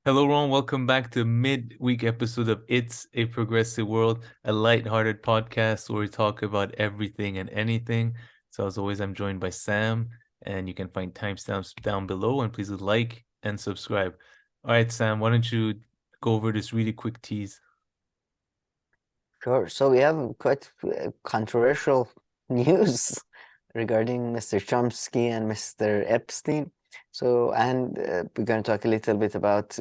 Hello, Ron. Welcome back to midweek episode of It's a Progressive World, a light-hearted podcast where we talk about everything and anything. So as always, I'm joined by Sam, and you can find timestamps down below. And please like and subscribe. All right, Sam, why don't you go over this really quick tease? Sure. So we have quite controversial news regarding Mr. Chomsky and Mr. Epstein. So, and we're going to talk a little bit about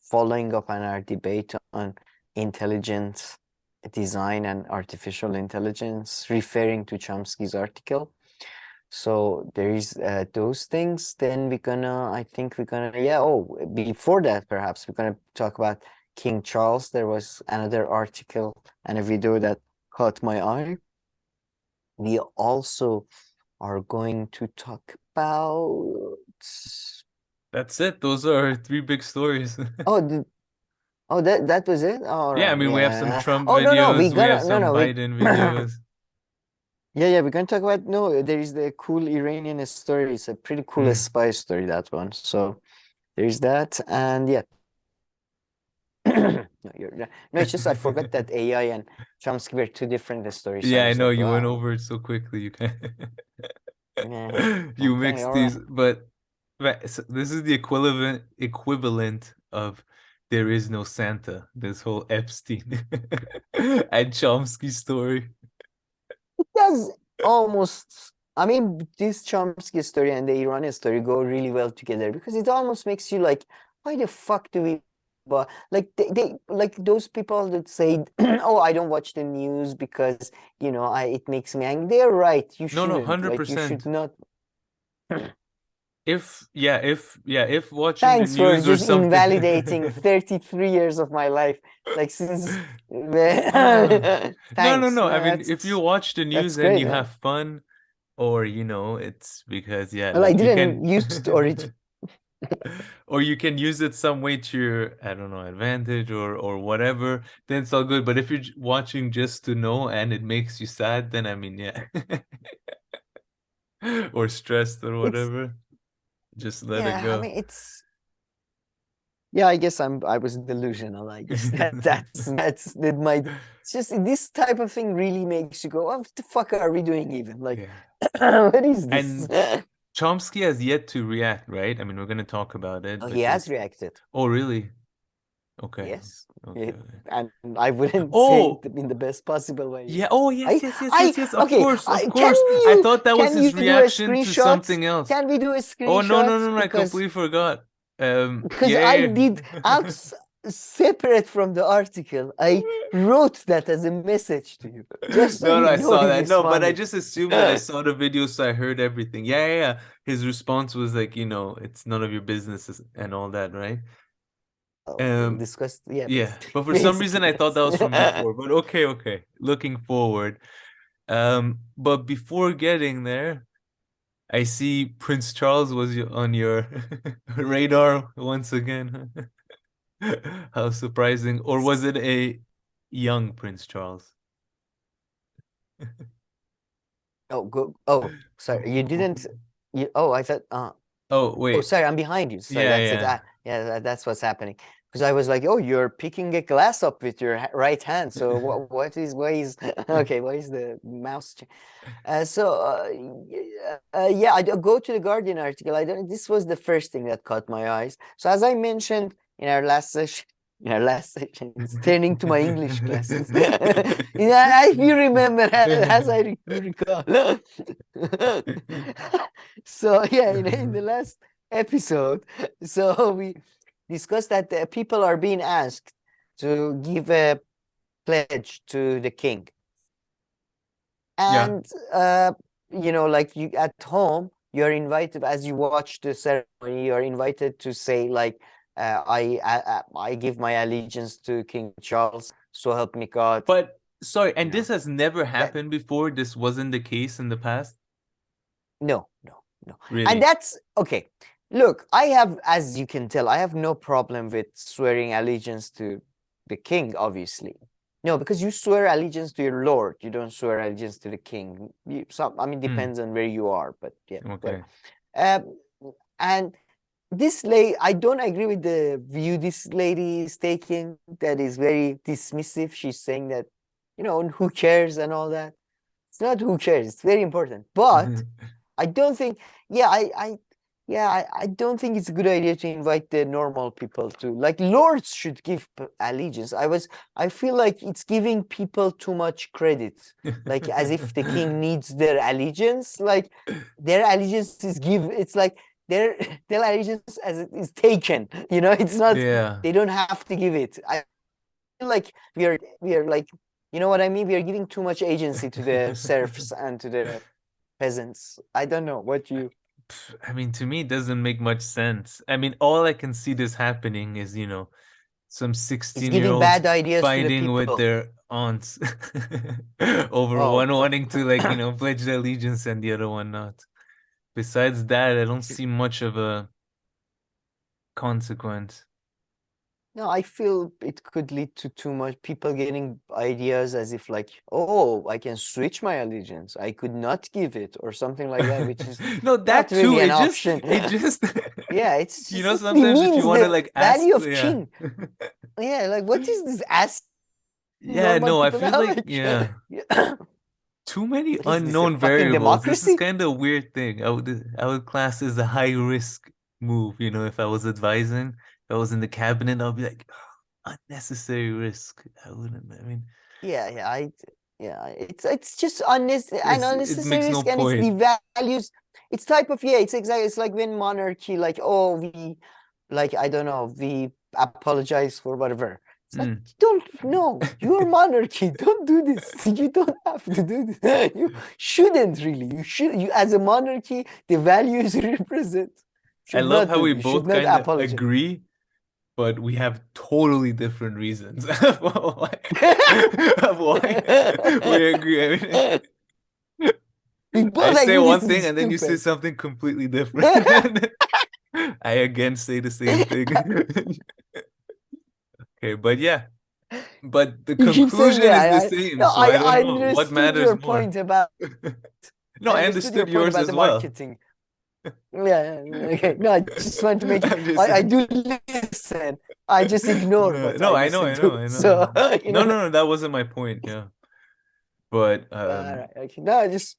following up on our debate on intelligent design and artificial intelligence, referring to Chomsky's article. So there is those things. Then I think we're gonna, yeah. Oh, before that, perhaps we're gonna talk about King Charles. There was another article and a video that caught my eye. We also are going to talk about. That's it. Those are our three big stories. Oh, that was it. All Yeah, I right, mean, we have some yeah. Trump Oh no, we videos, we have gonna no some no we. Biden videos. Yeah, we're going to talk about, no, there is the cool Iranian story. It's a pretty cool Mm. spy story, that one. So there's that, and yeah. No, no, it's just I forgot that AI and Chomsky were two different stories. So I Yeah, I was know like, you went wow, over it so quickly. You can yeah, you okay, mix all these, right. but right, so this is the equivalent of there is no Santa. This whole Epstein and Chomsky story. It does almost, I mean, this Chomsky story and the Iranian story go really well together because it almost makes you like, why the fuck do we, but like they like those people that say, oh, I don't watch the news because, it makes me angry. They're right. You No, no, shouldn't. Like, you should 100%. not. If watching the Thanks for news or just something. invalidating 33 years of my life. Like since No, no, thanks. no. I No, mean, if you watch the news that's and great, you man. have fun, or it's because Well, I like you didn't can use the origin. or you can use it some way to your, I don't know, advantage or whatever, then it's all good. But if you're watching just to know and it makes you sad, then I mean, yeah. Or stressed or It's whatever, just let it yeah, I go. mean yeah, I guess I was delusional. I guess that's that might it's just this type of thing really makes you go, oh, what the fuck are we doing even? Like Yeah. what is this? And Chomsky has yet to react, right? I mean, we're gonna talk about Oh, it he has because, reacted. oh, really? Okay. Yes. Okay. And I wouldn't say Oh, it in the best possible way yeah. either. Oh, yes, yes, yes, yes, yes. Of Okay. course, of Can course. I you thought that was can his you do a reaction to screenshot? something else. Can we do a Oh, no, no, screenshot? no, no. I completely forgot. Because Yeah, I yeah, did yeah. out separate from the article. I wrote that as a message to you, just so No, no, you I know saw he that. No, but I responded. just assumed that I saw the video, so I heard everything. Yeah, yeah, yeah. His response was like, it's none of your business and all that, right? We'll Um, discuss. Yeah, yeah. But for some reason, basically I thought that was from yes. before. But okay, okay. Looking forward. But before getting there, I see Prince Charles was on your radar once again. How surprising. Or was it a young Prince Charles? Oh, go. Oh, sorry. You didn't. You. Oh, I thought. Oh, Oh, wait. sorry. I'm behind you. Sorry. Yeah, That's it. yeah. Yeah. That's what's happening. Because I was like, oh, you're picking a glass up with your right hand. So what is? Why is? Okay. Why is the mouse? Yeah. I go to the Guardian article. I don't. This was the first thing that caught my eyes. So as I mentioned in our last session. In our last session, it's turning to my English classes. Yeah, if you remember, as you recall. So yeah, in the last episode, so we discussed that people are being asked to give a pledge to the king, Yeah. and like you at home, you're invited as you watch the ceremony. You're invited to say like, I give my allegiance to King Charles, so help me God. But sorry, You and this know has never that happened before. This wasn't the case in the past. No, no, no. And Really? that's okay. Look, as you can tell, I have no problem with swearing allegiance to the king, obviously. No, because you swear allegiance to your lord, you don't swear allegiance to the king. I mean, Hmm. depends on where you are, but yeah, well. Okay. Um, and this lady, I don't agree with the view this lady is taking. That is very dismissive. She's saying that, who cares and all that. It's not who cares. It's very important. But I don't think, yeah, I don't think it's a good idea to invite the normal people to, like, lords should give allegiance. I feel like it's giving people too much credit, like as if the king needs their allegiance. Like their allegiance it's like their their allegiance as it is taken. It's not. Yeah. They don't have to give it. I feel like we are like, you know what I mean? We are giving too much agency to the serfs and to the peasants. I don't know what you. I mean, to me, it doesn't make much sense. I mean, all I can see this happening is, some It's 16-year-olds giving bad ideas to the fighting with people. their aunts over Oh, one wanting to, like, pledge their allegiance and the other one not. Besides that, I don't see much of a consequence. no, I feel it could lead to too much people getting ideas as if like, oh, I can switch my allegiance. I could not give it or something like that, which is No, not that too. really an It just, option. it just, Yeah, it's just simply sometimes if you means want to the like ask, value of yeah. king. Yeah, like what is this ask Yeah, normal no, I people feel now? like, Like, yeah, too many what is this, a unknown fucking variables. This is democracy? kind of a weird thing. I would class as a high risk move, if I was advising, if I was in the cabinet, I'll be like, unnecessary risk. I wouldn't, I mean, Yeah, it's just an it makes unnecessary no risk, and it's point. devalues. It's type of, yeah, it's exactly, it's like when monarchy, like, oh, we, like, I don't know, we apologize for whatever. It's like, Mm. don't, no, you're monarchy, don't do this. You don't have to do this. You shouldn't really. You, as a monarchy, the values you represent I should love not how do we this, should both not kind of apologize. agree, but we have totally different reasons of why, of why we agree. I mean, We I both say agree this one thing is and then you say stupid. something completely different. I again say the same thing. Okay, but yeah, but the You keep saying, conclusion yeah, is the same, no, so I don't I know what understood matters your more. point about No, I I understood your understood point yours about the as well. marketing. Yeah, okay. No, I just want to make it. I'm just I saying. do listen. I just ignore No, what no, I I know, listen I know, to. I know. So, you No, know. no, no, that wasn't my point. Yeah, but All right. Okay. No, I just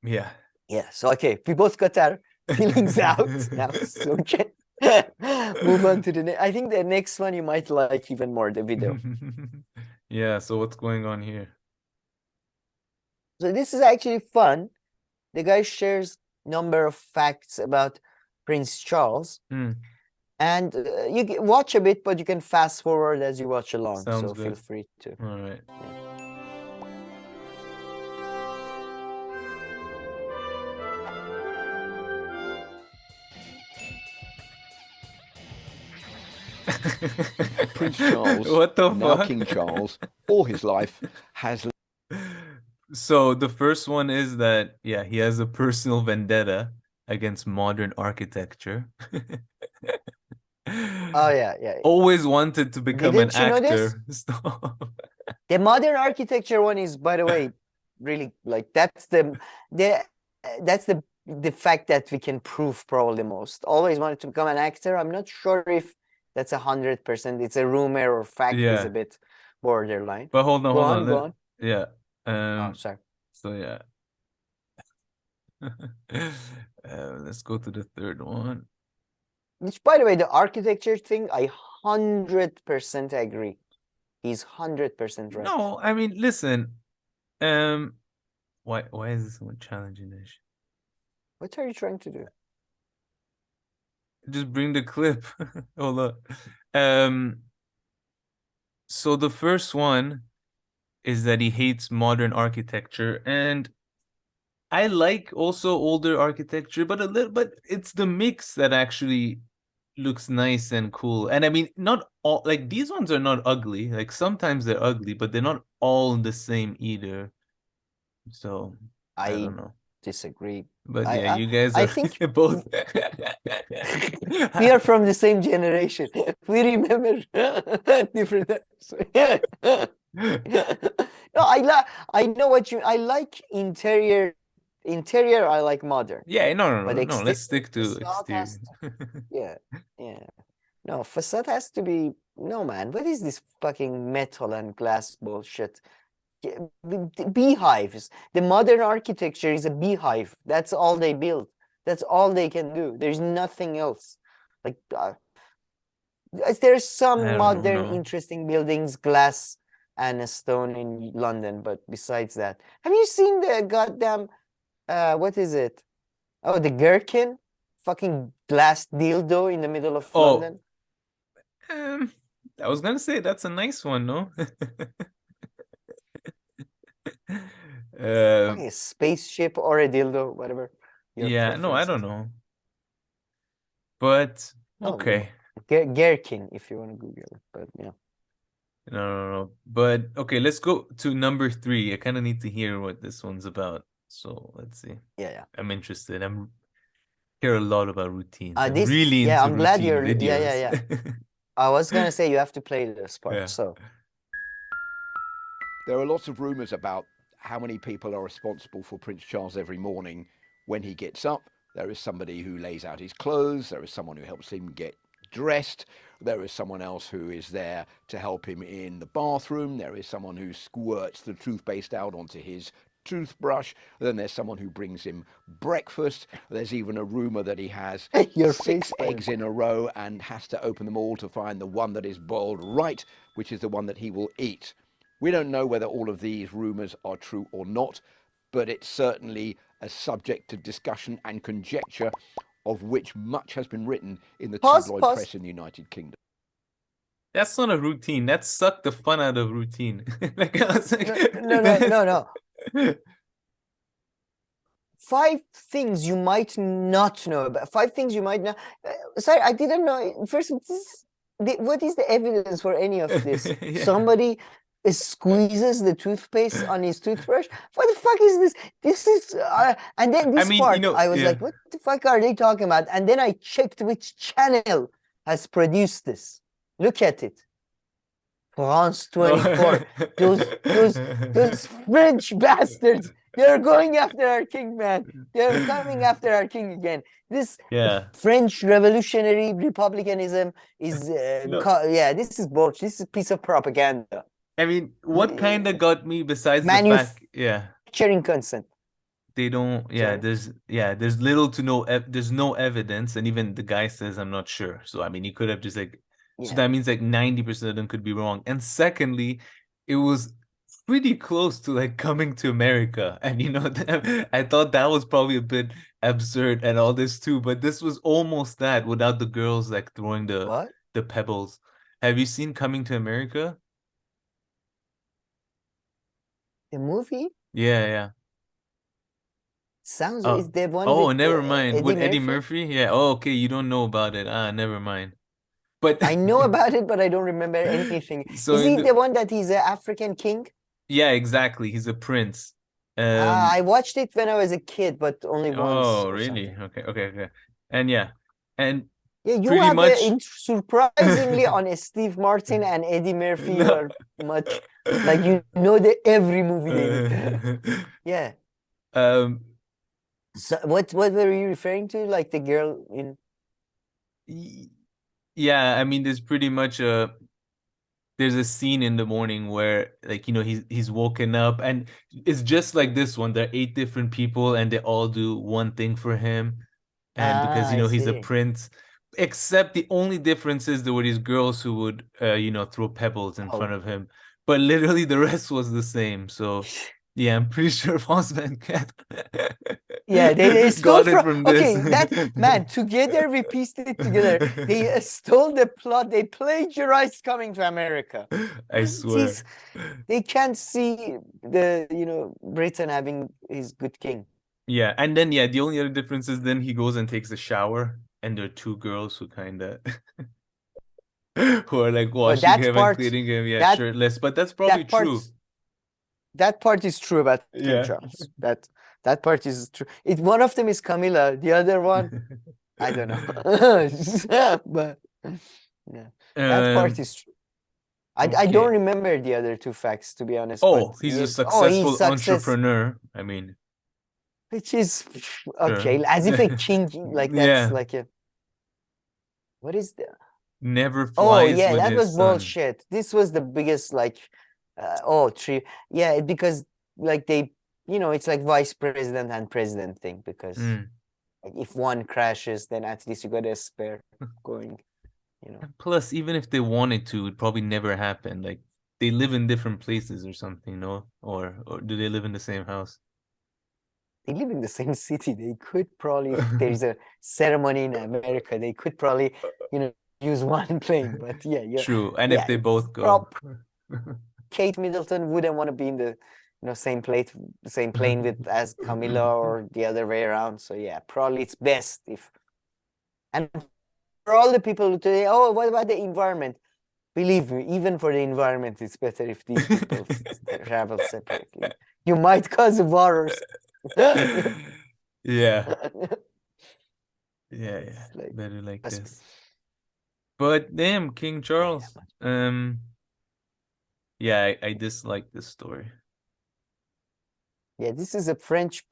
yeah. yeah. So okay, we both got our feelings out now. So okay. Move on to the next. I think the next one you might like even more, the video. Yeah, so what's going on here? So this is actually fun. The guy shares number of facts about Prince Charles. Hmm, And you can watch a bit, but you can fast forward as you watch along. sounds So feel good. free to. All right. Prince Charles, What the now fuck? King Charles, all his life has So the first one is that, yeah, he has a personal vendetta against modern architecture. Oh yeah, yeah. Always wanted to become an Didn't you know this? actor. Stop. The modern architecture one is, by the way, really like the that's the fact that we can prove probably most. Always wanted to become an actor. I'm not sure if that's 100%. It's a rumor or fact is a Yeah. bit borderline. But hold on, Go hold on, on. go on. Yeah. Oh, sorry. So yeah. Let's go to the third one. Which, by the way, the architecture thing, I 100% agree. He's 100% right. No, I mean, listen. Um, why is this one challenging this? What are you trying to do? Just bring the clip. Hold on. Um, so the first one is that he hates modern architecture, and I like also older architecture, but it's the mix that actually looks nice and cool. And I mean, not all, like, these ones are not ugly. Like sometimes they're ugly, but they're not all the same either. So I I don't know. disagree. But I yeah, I, you guys I are think both. we are from the same generation. We remember different. No, I know what you. I like interior interior, I like modern. Yeah, no, But no. Let's stick to facade has exterior. yeah, yeah. No, facade has to be no, man. What is this fucking metal and glass bullshit? The beehives. The modern architecture is a beehive. That's all they build. That's all they can do. There's nothing else. Like there's I some don't know, modern, no. interesting buildings, glass and a stone in London, but besides that, have you seen the goddamn what is it? Oh, the gherkin, fucking glass dildo in the middle of Oh, London. I was gonna say that's a nice one, no? Fucking a spaceship or a dildo, whatever your Yeah, no, I preference don't is. know. But Oh, okay. gherkin if you want to Google it, but yeah. No. But okay, let's go to number 3. I kind of need to hear what this one's about. So let's see. Yeah. I'm interested. I'm hear a lot about routines. I'm This, really yeah, into I'm glad routine you're, videos. yeah. I was gonna say you have to play this part, Yeah. so. There are lots of rumours about how many people are responsible for Prince Charles every morning when he gets up. There is somebody who lays out his clothes. There is someone who helps him get dressed. There is someone else who is there to help him in the bathroom. There is someone who squirts the toothpaste out onto his toothbrush. Then there's someone who brings him breakfast. There's even a rumour that he has Your 6 face, eggs in a row and has to open them all to find the one that is boiled right, which is the one that he will eat. We don't know whether all of these rumours are true or not, but it's certainly a subject of discussion and conjecture, of which much has been written in the tabloid press in the United Kingdom. That's not a routine. That sucked the fun out of routine. Like, I was like, no. 5 things you might not know about. 5 things you might not. Sorry, I didn't know. First, what is the evidence for any of this? Yeah. Somebody squeezes the toothpaste on his toothbrush. What the fuck is this? This is and then this part, I was like, what the fuck are they talking about? And then I checked which channel has produced this. Look at it. France 24. Those French bastards. They're going after our king, man. They're coming after our king again. This French revolutionary republicanism is this is bullshit. This is a piece of propaganda. I mean, what kind of got me besides the fact, manufacturing consent. They don't, there's little to no, there's no evidence, and even the guy says I'm not sure. So I mean, he could have just like, so that means like 90% of them could be wrong. And secondly, it was pretty close to like coming to America, and you know, I thought that was probably a bit absurd and all this too, but this was almost that without the girls like throwing the pebbles. Have you seen Coming to America? The movie? Yeah. Sounds is the one with never mind. With Eddie Murphy? Yeah. Oh, okay. You don't know about it. Never mind. But I know about it, but I don't remember anything. So is he the one that he's an African king? Yeah, exactly. He's a prince. I watched it when I was a kid, but only once. Oh, really? Okay. And you have much... surprisingly on a Steve Martin and Eddie Murphy. You are much like every movie they did. Yeah. So what were you referring to? Like the girl in? Yeah, I mean, there's pretty much there's a scene in the morning where like he's woken up, and it's just like this one. There are 8 different people, and they all do one thing for him, and because he's a prince. Except the only difference is there were these girls who would throw pebbles in front of him, but literally the rest was the same. So yeah, I'm pretty sure Foss Van Cat they stole got it from this. Okay, that man, together we pieced it together. They stole the plot. They plagiarized Coming to America. I swear. They can't see the Britain having his good king. Yeah, and then the only other difference is then he goes and takes a shower, and there are 2 girls who kind of who are like washing him and cleaning him, shirtless. But that's probably true. That part is true about King Charles. That part is true. One of them is Camilla. The other one, I don't know. But that part is true. I don't remember the other 2 facts, to be honest. Oh, he's a successful entrepreneur. I mean, which is Sure. okay, as if a king, like that's Yeah. like a, what is the, Never oh flies yeah, with that was his son. bullshit. This was the biggest like, tree. Yeah, because like they, it's like vice president and president thing, because Mm. like if one crashes, then at least you got a spare going, Plus, even if they wanted to, it probably never happened. Like they live in different places or something, no? Or do they live in the same house? They live in the same city. They could probably, if there is a ceremony in America, they could probably, use one plane. But yeah, True. And if yeah, they both prob go. Kate Middleton wouldn't want to be in the, same plane with as Camilla or the other way around. So yeah, probably it's best if. And for all the people who say, oh, what about the environment? Believe me, even for the environment, it's better if these people travel separately. You might cause a war. Yeah. Yeah, yeah. It's like, Better like trust me. this. But damn, King Charles. Yeah, I dislike this story. Yeah, this is a French.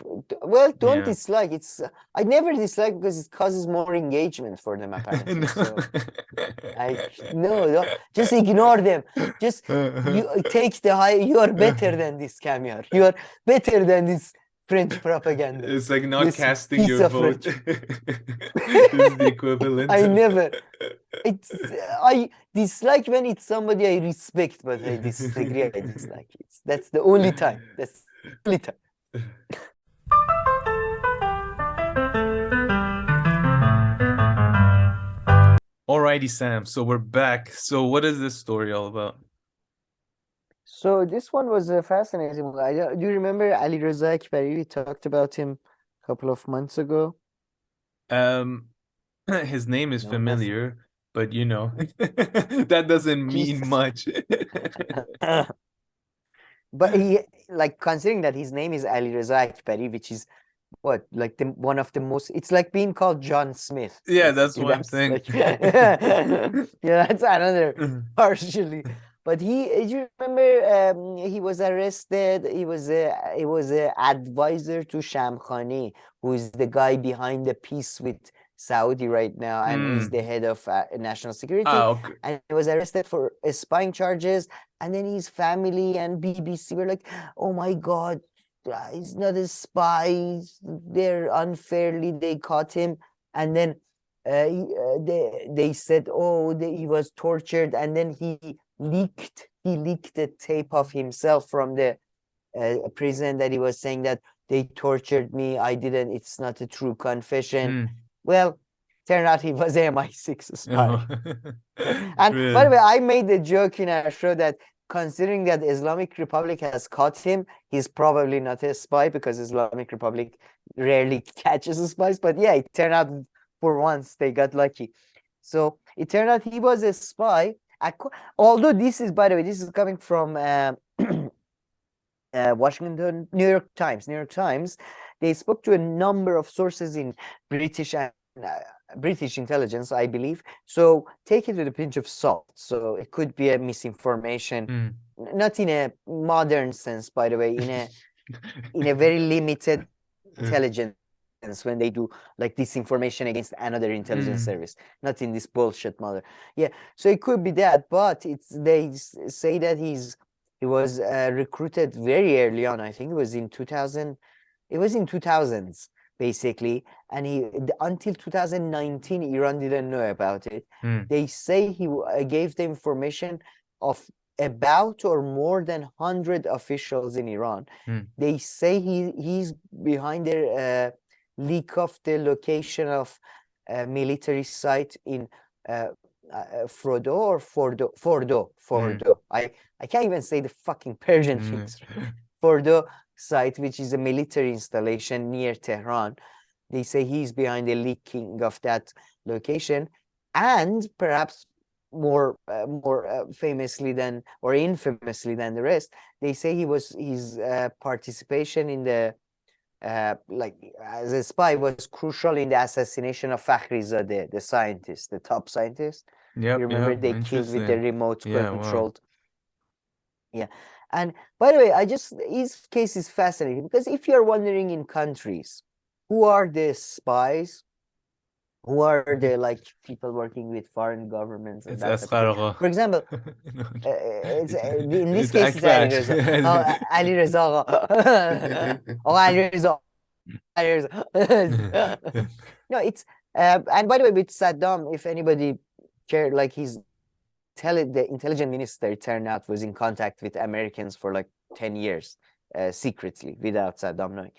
Well, don't Yeah. dislike. It's I never dislike because it causes more engagement for them apparently. So no, just ignore them. Just you take the high. You are better than this caviar. You are better than this French propaganda. It's like not This casting piece your of vote French. is the equivalent. I never. I dislike when it's somebody I respect, but I disagree. I dislike it. That's the only time. That's the only time. Alrighty, Sam. So we're back. So what is this story all about? So this one was a fascinating one. Do you remember Ali Reza Akbari? We talked about him a couple of months ago. His name is No, familiar, but that doesn't mean Jesus. much. But he, like, considering that his name is Ali Reza Akbari, which is what, like one of the most, it's like being called John Smith. Yeah, that's Basically. what I'm saying. Like, yeah, that's another partially. But do you remember he was arrested? He was a advisor to Shamkhani, who is the guy behind the peace with Saudi right now, and he's the head of national security. Okay. And he was arrested for spying charges. And then his family and BBC were like, "Oh my God, he's not a spy. They're unfairly they caught him." And then they said, "Oh, he was tortured." And then he leaked the tape of himself from the prison that he was saying that they tortured me. I didn't. It's not a true confession. Well, turned out he was a MI6 spy. And by the way, I made the joke in our show that considering that Islamic Republic has caught him, he's probably not a spy because Islamic Republic rarely catches spies. But yeah, it turned out for once they got lucky. So it turned out he was a spy. Although this is, by the way, this is coming from Washington, New York Times. They spoke to a number of sources in British and British intelligence, I believe. So take it with a pinch of salt. So it could be a misinformation, not in a modern sense, by the way, in a very limited intelligence when they do like disinformation against another intelligence service, not in this bullshit model. Yeah, so it could be that, but they say that he was recruited very early on. I think it was in 2000. It was in 2000s basically, and until 2019 Iran didn't know about it. They say he gave the information of about or more than 100 officials in Iran. They say he's behind their leak of the location of a military site in Fordo. I can't even say the fucking Persian things. Fordo site, which is a military installation near Tehran. They say he's behind the leaking of that location, and perhaps more famously than or infamously than the rest, they say his participation in the like as a spy was crucial in the assassination of Fakhrizadeh, the scientist, the top scientist. Yep, you remember they killed with the remote controlled. Yeah, And by the way, his case is fascinating because if you're wondering in countries, who are the spies? Who are the like people working with foreign governments and It's that type of thing? Asghar. For example, No, in this it's case, it's Ali Akbash. Reza. Ali Reza. Ali Reza. Ali Reza. No, it's and by the way, with Saddam, if anybody cared, like the intelligence minister turned out was in contact with Americans for like 10 years, secretly, without Saddam knowing.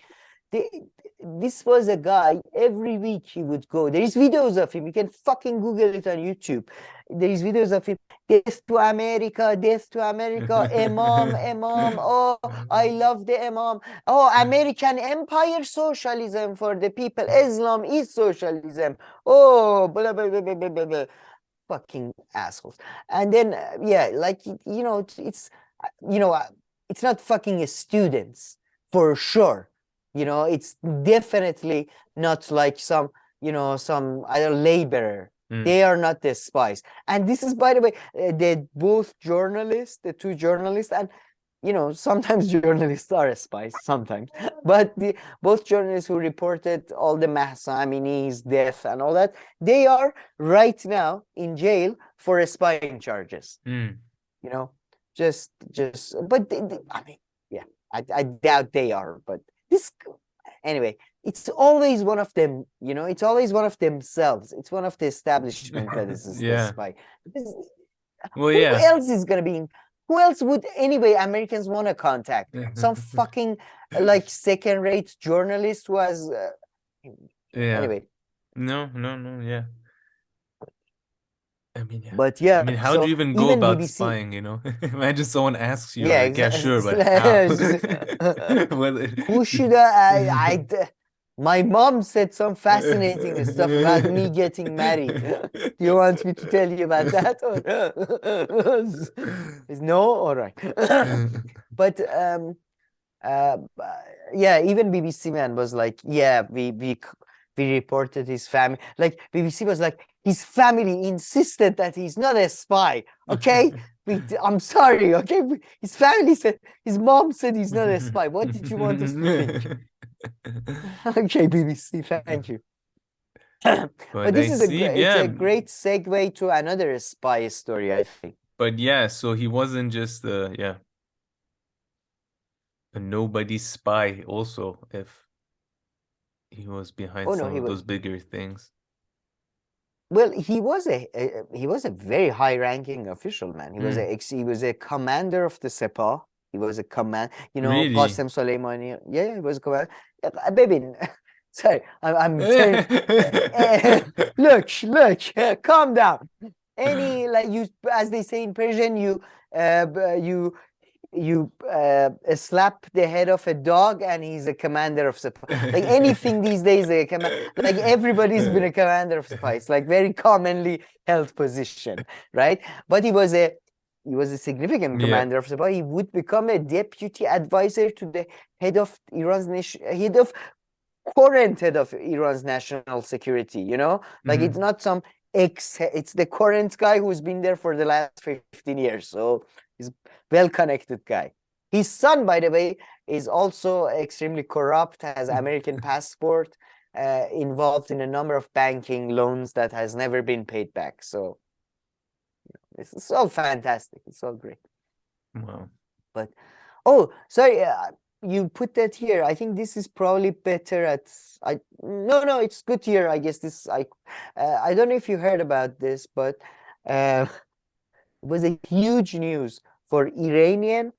This was a guy, every week he would go. There is videos of him. You can fucking Google it on YouTube. There is videos of him. Death to America, death to America, Imam, Imam. Oh, I love the Imam. Oh, American empire socialism for the people. Islam is socialism. Oh, blah, blah, blah, blah, blah, blah. Fucking assholes. And then, yeah, like, it's not fucking students for sure. It's definitely not like some other laborer. They are not the spies. And this is, by the way, the two journalists, and sometimes journalists are spies, sometimes. But both journalists who reported all the Mahsa Amini's death and all that, they are right now in jail for spying charges. But I mean, yeah, I doubt they are, but anyway, it's always one of them, it's always one of themselves. It's one of the establishment that is the spy. Well, who else is going to be who else would anyway Americans want to contact? Some fucking like second-rate journalist who was anyway. No, yeah. I mean, yeah. But yeah, I mean, how do you even go about BBC spying, Imagine someone asks you, yeah, sure, but how? Who should my mom said some fascinating stuff about me getting married. Do you want me to tell you about that? No? All right. But yeah, even BBC man was like, yeah, we reported his family. Like BBC was like, his family insisted that he's not a spy. Okay, I'm sorry. Okay, his family said, his mom said he's not a spy. What did you want us to think? Okay, BBC, thank you. But this is a great segue to another spy story, I think. But yeah, so he wasn't just a nobody spy. Also, if he was behind some of those bigger things. Well, he was a very high-ranking official, man. He was a commander of the Sepah. He was a really? Qasem Soleimani. Yeah, he was a commander. Baby, sorry, I'm turning. Look, calm down. Like as they say in Persian, you slap the head of a dog and he's a commander of Sepah. Like anything these days, like everybody's been a commander of Sepah. It's like very commonly held position, right? But he was a significant commander of Sepah. He would become a deputy advisor to the head of current head of Iran's national security. Like it's not some it's the current guy who's been there for the last 15 years. So he's well-connected guy. His son, by the way, is also extremely corrupt, has American passport, involved in a number of banking loans that has never been paid back. So it's all fantastic. It's all great. Wow. But oh, sorry, you put that here. I think this is probably better at no, it's good here. I guess this I don't know if you heard about this, but it was a huge news for Iranian,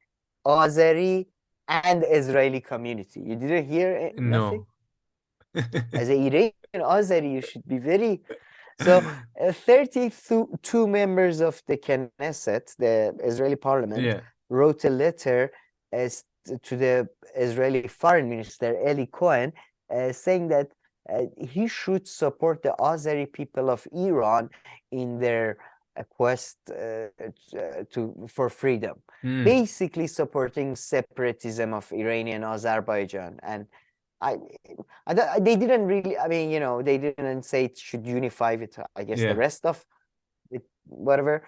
Azeri, and Israeli community. You didn't hear nothing? No. As an Iranian Azeri, you should be very... So 32 members of the Knesset, the Israeli parliament, wrote a letter to the Israeli foreign minister, Eli Cohen, saying that he should support the Azeri people of Iran in their quest for freedom, basically supporting separatism of Iranian Azerbaijan. And they didn't really, I mean, they didn't say it should unify with, I guess, the rest of it, whatever.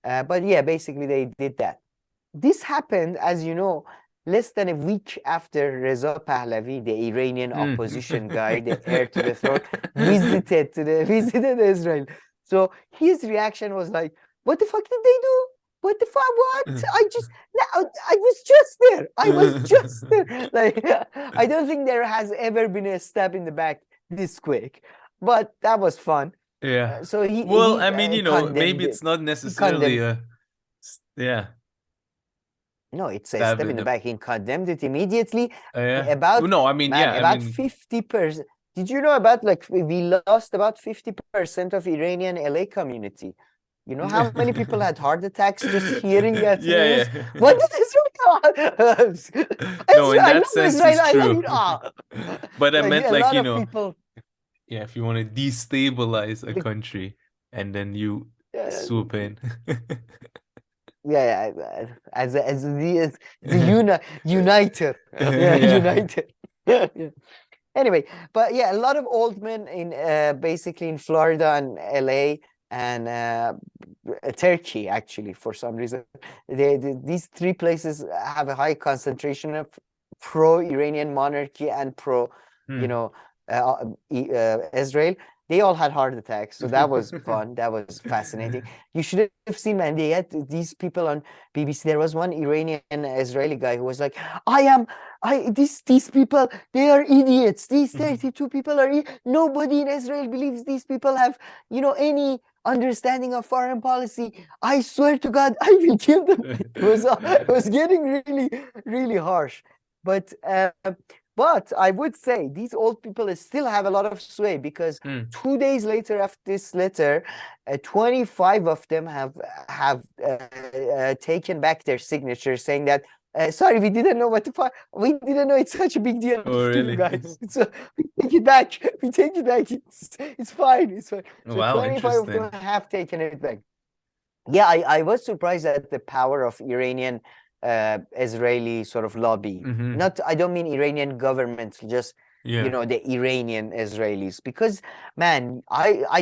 But yeah, basically they did that. this happened, as you know, less than a week after Reza Pahlavi, the Iranian opposition guy, the heir to the throne, visited Israel. So his reaction was like, "What the fuck did they do? What the fuck? What? I was just there. I was just there." Like, I don't think there has ever been a stab in the back this quick, but that was fun. Yeah. So Well, he I mean, condemned maybe it. it's not He necessarily condemned. yeah, No, it's a stab step in in the the back. He condemned it immediately. yeah. About, No, I mean, man, yeah, I about mean, 50%. Did you know about, like, we lost about 50% of Iranian LA community? You know how many people had heart attacks just hearing that yeah, news? yeah. What did Israel? No, in I that love sense, Israel. it's I love true. it. Ah. But I Like, meant a like, lot of people. yeah, if you want to destabilize a The, country and then you uh, swoop in. yeah, the uniter. Yeah, Yeah. uniter. Yeah. Anyway, but yeah, a lot of old men in basically in Florida and LA and Turkey, actually, for some reason. These three places have a high concentration of pro-Iranian monarchy and pro, you Hmm. know, Israel. They all had heart attacks, so that was fun. That was fascinating. You should have seen, man. They had these people on BBC. There was one Iranian Israeli guy who was like, these people, they are idiots. These 32 people are nobody in Israel believes these people have, any understanding of foreign policy. I swear to God, I will kill them. It was getting really, really harsh. But I would say these old people still have a lot of sway, because Hmm. 2 days later after this letter, 25 of them have taken back their signature, saying that, sorry, we didn't know what the fuck. We didn't know it's such a big deal Oh, to you really? guys. So we take it back. We take it back. It's fine. It's fine. So Wow, 25 of them interesting. have taken it back. Yeah, I was surprised at the power of Iranian Israeli sort of lobby. Hmm. Not, I don't mean Iranian government, just Yeah. the Iranian Israelis. Because, man,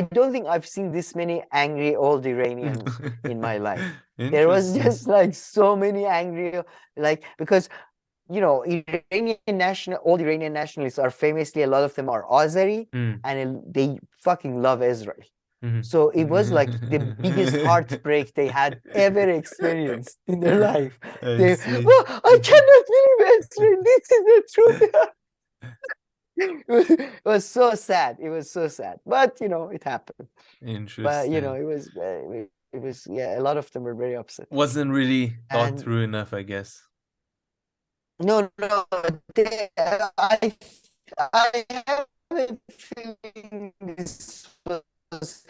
I don't think I've seen this many angry old Iranians in my life. There was Interesting. just like so many angry, like, because old Iranian nationalists are famously, a lot of them are Azeri, Hmm. and they fucking love Israel. Mhm. So it was like the biggest heartbreak they had ever experienced in their life. I see. I cannot believe Israel. This is the truth. It was so sad. It was so sad. But it happened. But Interesting. it was, yeah. A lot of them were very upset. Wasn't really thought And through enough, I guess. no, I have a feeling this was.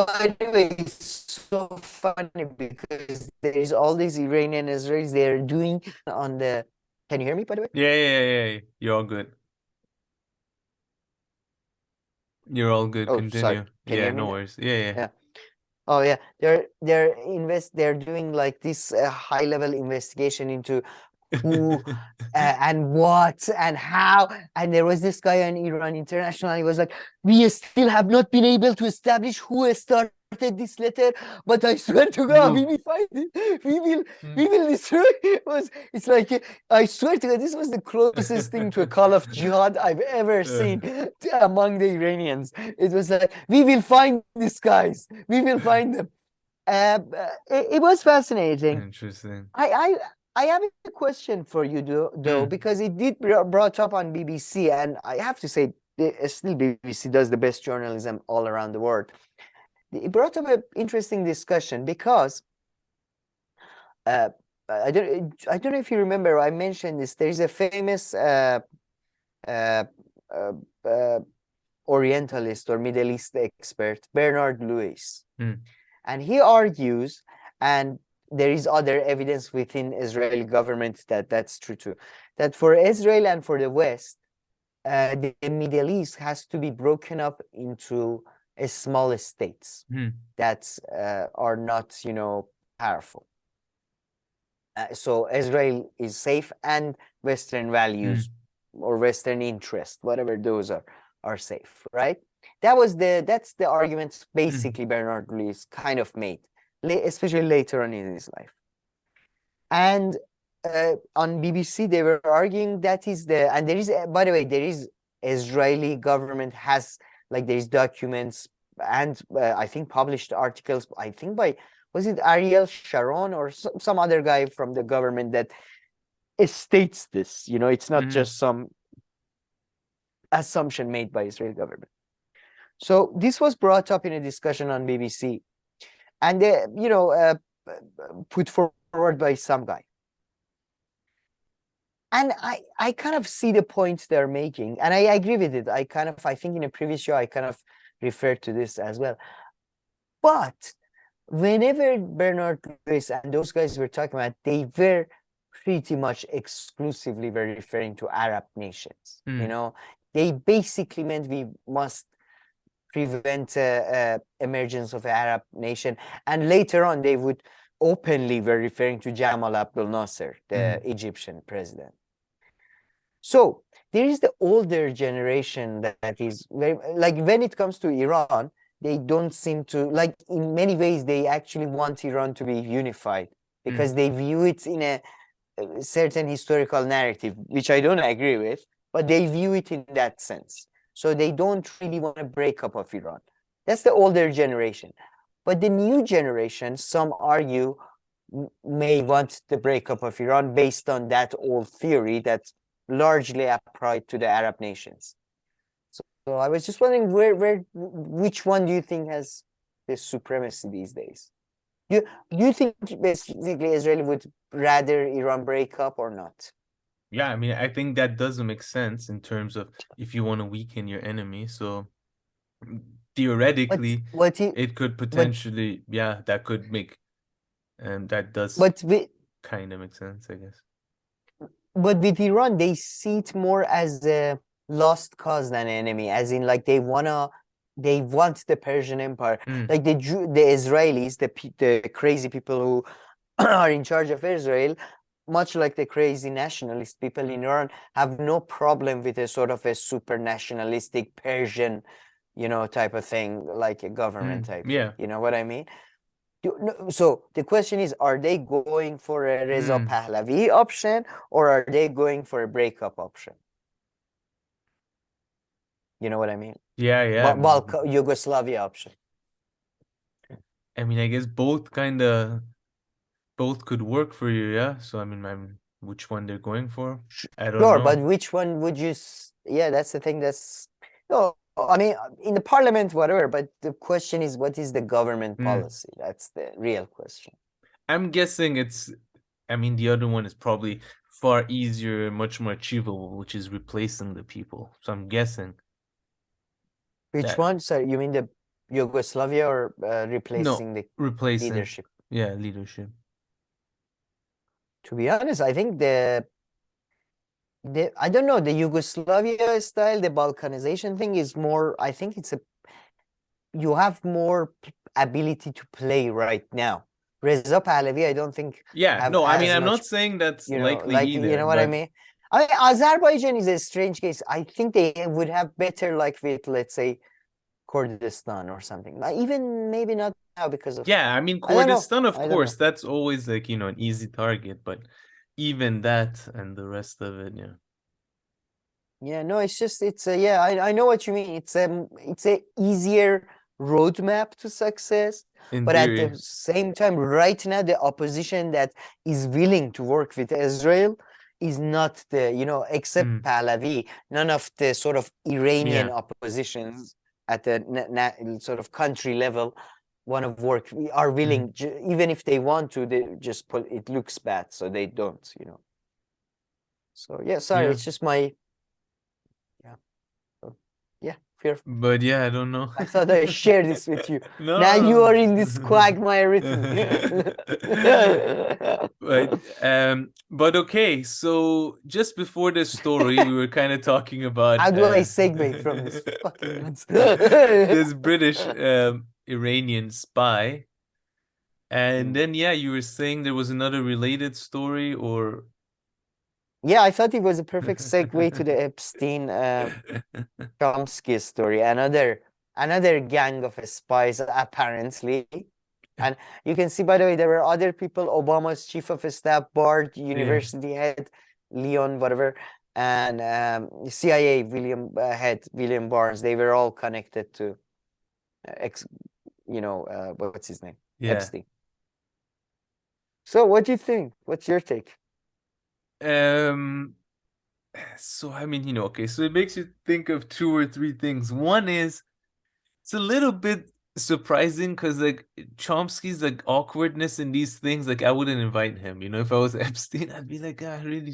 By the way, it's so funny because there is all these Iranian Israelis. They're doing on the. Can you hear me? By the way. Yeah. You're all good. You're all good. Oh, sorry. Continue. Can you Yeah, hear me no now? worries. Yeah. Yeah. Oh yeah, they're doing like this high level investigation into who and what and how. And there was this guy on Iran International, and he was like, we still have not been able to establish who started this letter, but I swear to God, we will find it. We will destroy it. It's like, I swear to God, this was the closest thing to a call of jihad I've ever seen among the Iranians. It was like, we will find these guys. We will find them. It was fascinating. Interesting. I have a question for you, though, because it did brought up on BBC, and I have to say, still BBC does the best journalism all around the world. It brought up an interesting discussion because I don't know if you remember. I mentioned this. There is a famous Orientalist or Middle East expert, Bernard Lewis, and he argues, and there is other evidence within Israeli government that that's true too, that for Israel and for the West, the Middle East has to be broken up into smaller states that are not, powerful. So Israel is safe, and Western values or Western interest, whatever those are safe, right? That's the argument basically Bernard Lewis kind of made, especially later on in his life. And on BBC, they were arguing that is and there is, by the way, there is Israeli government has, like, there's documents and I think published articles, I think by, was it Ariel Sharon or some other guy from the government that states this, it's not just some assumption made by Israeli government. So this was brought up in a discussion on BBC, and put forward by some guy. And I kind of see the points they're making, and I agree with it. I think in a previous show, I kind of referred to this as well. But whenever Bernard Lewis and those guys were talking about, they were pretty much exclusively were referring to Arab nations. They basically meant we must prevent emergence of an Arab nation. And later on, they would openly were referring to Jamal Abdel Nasser, the Egyptian president. So there is the older generation that is very, like, when it comes to Iran, they don't seem to, like, in many ways, they actually want Iran to be unified because they view it in a certain historical narrative, which I don't agree with, but they view it in that sense. So they don't really want a breakup of Iran. That's the older generation. But the new generation, some argue, may want the breakup of Iran based on that old theory that's largely applied to the Arab nations. So I was just wondering which one do you think has the supremacy these days? Do you think basically Israel would rather Iran break up or not? Yeah, I mean, I think that doesn't make sense in terms of if you want to weaken your enemy. So theoretically, it could potentially, that could make, that does kind of make sense, I guess. But with Iran, they see it more as a lost cause than an enemy, as in, like, they want the Persian Empire. Like the Israelis, the crazy people who are in charge of Israel, much like the crazy nationalist people in Iran, have no problem with a sort of a super nationalistic Persian, type of thing, like a government type. Yeah. You know what I mean? So the question is, are they going for a Reza Pahlavi option, or are they going for a breakup option? You know what I mean? Yeah. Yugoslavia option. I mean, I guess both could work for you, yeah? So, I mean, which one they're going for? I don't know. Sure, but which one would you... Yeah, that's the thing that's... No, I mean, in the parliament, whatever, but the question is, what is the government policy? That's the real question. I'm guessing the other one is probably far easier and much more achievable, which is replacing the people. So I'm guessing. Which one? Sorry, you mean the Yugoslavia or replacing the leadership? Yeah, leadership. To be honest, I think I don't know, the Yugoslavia style, the Balkanization thing is more, I think you have more ability to play right now. Reza Pahlavi, I don't think. Yeah, no, I mean, I'm not saying that's likely either. You know what I mean? I mean, Azerbaijan is a strange case. I think they would have better luck with, let's say, Kurdistan or something. Even maybe not now because of... Yeah, I mean, Kurdistan, of course, that's always like, an easy target, but even that and the rest of it, yeah. Yeah, no, I know what you mean. It's a easier roadmap to success, but at the same time, right now, the opposition that is willing to work with Israel is not except Pahlavi, none of the sort of Iranian oppositions at the sort of country level want to work. We are willing, even if they want to, they just it looks bad, so they don't, So yeah, sorry, it's just my... Fear. But yeah, I don't know. I thought I shared this with you. No. Now you are in this quagmire with me. But okay, so just before this story, we were kind of talking about... How do I segue from this fucking... this British-Iranian spy. And then, you were saying there was another related story, or... Yeah, I thought it was a perfect segue to the Epstein Chomsky story. Another gang of spies, apparently. And you can see, by the way, there were other people, Obama's chief of staff, Bard, Yeah. university head, Leon, whatever, and CIA, head, William Barnes. They were all connected to, what's his name? Yeah. Epstein. So what do you think? What's your take? So I mean, okay, so it makes you think of 2 or 3 things. One is it's a little bit surprising because like Chomsky's like awkwardness in these things, like I wouldn't invite him. If I was Epstein, I'd be like, ah, really,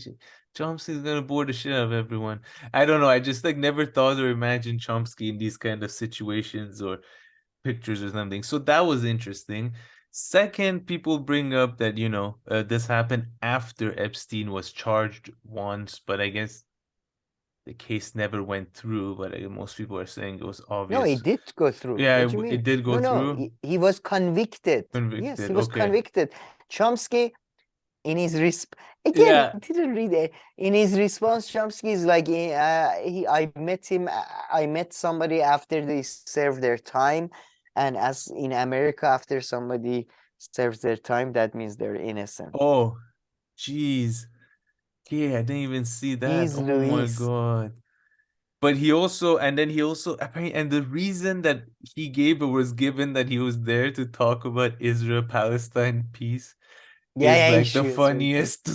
Chomsky's gonna bore the shit out of everyone. I don't know. I just like never thought or imagined Chomsky in these kind of situations or pictures or something. So that was interesting. Second, people bring up that, this happened after Epstein was charged once, but I guess the case never went through. But most people are saying it was obvious. No, it did go through. Yeah, What do you mean? it did go No, through. he was convicted. Yes, Convicted. he was Okay. convicted. Chomsky, in his Yeah. didn't read it. In his response, Chomsky is like, I met somebody after they served their time, and as in America, after somebody serves their time, that means they're innocent. Oh, jeez. Yeah, I didn't even see that. He's Oh my Luis. God. But he also apparently, and the reason that he gave or was given that he was there to talk about Israel-Palestine peace is like the funniest.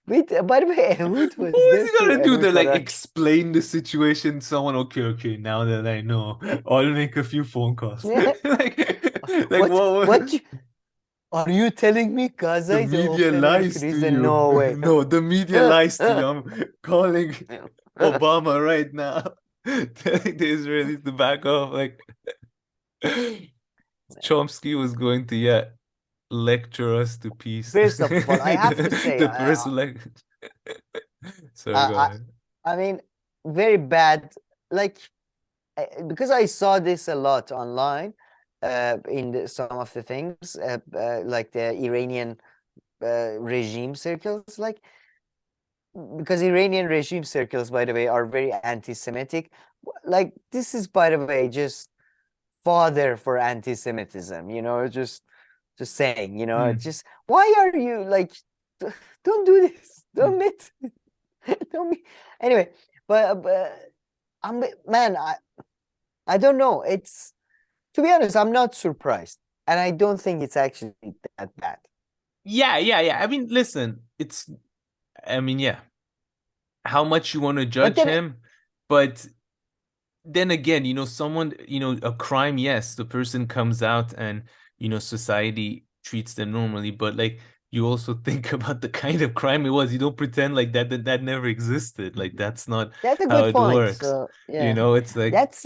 Wait, by the way, Ehud was What there is he gonna too, do? Ehud To like Barak. explain the situation? Someone, okay. Now that I know, I'll make a few phone calls. Yeah. like what are you telling me Gaza the is an media open lies to prison? you. No way. No, the media lies to you. I'm calling Obama right now, telling the Israelis to back off. Like Chomsky was going to lecture us to peace. First of all, I have to say, the first lecture. Sorry, go ahead. I mean, very bad. Like, because I saw this a lot online, in some of the things, like the Iranian regime circles, like, because Iranian regime circles, by the way, are very anti-Semitic. Like, this is, by the way, just fodder for anti-Semitism, just saying, just why are you like, don't do this, don't meet, don't be. Anyway, but man, I don't know. It's, to be honest, I'm not surprised, and I don't think it's actually that bad. Yeah. I mean, listen, how much you want to judge him, but then again, someone, a crime, yes, the person comes out and, society treats them normally, but like, you also think about the kind of crime it was. You don't pretend like that never existed. Like, that's not That's a how good it point. works. So, yeah. It's like, that's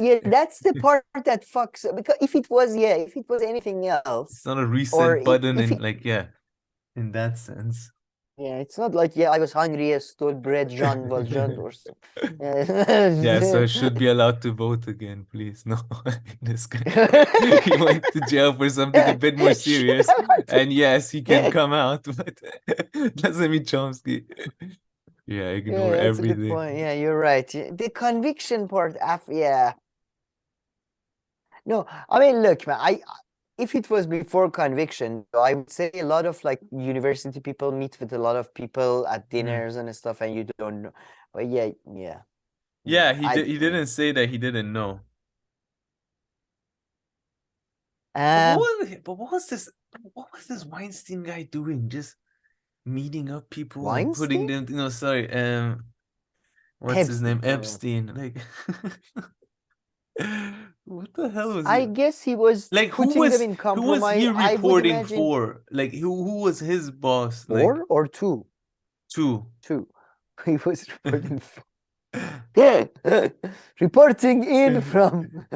the part that fucks, because if it was anything else, it's not a reset button in that sense. Yeah, it's not like, I was hungry, I stole bread, John Valjean or something. Yeah, so I should be allowed to vote again, please. No, this guy, he went to jail for something a bit more serious. And yes, he can come out, but doesn't mean Chomsky. Yeah, ignore that's everything. a good point. Yeah, you're right. The conviction part, yeah. No, I mean, look, man, if it was before conviction, I would say a lot of like university people meet with a lot of people at dinners and stuff, and you don't know. But yeah. Yeah, he didn't say that he didn't know. But what was this Weinstein guy doing? Just meeting up people and putting them, sorry, what's his name? Epstein. Like, what the hell was I guess he was like, putting them in compromise. Who was he reporting for? Like, who was his boss? Four like, or two? Two. He was reporting yeah, reporting in from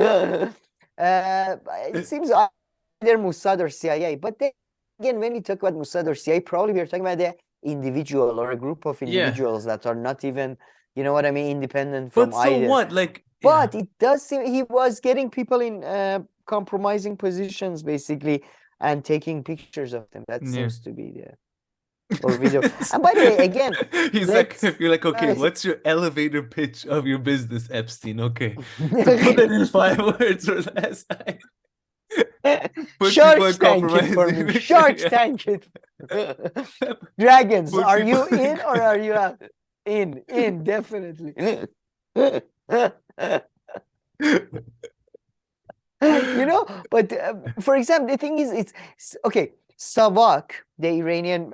it seems either Mossad or CIA. But then again, when we talk about Mossad or CIA, probably we're talking about the individual or a group of individuals that are not even, you know what I mean, independent from either. But so what? Like, but it does seem he was getting people in compromising positions, basically, and taking pictures of them. That seems to be there. Or video. And by the way, again, he's like, if you're like, okay, what's your elevator pitch of your business, Epstein? Okay, to put it in 5 words or less. Put Shark people in Tank it for me. compromising. Shark Yeah. Tank it. Dragons, Put are you people- in or are you out? In, definitely. But for example, the thing is, okay. Savak, the Iranian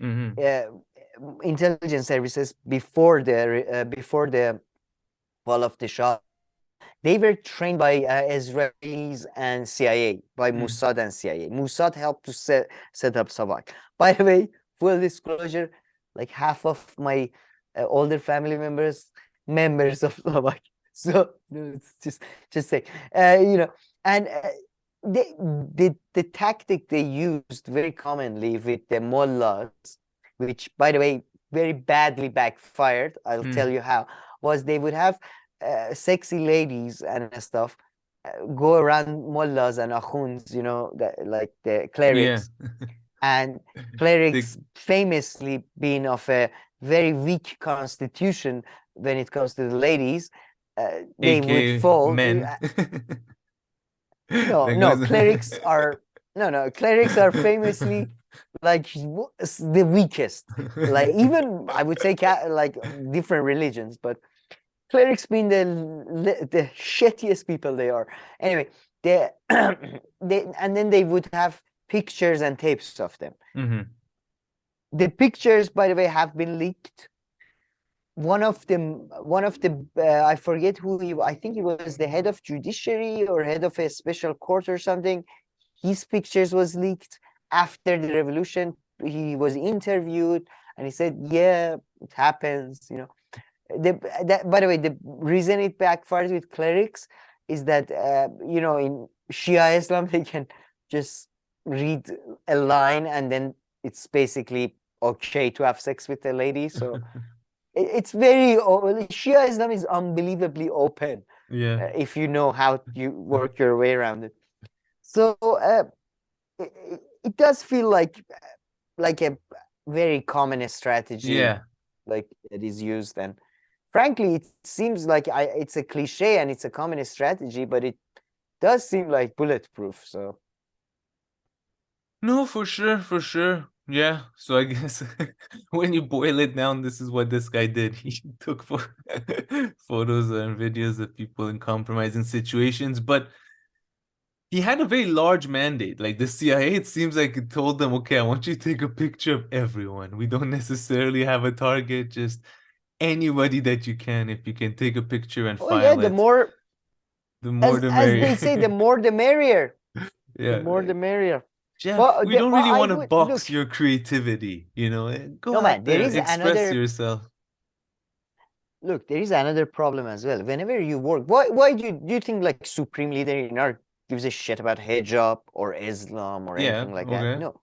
Mhm. intelligence services before the fall of the Shah, they were trained by Israelis and CIA, by Mossad and CIA. Mossad helped to set up Savak. By the way, full disclosure, like half of my older family members of Savak. So no, it's just say, and the tactic they used very commonly with the mullahs, which by the way very badly backfired. I'll tell you how. Was they would have sexy ladies and stuff go around mullahs and akhuns, like the clerics, and clerics famously being of a very weak constitution when it comes to the ladies, they would AK fall. men. No, clerics are famously like the weakest. Like even I would say like different religions, but clerics being the shittiest people they are. Anyway, they and then they would have pictures and tapes of them. The pictures, by the way, have been leaked. One of the I forget who I think he was the head of judiciary or head of a special court or something. His pictures was leaked after the revolution. He was interviewed and he said, yeah, it happens, by the way, the reason it backfires with clerics is that in Shia Islam they can just read a line and then it's basically okay to have sex with a lady. So it's very Shia Islam is unbelievably open. If you know how you work your way around it. So it does feel like a very common strategy, like it is used, and frankly, it seems like it's a cliche and it's a common strategy, but it does seem like bulletproof. So no, for sure. Yeah. So I guess when you boil it down, this is what this guy did. He took photos and videos of people in compromising situations, but he had a very large mandate. Like the CIA, it seems like it told them, okay, I want you to take a picture of everyone. We don't necessarily have a target, just anybody that you can. If you can take a picture and file the it, more the merrier. As they say, the more the merrier. Yeah, the more the merrier. Jeff, we don't really want to box look, your creativity, Go no, out man, there there, is express yourself. Look, there is another problem as well. Whenever you work, why do you think like Supreme Leader in our gives a shit about hijab or Islam or anything like that? No,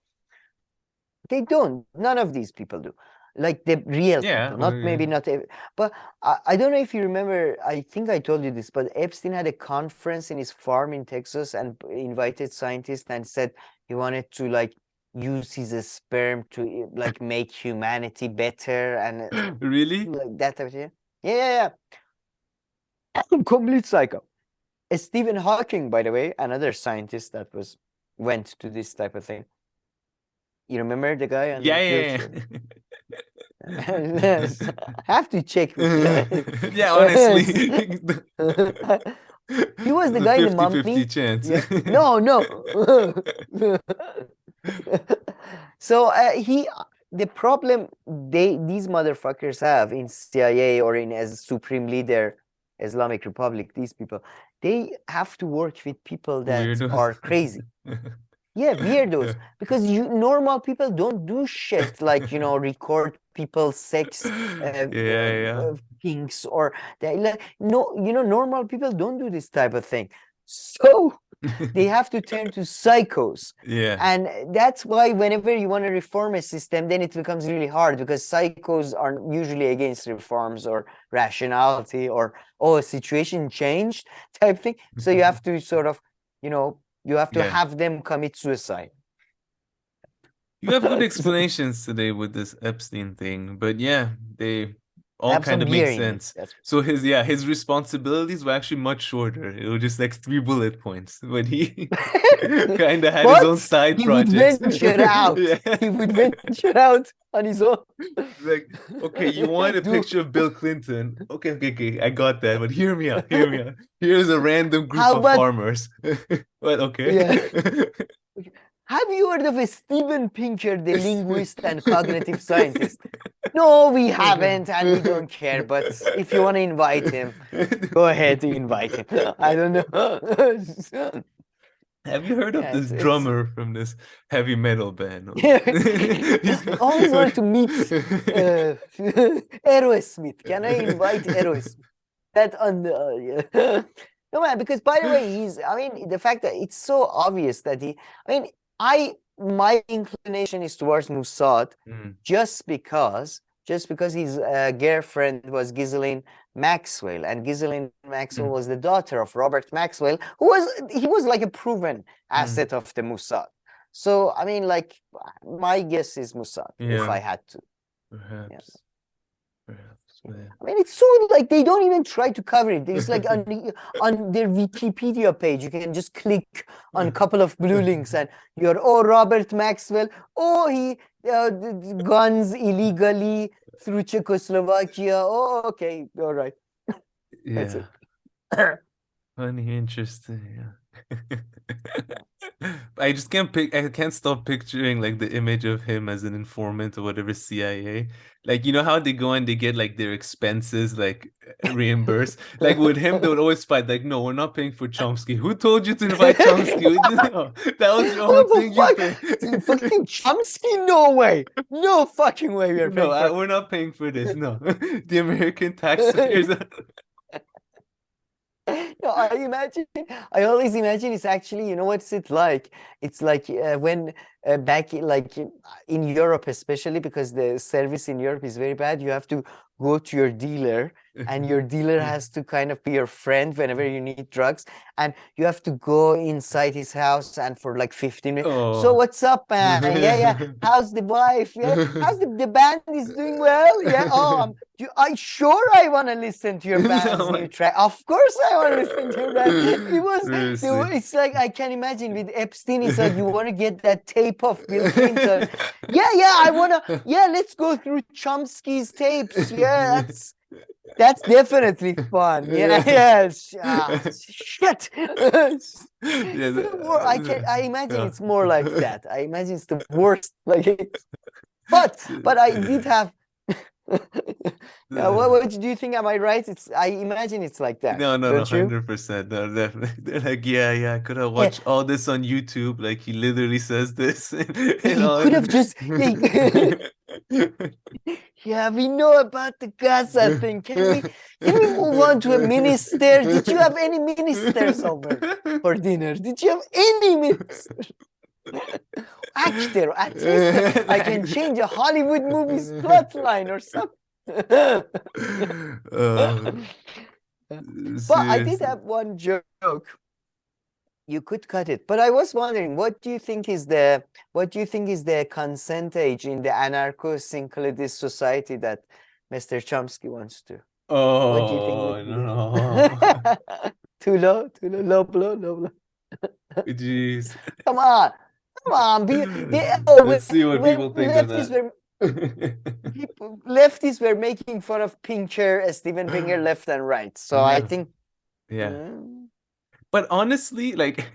they don't. None of these people do. Like the real people, maybe not. But I don't know if you remember. I think I told you this, but Epstein had a conference in his farm in Texas and invited scientists and said he wanted to like use his sperm to like make humanity better and really like that type of thing. Yeah. Complete psycho. Stephen Hawking, by the way, another scientist that went to this type of thing. You remember the guy on yeah. Have to check. Yeah, honestly. He was the It's a guy in the 50-50 Mummy. chance. Yeah. No. So the problem these motherfuckers have in CIA or in as Supreme Leader Islamic Republic, these people, they have to work with people that Weirdos. are crazy. Yeah, weirdos. Because normal people don't do shit like, record people's sex kinks or normal people don't do this type of thing. So they have to turn to psychos. Yeah. And that's why whenever you want to reform a system, then it becomes really hard because psychos are usually against reforms or rationality or, a situation changed type thing. So you have to sort of, you have to have them commit suicide. You have good explanations today with this Epstein thing, but yeah, they all have kind some of gear makes in it. sense. That's So his responsibilities were actually much shorter. It was just like 3 bullet points, but he kind of had his own but side he would projects. venture out. Yeah. He would venture out on his own. Like, okay, you want a Do- picture of Bill Clinton? Okay, I got that, but hear me out. Here's a random group How of about- farmers. But okay. Yeah. Have you heard of a Steven Pinker, the linguist and cognitive scientist? No, we haven't, and we don't care. But if you want to invite him, go ahead to invite him. I don't know. Have you heard of Yeah, this it's- drummer from this heavy metal band? I always want to meet Aerosmith. Can I invite Aerosmith? That on the yeah. No man, because by the way, I mean, the fact that it's so obvious that my inclination is towards Mossad Mm. just because his girlfriend was Ghislaine Maxwell, and Ghislaine Maxwell was the daughter of Robert Maxwell, he was like a proven asset of the Mossad. So I mean, like, my guess is Mossad if I had to. Perhaps. Yes. Perhaps. Yeah. I mean, it's so like they don't even try to cover it. It's like on their Wikipedia page, you can just click on a couple of blue links, and you're Robert Maxwell. Oh, he guns illegally through Czechoslovakia. Oh, okay, all right. That's Yeah. it. Funny, interesting. Yeah. I just I can't stop picturing like the image of him as an informant or whatever, CIA. Like, you know how they go and they get like their expenses like reimbursed? Like with him, they would always fight, like, no, we're not paying for Chomsky. Who told you to invite Chomsky? No, that was your own thing you paid. Fucking Chomsky? No way. No fucking way we are paying No, for we're not paying for this. No. The American taxpayers. No, I always imagine it's actually, you know, what's it like? It's like when back in Europe, especially because the service in Europe is very bad, you have to go to your dealer, and your dealer has to kind of be your friend whenever you need drugs, and you have to go inside his house, and for like 15 minutes. Oh. So what's up, man? Yeah. How's the wife? Yeah. How's the band is doing well? Yeah. Oh, I sure I want to listen to your band's new track. Of course I want to listen to your band. It's like, I can imagine with Epstein, it's like, you want to get that tape of Bill Clinton. Yeah, I want to, let's go through Chomsky's tapes. Yeah, that's definitely fun. Yeah. Shit. I imagine it's more like that. I imagine it's the worst. Like, but I did have. What do you think? Am I right? I imagine it's like that. No, don't you? 100%. No, definitely. They're like, yeah, I could have watched all this on YouTube. Like, he literally says this. He could have just. Yeah, we know about the Gaza thing. Can we move on to a minister? Did you have any ministers over for dinner? Did you have any ministers? Actor, at least I can change a Hollywood movie's plotline or something. But I did have one joke. You could cut it, but I was wondering, what do you think is the consent age in the anarcho-syncretist society that Mr. Chomsky wants to? What do you think would be no. Too low, low blow. Jeez. Come on. Let's see what people think of that. Leftists were making fun of Pinker, Steven Pinker, left and right. So I think. Yeah. But honestly, like,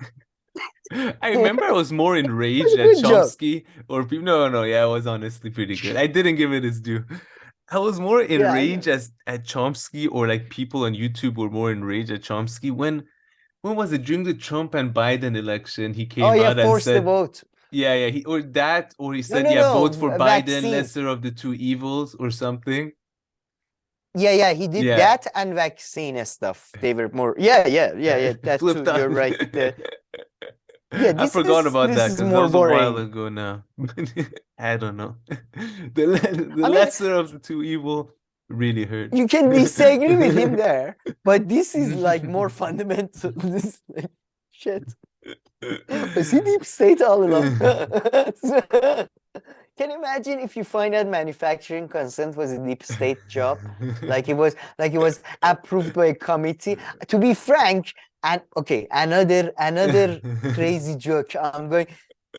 I remember I was more enraged at Chomsky or people. No, yeah, it was honestly pretty good. I didn't give it its due. I was more enraged at Chomsky, or like people on YouTube were more enraged at Chomsky when was it, during the Trump and Biden election? He came out and said, the vote. Yeah, he said, vote for Biden, vaccine. Lesser of the two evils, or something. Yeah, he did that and vaccine stuff. They were more, that's true. You're right. I forgot about that because that was a while ago now. I don't know. The lesser of the two evil really hurt. You can disagree with him there, but this is like more fundamental. This is like shit. Was he deep state all along? Can you imagine if you find out manufacturing consent was a deep state job? Like it was approved by a committee. To be frank, and okay, another crazy joke. I'm going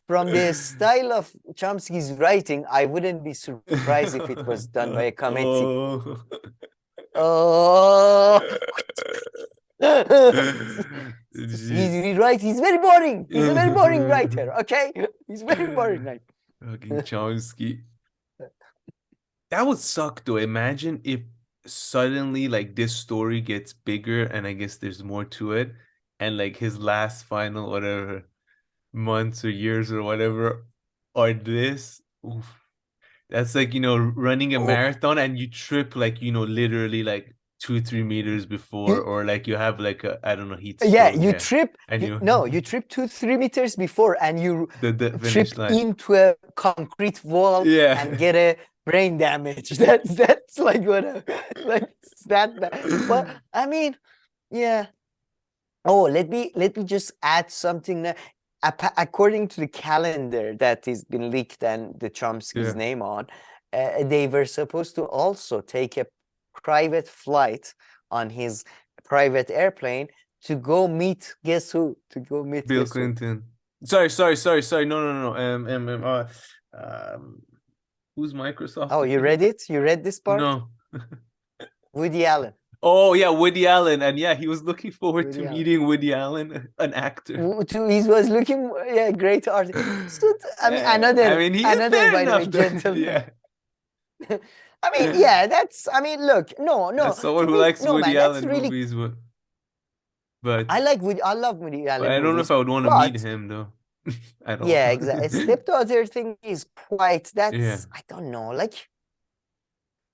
from the style of Chomsky's writing, I wouldn't be surprised if it was done by a committee. Oh, he writes. He's very boring. He's a very boring writer. Okay, he's very boring. Right? Fucking Chomsky. That would suck though. Imagine if suddenly like this story gets bigger and I guess there's more to it, and like his last final whatever months or years or whatever are this. Oof. That's like, running a marathon and you trip like, literally like 2-3 meters before, or like you have like a, I don't know, heat stroke. Yeah, you trip. And you trip 2-3 meters before, and you the trip finish line into a concrete wall and get a brain damage. That's like what like that bad. But I mean, yeah. Oh, let me just add something that according to the calendar that has been leaked and the Chomsky's name on, they were supposed to also take a private flight on his private airplane to go meet, guess who? To go meet Bill Clinton. Sorry. No. Who's Microsoft? Oh, you read it? You read this part? No. Woody Allen. Oh yeah, Woody Allen, and yeah, he was looking forward to meeting Woody Allen, an actor. He was looking, great artist. So, I mean, another by the way, gentleman. Yeah. I mean, yeah, that's. I mean, look, no. That's someone who likes Woody Allen movies, but I love Woody Allen. But I don't know if I would want to meet him though. I don't. Yeah, exactly. A stepdaughter thing is quite. That's. Yeah. I don't know. Like,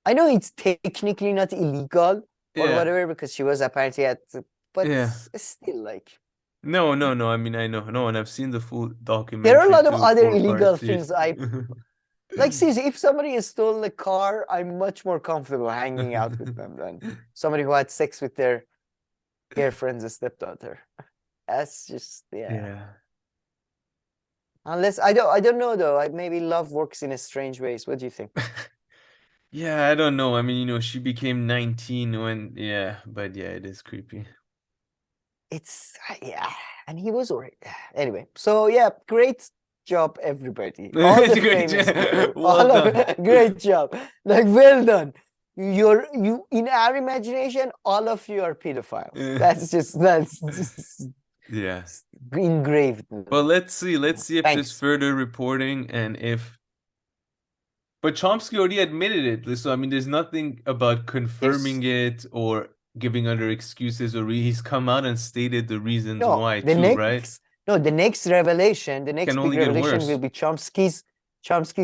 I know it's technically not illegal or whatever because she was apparently but still like. No. I mean, I know. No, and I've seen the full documentary. There are a lot of other illegal things. Like, seriously, if somebody has stolen a car, I'm much more comfortable hanging out with them than somebody who had sex with their girlfriend's stepdaughter. That's just Unless I don't know though. Maybe love works in a strange ways. What do you think? Yeah, I don't know. I mean, she became 19 when but it is creepy. It's and he was already anyway. So great job, everybody. All the famous people. Great job. Like, well done. You in our imagination, all of you are pedophiles. That's just engraved. Well, let's see if there's further reporting and if. But Chomsky already admitted it. So I mean, there's nothing about confirming it or giving other excuses, or he's come out and stated the reasons why too, right? No, the next revelation, the next big revelation will be Chomsky's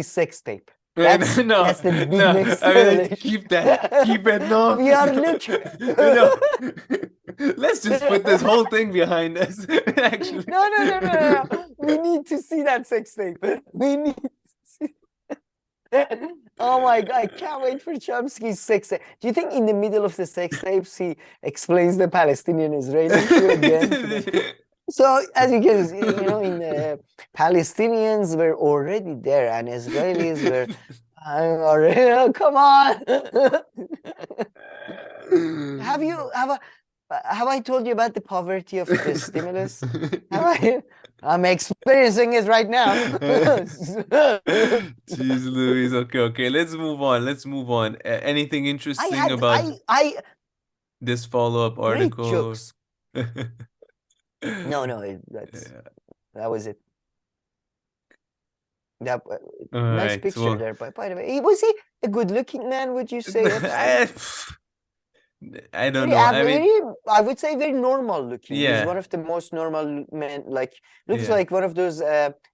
sex tape. That's the big next revelation. Keep it. No, we are looking. Let's just put this whole thing behind us. Actually, no. We need to see that sex tape. We need to see. Oh my God, I can't wait for Chomsky's sex tape. Do you think in the middle of the sex tapes he explains the Palestinian-Israeli issue again? So as you can see, Palestinians were already there and Israelis were already. Come on. Have I told you about the poverty of the stimulus? I'm experiencing it right now. Jeez Louise. Okay. Let's move on. Anything interesting about this follow-up article? Great jokes. No, that was it. That nice picture there. By the way, was he a good-looking man? Would you say? I don't know. I would say very normal looking. He's one of the most normal men. Like looks like one of those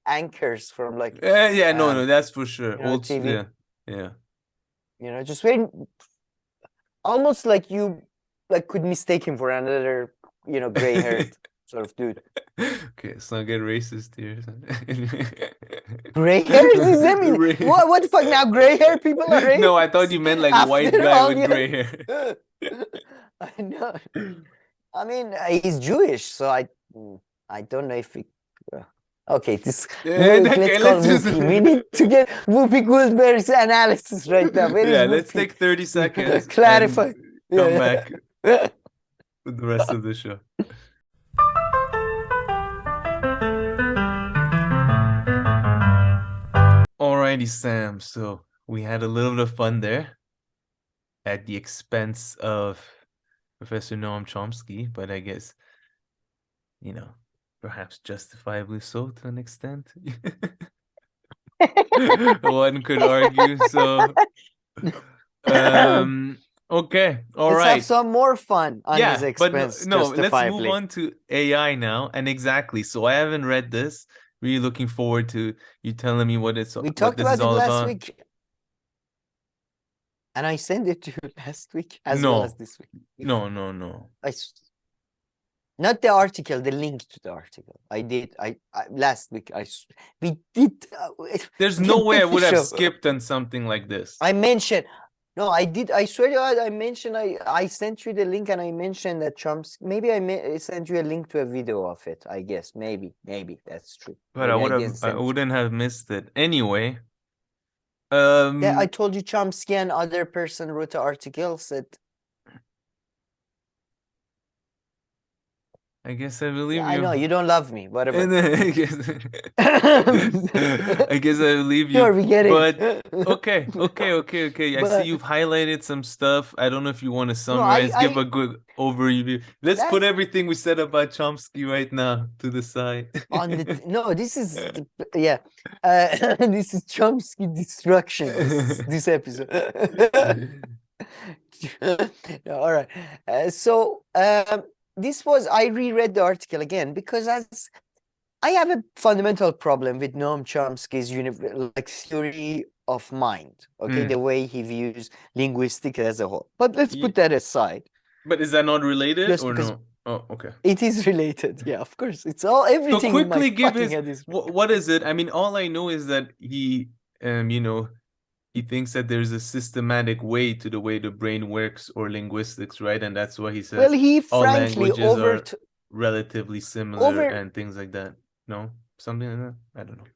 anchors from like. No, that's for sure. Old TV. Yeah. Just very, almost like you could mistake him for another, gray-haired sort of dude. Okay, let's not get racist here. Gray hairs? Is that mean? What the fuck? Now gray hair people are racist? No, I thought you meant like a white guy with gray hair. I know. I mean, he's Jewish, so I don't know if he. Okay, this Okay, let's call let's just Whoopi. We need to get Whoopi Goldberg's analysis right now. Where is yeah, let's Whoopi? take 30 seconds Clarify. and come Yeah, back yeah. with the rest of the show. Alrighty, Sam. So we had a little bit of fun there at the expense of Professor Noam Chomsky, but I guess, perhaps justifiably so to an extent. One could argue. So, okay, all Let's have right. some more fun on his Yeah, but expense, no, let's move justifiably. on to AI now. And exactly, so I haven't read this. Really looking forward to you telling me what We this talked is about it all last about. week, and I sent it to you last week as well as No, this week. no. Not the article, the link to the article. I did. I last week. We did. There's we no can way I make the would have show. skipped on something like this. I mentioned. No, I did. I swear to God, I mentioned. I sent you the link, and I mentioned that Chomsky. Maybe I sent you a link to a video of it. I guess maybe that's true. But Maybe I didn't I send. wouldn't have missed it. Anyway, Yeah, I told you Chomsky and other person wrote an article said. I guess I believe Yeah, you. I know you don't love me. Whatever. And then I guess I believe you. Sure, we get But it. okay. I see But you've highlighted some stuff. I don't know if you want to no, summarize, give a good overview. Let's put that's everything we said about Chomsky right now to the side. on the no. This is yeah. This is Chomsky destruction. This episode. All right. This was I reread the article again because as I have a fundamental problem with Noam Chomsky's theory of mind. Okay, the way he views linguistics as a whole. But let's put that aside. But is that not related Just or because no? Oh, okay. it is related. Yeah, of course. It's all everything So in my quickly give fucking his head is what is it? I mean, all I know is that he he thinks that there's a systematic way to the way the brain works or linguistics, right? And that's why he well, says he all frankly languages are relatively similar and things like that. No? Something like that? I don't know.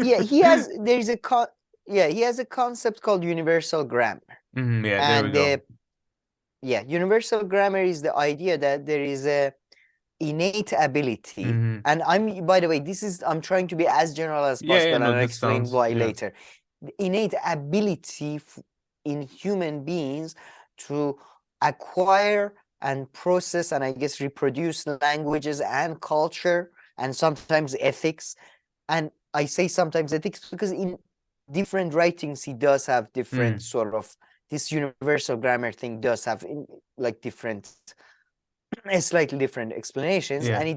yeah, he has a concept called universal grammar. Yeah, and there we go. Universal grammar is the idea that there is a innate ability. And by the way, I'm trying to be as general as possible, and I'll explain why later. The innate ability in human beings to acquire and process and I guess reproduce languages and culture and sometimes ethics. And I say sometimes ethics because in different writings he does have different sort of this universal grammar thing does have different slightly different explanations. And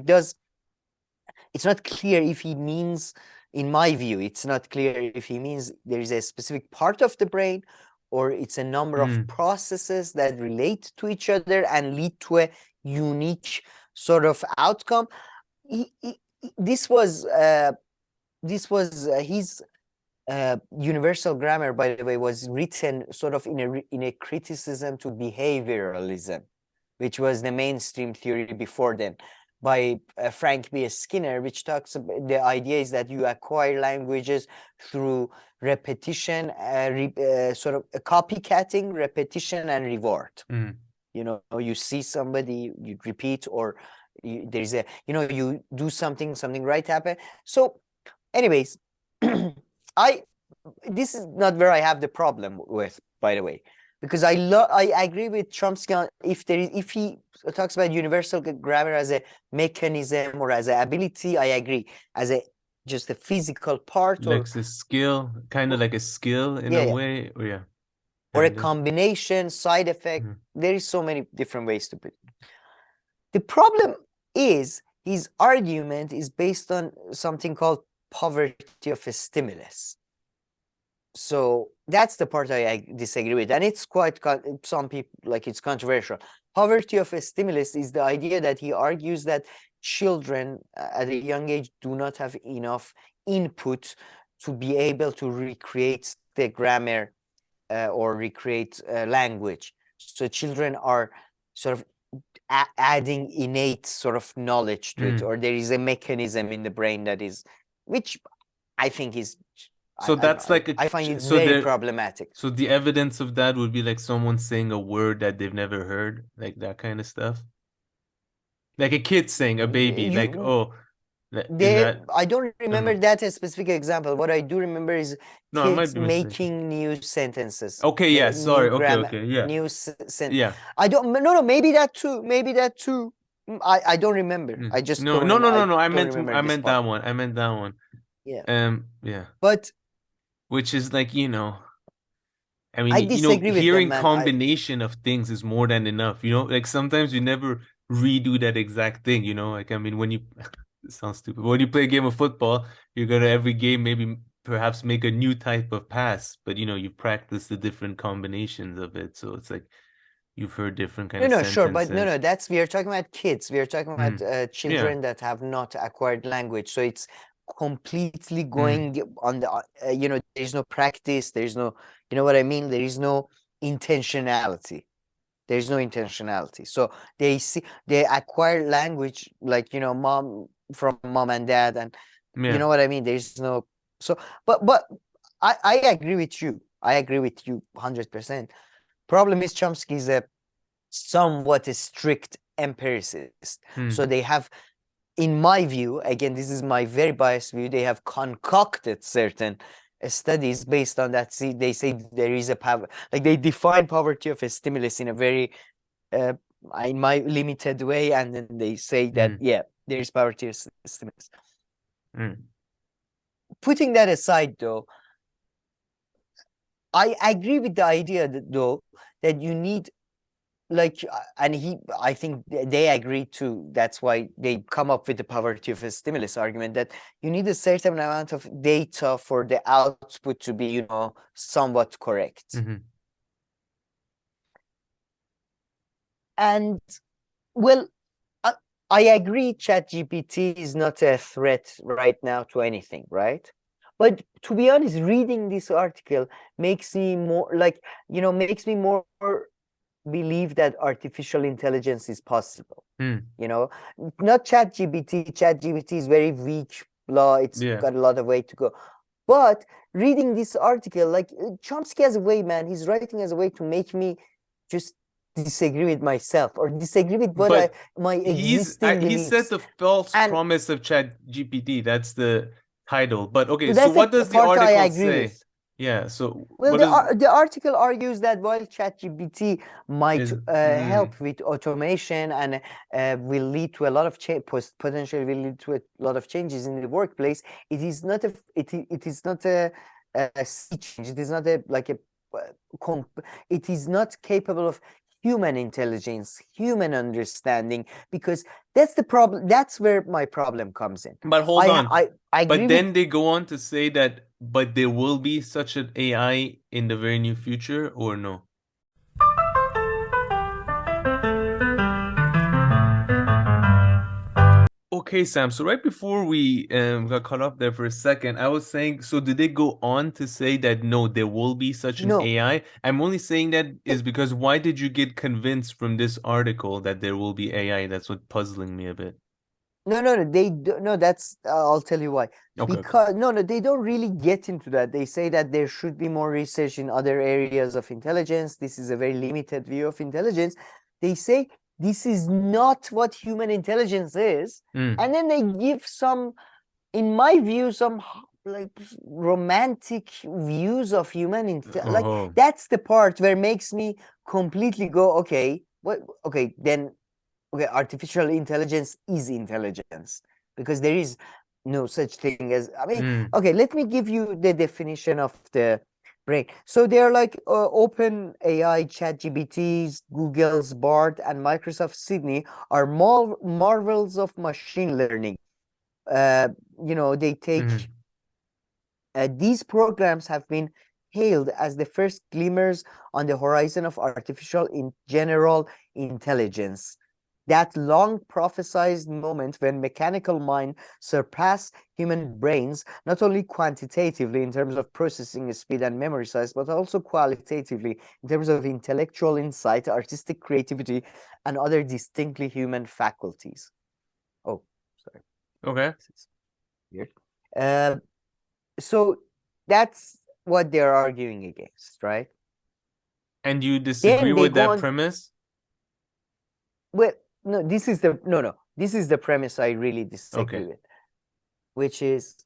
it's not clear if he means, in my view, it's not clear if he means there is a specific part of the brain or it's a number of processes that relate to each other and lead to a unique sort of outcome. This was his universal grammar, by the way, was written sort of in a criticism to behavioralism, which was the mainstream theory before then, by Frank B. Skinner, which talks about the idea is that you acquire languages through repetition, sort of copycatting, repetition, and reward. You see somebody, you repeat, or there's a, you do something right happen. So, anyways. This is not where I have the problem with, by the way, because I agree with Chomsky if he talks about universal grammar as a mechanism or as an ability, I agree. As just a physical part or a skill, kind of like a skill in a way, or a combination, side effect. There is so many different ways to put it. The problem is his argument is based on something called poverty of a stimulus. So that's the part I disagree with, and it's quite some people it's controversial. Poverty of a stimulus is the idea that he argues that children at a young age do not have enough input to be able to recreate the grammar or recreate language. So children are sort of adding innate sort of knowledge to it, or there is a mechanism in the brain that is which I think is, So that's like I find it so very there problematic. so the evidence of that would be like someone saying a word that they've never heard, like that kind of stuff. Like a kid saying, a baby, like, You, oh, in that, I don't I don't remember know. that a specific example. What I do remember is No, I might kids be mistaken. making new sentences. Okay, yeah, New sorry. Okay, grammar, okay, yeah. new Yeah. I don't, no, maybe that too. Maybe that too. I don't remember. I just No, don't no, no, remember. no, I no. don't remember I this meant part. that one. I meant that one. Yeah. Yeah. But Which is like, I I mean, disagree with them, hearing man. combination of things is more than enough. Like sometimes you never redo that exact thing, Like, I mean, when you, it sounds stupid, but when you play a game of football, you're gonna every game maybe perhaps make a new type of pass, but you practice the different combinations of it. So it's like you've heard different kind of No, sure, but no, sentences. that's, we are talking about kids. We are talking about Yeah. children that have not acquired language. So it's completely Mm. going on the, there's no practice. There's no, you know what I mean? There is no intentionality. There's no intentionality. So they acquire language like, from mom and dad, and you Yeah. know what I mean? There's no, so, but I agree with you. I agree with you 100%. Problem is Chomsky is a somewhat a strict empiricist. Mm. So they have, in my view, again, this is my very biased view, they have concocted certain studies based on that. See, they say there is a power, like they define poverty of a stimulus in a very, in my limited way, and then they say that, yeah, there is poverty of stimulus. Putting that aside, though, I agree with the idea that, though, that you need, like, and I think they agree too. That's why they come up with the poverty of a stimulus argument, that you need a certain amount of data for the output to be, somewhat correct. Mm-hmm. And well, I agree ChatGPT is not a threat right now to anything, right? But to be honest, reading this article makes me more like, makes me more believe that artificial intelligence is possible. Not ChatGPT. ChatGPT is very weak law. It's got a lot of way to go. But reading this article, like Chomsky has a way, man. He's writing as a way to make me just disagree with myself or disagree with what my existing beliefs. He said the false promise of ChatGPT. That's the title. But okay, so what does the article say? With. Yeah, so well, the article argues that while ChatGPT might help with automation and will lead to a lot of potentially will lead to a lot of changes in the workplace, it is not a it is not a sea change. It is not it is not capable of human intelligence, human understanding, because that's the problem. That's where my problem comes in. But hold on. But then they go on to say that, but there will be such an AI in the very near future, or no? Okay, Sam. So right before we got caught up there for a second, I was saying, so did they go on to say that no, there will be such an AI? I'm only saying that is because why did you get convinced from this article that there will be AI? That's what's puzzling me a bit. No, that's I'll tell you why. Okay. Because no, they don't really get into that. They say that there should be more research in other areas of intelligence. This is a very limited view of intelligence. They say this is not what human intelligence is. And then they give some, in my view, some like romantic views of human intelligence. Like that's the part where makes me completely go, okay, what? Okay, then. Okay, artificial intelligence is intelligence, because there is no such thing as, I mean, okay, let me give you the definition of the brain. So they're like Open AI, ChatGPTs, Google's Bard, and Microsoft Sydney are marvels of machine learning. They take these programs have been hailed as the first glimmers on the horizon of artificial in general intelligence. That long prophesied moment when mechanical mind surpass human brains, not only quantitatively in terms of processing speed and memory size, but also qualitatively in terms of intellectual insight, artistic creativity, and other distinctly human faculties. Oh, sorry. Okay. Weird. Uh, so that's what they're arguing against, right? And you disagree Then they with go that on. premise? Well, no, this is the premise I really disagree Okay. with, which is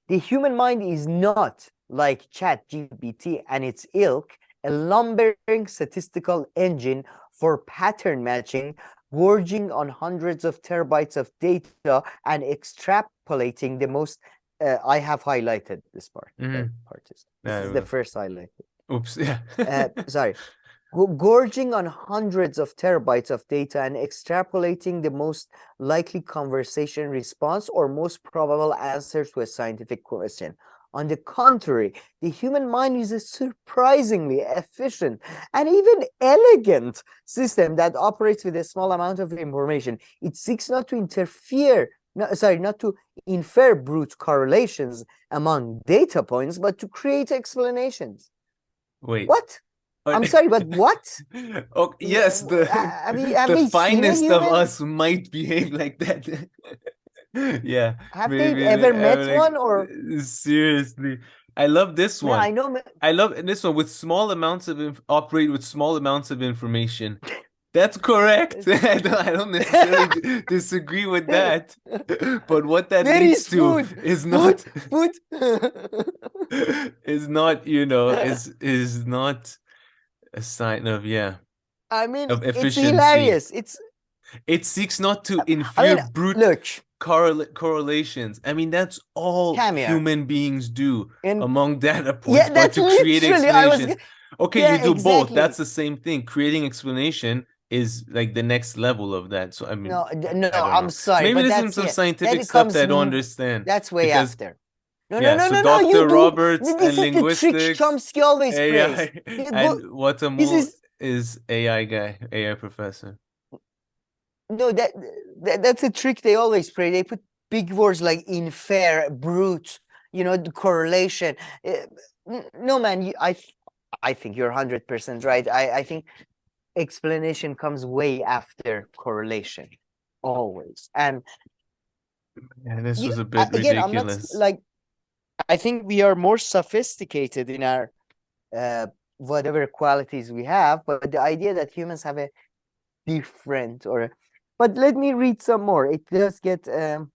the human mind is not like ChatGPT and its ilk, a lumbering statistical engine for pattern matching, gorging on hundreds of terabytes of data and extrapolating the most. I have highlighted this part. That part is. This is the first highlight. Oops. Yeah. Sorry. Gorging on hundreds of terabytes of data and extrapolating the most likely conversation response or most probable answer to a scientific question. On the contrary, the human mind is a surprisingly efficient and even elegant system that operates with a small amount of information. It seeks not to not to infer brute correlations among data points, but to create explanations. Wait. What? I'm sorry, but what? Oh, yes, have the we seen a finest of human? us might behave like that. Yeah. Have they Maybe ever met like, one or? seriously. I love this Man, one. I know. I love this one with small amounts of operate with small amounts of information. That's correct. I don't necessarily disagree with that. But what that Where leads is to food? is not Food. is not, is not a sign of, yeah, I mean, of it's efficiency. hilarious. It seeks not to I infer mean, brute look, correlations. I mean, that's all come here. human beings do And among data yeah, points, but that's to create literally explanations. Okay, you yeah, do both. exactly. That's the same thing. Creating explanation is like the next level of that. So I mean, No, I don't I'm know. sorry, Maybe but there's that's some then scientific it stuff comes that I don't understand that's way because after. No, yeah. So You Dr. do. Roberts This and is the trick linguistics, Chomsky always prays. AI, You go. and This Watamu is AI guy, AI professor. no that's a trick they always pray. They put big words like infer, brute, the correlation. No, man, I think you're 100% right. I think explanation comes way after correlation, always. And this was a bit again, I'm not ridiculous. like. I think we are more sophisticated in our whatever qualities we have, but the idea that humans have a different but let me read some more. It does get it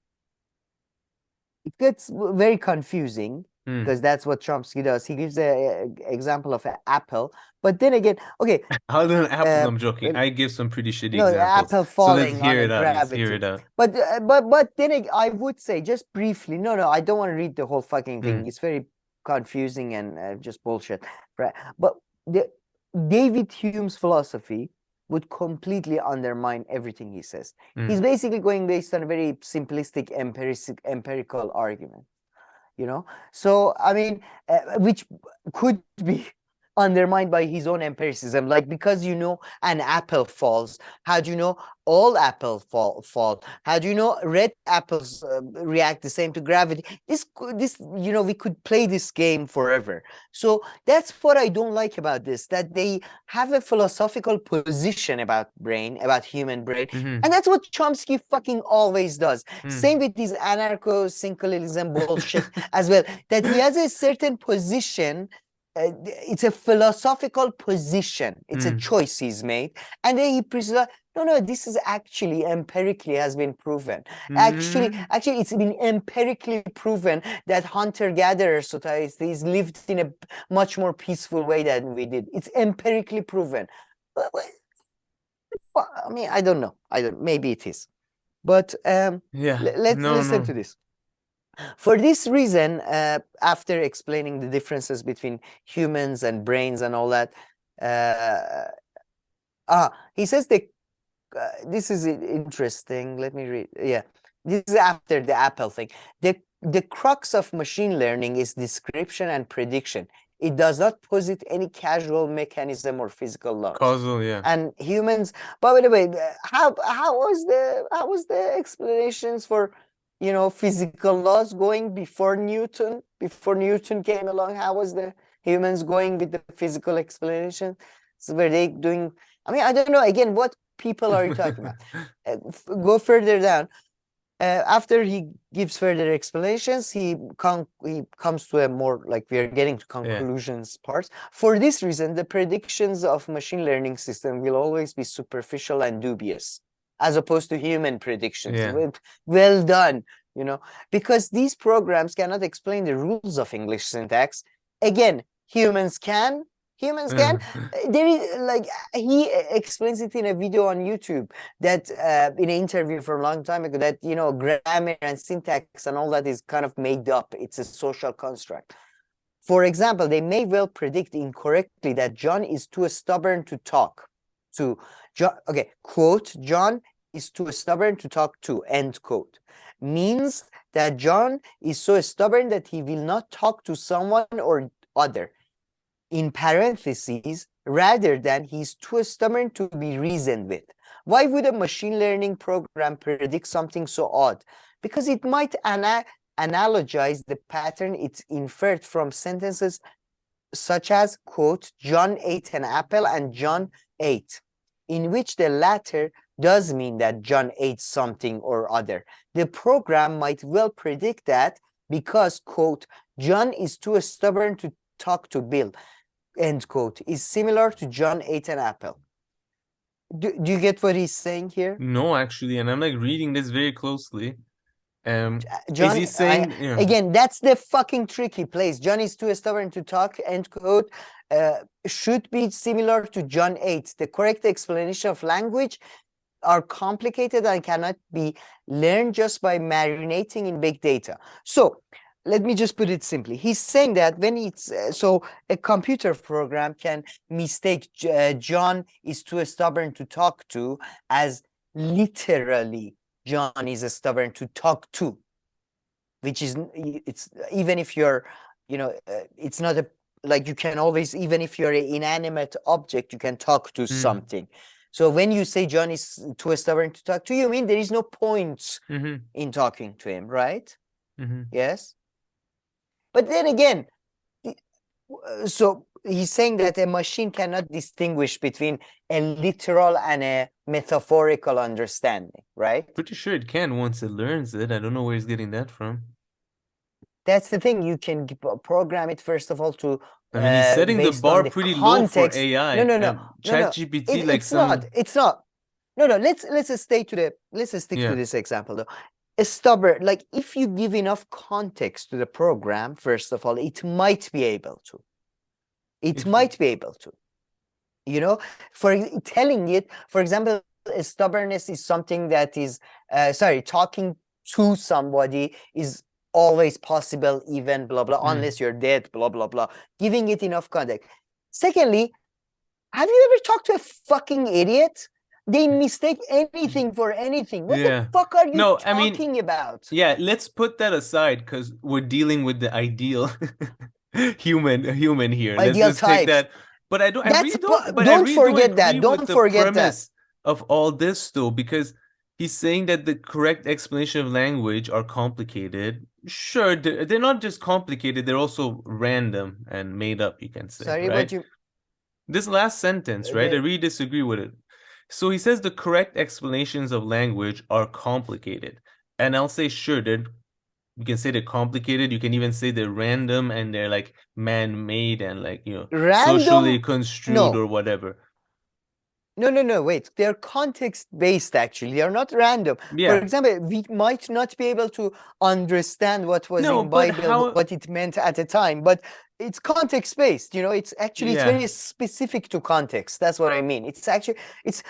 gets very confusing because that's what Chomsky does. He gives a example of an apple, but then again, okay. How did an apple? No, I'm joking. I give some pretty shitty No, examples. apple So let's falling on hear a it out. Let's hear gravity. it out. But then I would say just briefly. No, I don't want to read the whole fucking thing. It's very confusing and just bullshit. Right? But David Hume's philosophy would completely undermine everything he says. He's basically going based on a very simplistic empirical argument. So I mean, which could be undermined by his own empiricism, like because an apple falls, how do you know all apples fall? How do you know red apples react the same to gravity? This we could play this game forever. So that's what I don't like about this, that they have a philosophical position about human brain, and that's what Chomsky fucking always does. Same with this anarcho-syncretism bullshit as well, that he has a certain position. It's a philosophical position. It's a choice he's made, and then he presents, no, this is actually empirically has been proven. Actually, it's been empirically proven that hunter-gatherer societies lived in a much more peaceful way than we did. It's empirically proven. I mean, I don't know. Maybe it is, but let's listen to this. For this reason, after explaining the differences between humans and brains and all that, he says this is interesting. Let me read. Yeah, this is after the Apple thing. The crux of machine learning is description and prediction. It does not posit any causal mechanism or physical laws. Causal, yeah. And humans. By the way, how was the explanations for physical laws going before Newton? Before Newton came along, how was the humans going with the physical explanation? So were they doing? I mean, I don't know. Again, what people are you talking about? Go further down. After he gives further explanations, he comes to a more, like, we are getting to conclusions parts. For this reason, the predictions of machine learning system will always be superficial and dubious, as opposed to human predictions. Well done, you know, because these programs cannot explain the rules of English syntax. Again, humans can. There is, like, he explains it in a video on YouTube, that in an interview from a long time ago, that, you know, grammar and syntax and all that is kind of made up. It's a social construct. For example, they may well predict incorrectly that John is too stubborn to talk to. Okay, quote, John is too stubborn to talk to, end quote. Means that John is so stubborn that he will not talk to someone or other. In parentheses, rather than he's too stubborn to be reasoned with. Why would a machine learning program predict something so odd? Because it might analogize the pattern it's inferred from sentences such as, quote, John ate an apple and John ate, in which the latter does mean that John ate something or other. The program might well predict that because, quote, John is too stubborn to talk to Bill, end quote, is similar to John ate an apple. Do you get what he's saying here? No, actually, and I'm like reading this very closely. John, is he saying again, that's the fucking tricky place. John is too stubborn to talk, end quote, should be similar to John ate. The correct explanation of language are complicated and cannot be learned just by marinating in big data. So let me just put it simply. He's saying that when it's so a computer program can mistake John is too stubborn to talk to as literally John is stubborn to talk to, which is, it's, even if you're, you know, it's not a, like, you can always, even if you're an inanimate object, you can talk to something. So when you say John is too stubborn to talk to, you mean there is no point in talking to him, right? Yes. But then again, so he's saying that a machine cannot distinguish between a literal and a metaphorical understanding, right? Pretty sure it can once it learns it. I don't know where he's getting that from. That's the thing. You can program it, first of all, to I mean, he's setting the bar pretty low for AI. No. ChatGPT, like it's not. No. Let's stick to this example though. A stubborn, like, if you give enough context to the program, first of all, it might be able to. You know, for telling it, for example, stubbornness is something that is, talking to somebody is always possible, even blah, blah, unless you're dead, blah, blah, blah. Giving it enough context. Secondly, have you ever talked to a fucking idiot? They mistake anything for anything. What the fuck are you talking about? Yeah, let's put that aside because we're dealing with the ideal human here. Ideal let's take that. But I don't. Don't forget that. Don't forget that. Of all this, though, because he's saying that the correct explanation of language are complicated. Sure, they're not just complicated; they're also random and made up. You can say. Sorry, right? but you. This last sentence, right? I really disagree with it. So he says the correct explanations of language are complicated. And I'll say, sure, you can say they're complicated. You can even say they're random and they're like man-made and like, you know, random? Socially construed or whatever. No, wait. They're context-based, actually. They're not random. For example, we might not be able to understand what was in Bible, what it meant at the time, but it's context-based, you know, it's actually, it's very specific to context. That's what I mean. It's actually, it's,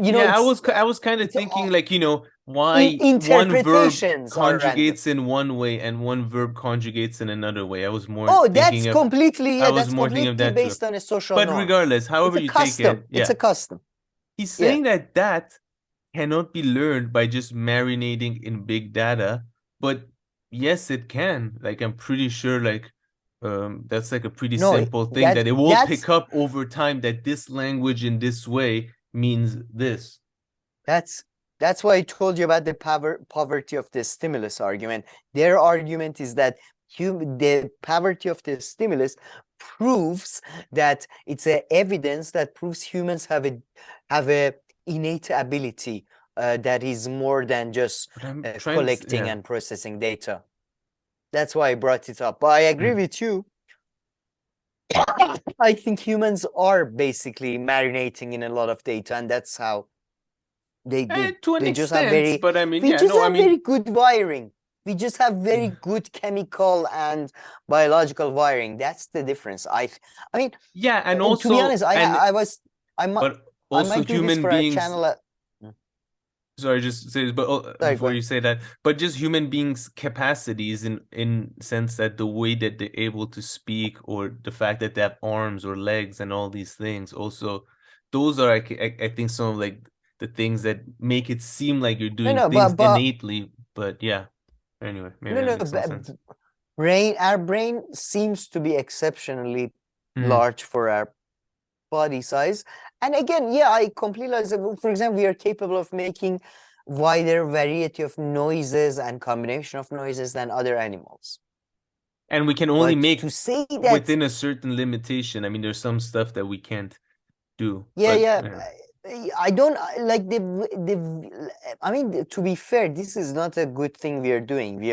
you know. Yeah, I was kind of thinking like, you know, why one verb conjugates in one way and one verb conjugates in another way. I was more that's completely based on a social norm. But regardless, however you take it, it's a custom. He's saying that cannot be learned by just marinating in big data, but yes, it can. Like, I'm pretty sure, like, that's like a pretty simple thing that it will pick up over time that this language in this way means this. That's why I told you about the poverty of the stimulus argument. Their argument is that the poverty of the stimulus proves that it's a evidence that proves humans have a innate ability that is more than just But I'm trying to, collecting yeah. and processing data. That's why I brought it up. But I agree Mm. with you. I think humans are basically marinating in a lot of data, and that's how they To an just have extent, very but I mean, we yeah, just no, I have very mean, good wiring. We just have very good chemical and biological wiring. That's the difference. I mean, yeah, and to be honest, also, and I might but also do this human for our beings. channel. Sorry, just say this, but Sorry, go before on. you say that, but just human beings' capacities in sense that the way that they're able to speak, or the fact that they have arms or legs and all these things, also, those are I think some of like the things that make it seem like you're doing No, things but innately. But yeah, anyway, maybe that no, makes no sense. our brain seems to be exceptionally Mhm. large for our body size. And again, yeah, I completely, for example, we are capable of making wider variety of noises and combination of noises than other animals. And we can only But make to say that within a certain limitation. I mean, there's some stuff that we can't do. yeah, But, I don't like I mean, to be fair, this is not a good thing we are doing. We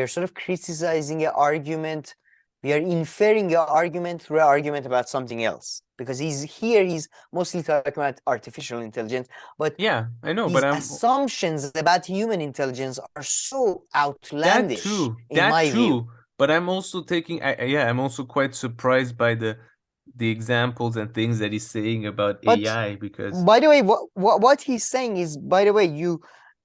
are sort of criticizing an argument. We are inferring an argument through an argument about something else, because he's mostly talking about artificial intelligence, but yeah, I know, but his I'm assumptions about human intelligence are so outlandish in that my view. too. But I'm also taking, yeah, I'm also quite surprised by the examples and things that he's saying about But AI, because by the way, what he's saying is, by the way,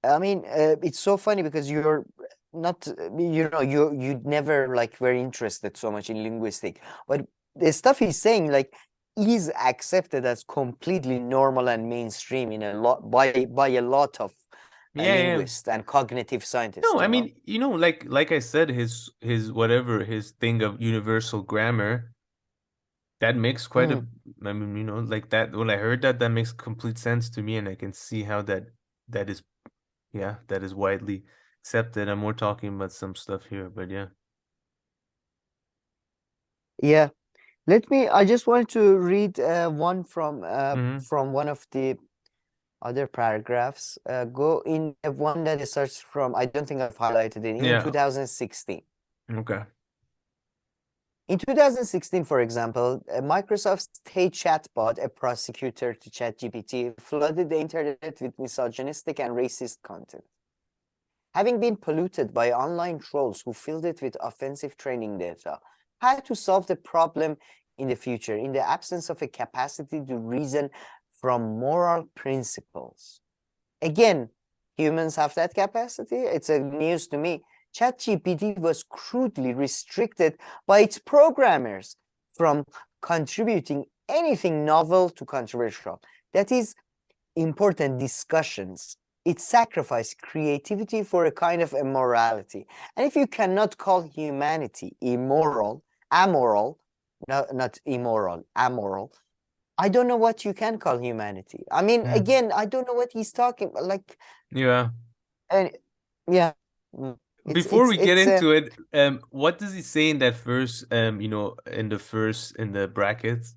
I mean, it's so funny because you're not, you never like were interested so much in linguistic, but the stuff he's saying like is accepted as completely normal and mainstream in a lot by a lot of yeah, yeah. linguists and cognitive scientists. No, I mean, like I said, his whatever his thing of universal grammar, that makes quite a, Mm. I mean, like that, when I heard that, that makes complete sense to me, and I can see how that is, yeah, that is widely accepted. And we're talking about some stuff here, but yeah. Yeah. I just wanted to read one from Hmm. one of the other paragraphs. Go in one that starts from, I don't think I've highlighted it, in Yeah. 2016. Okay. In 2016, for example, Microsoft's Hey chatbot, a prosecutor to ChatGPT, flooded the internet with misogynistic and racist content. Having been polluted by online trolls who filled it with offensive training data, how to solve the problem in the future in the absence of a capacity to reason from moral principles? Again, humans have that capacity. It's a news to me. ChatGPT was crudely restricted by its programmers from contributing anything novel to controversial. That is, important discussions. It sacrificed creativity for a kind of immorality. And if you cannot call humanity amoral, no, not immoral, amoral, I don't know what you can call humanity. I mean, again, I don't know what he's talking about. Like, Yeah. and yeah, Before we get it's into it, what does he say in that first, in the brackets?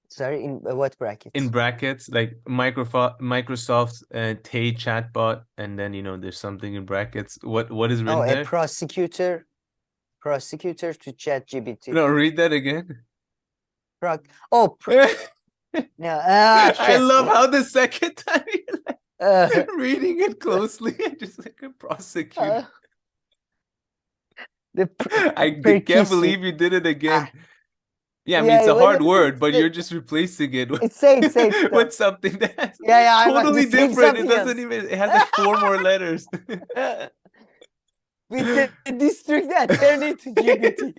sorry, in what brackets? In brackets, like Microsoft's Tay chatbot, and then there's something in brackets. What is Oh, written a there? prosecutor to ChatGPT. No, read that again. Oh, no, I shit. love how the second time you're Uh, reading it closely, just like a prosecutor. the I can't believe you did it again. Yeah, I mean, it's yeah, a hard word, but you're just replacing it say it. with something that's Yeah, I'm totally just saying different. It something doesn't else. even, it has like 4 more letters. With the district attorney to GPT.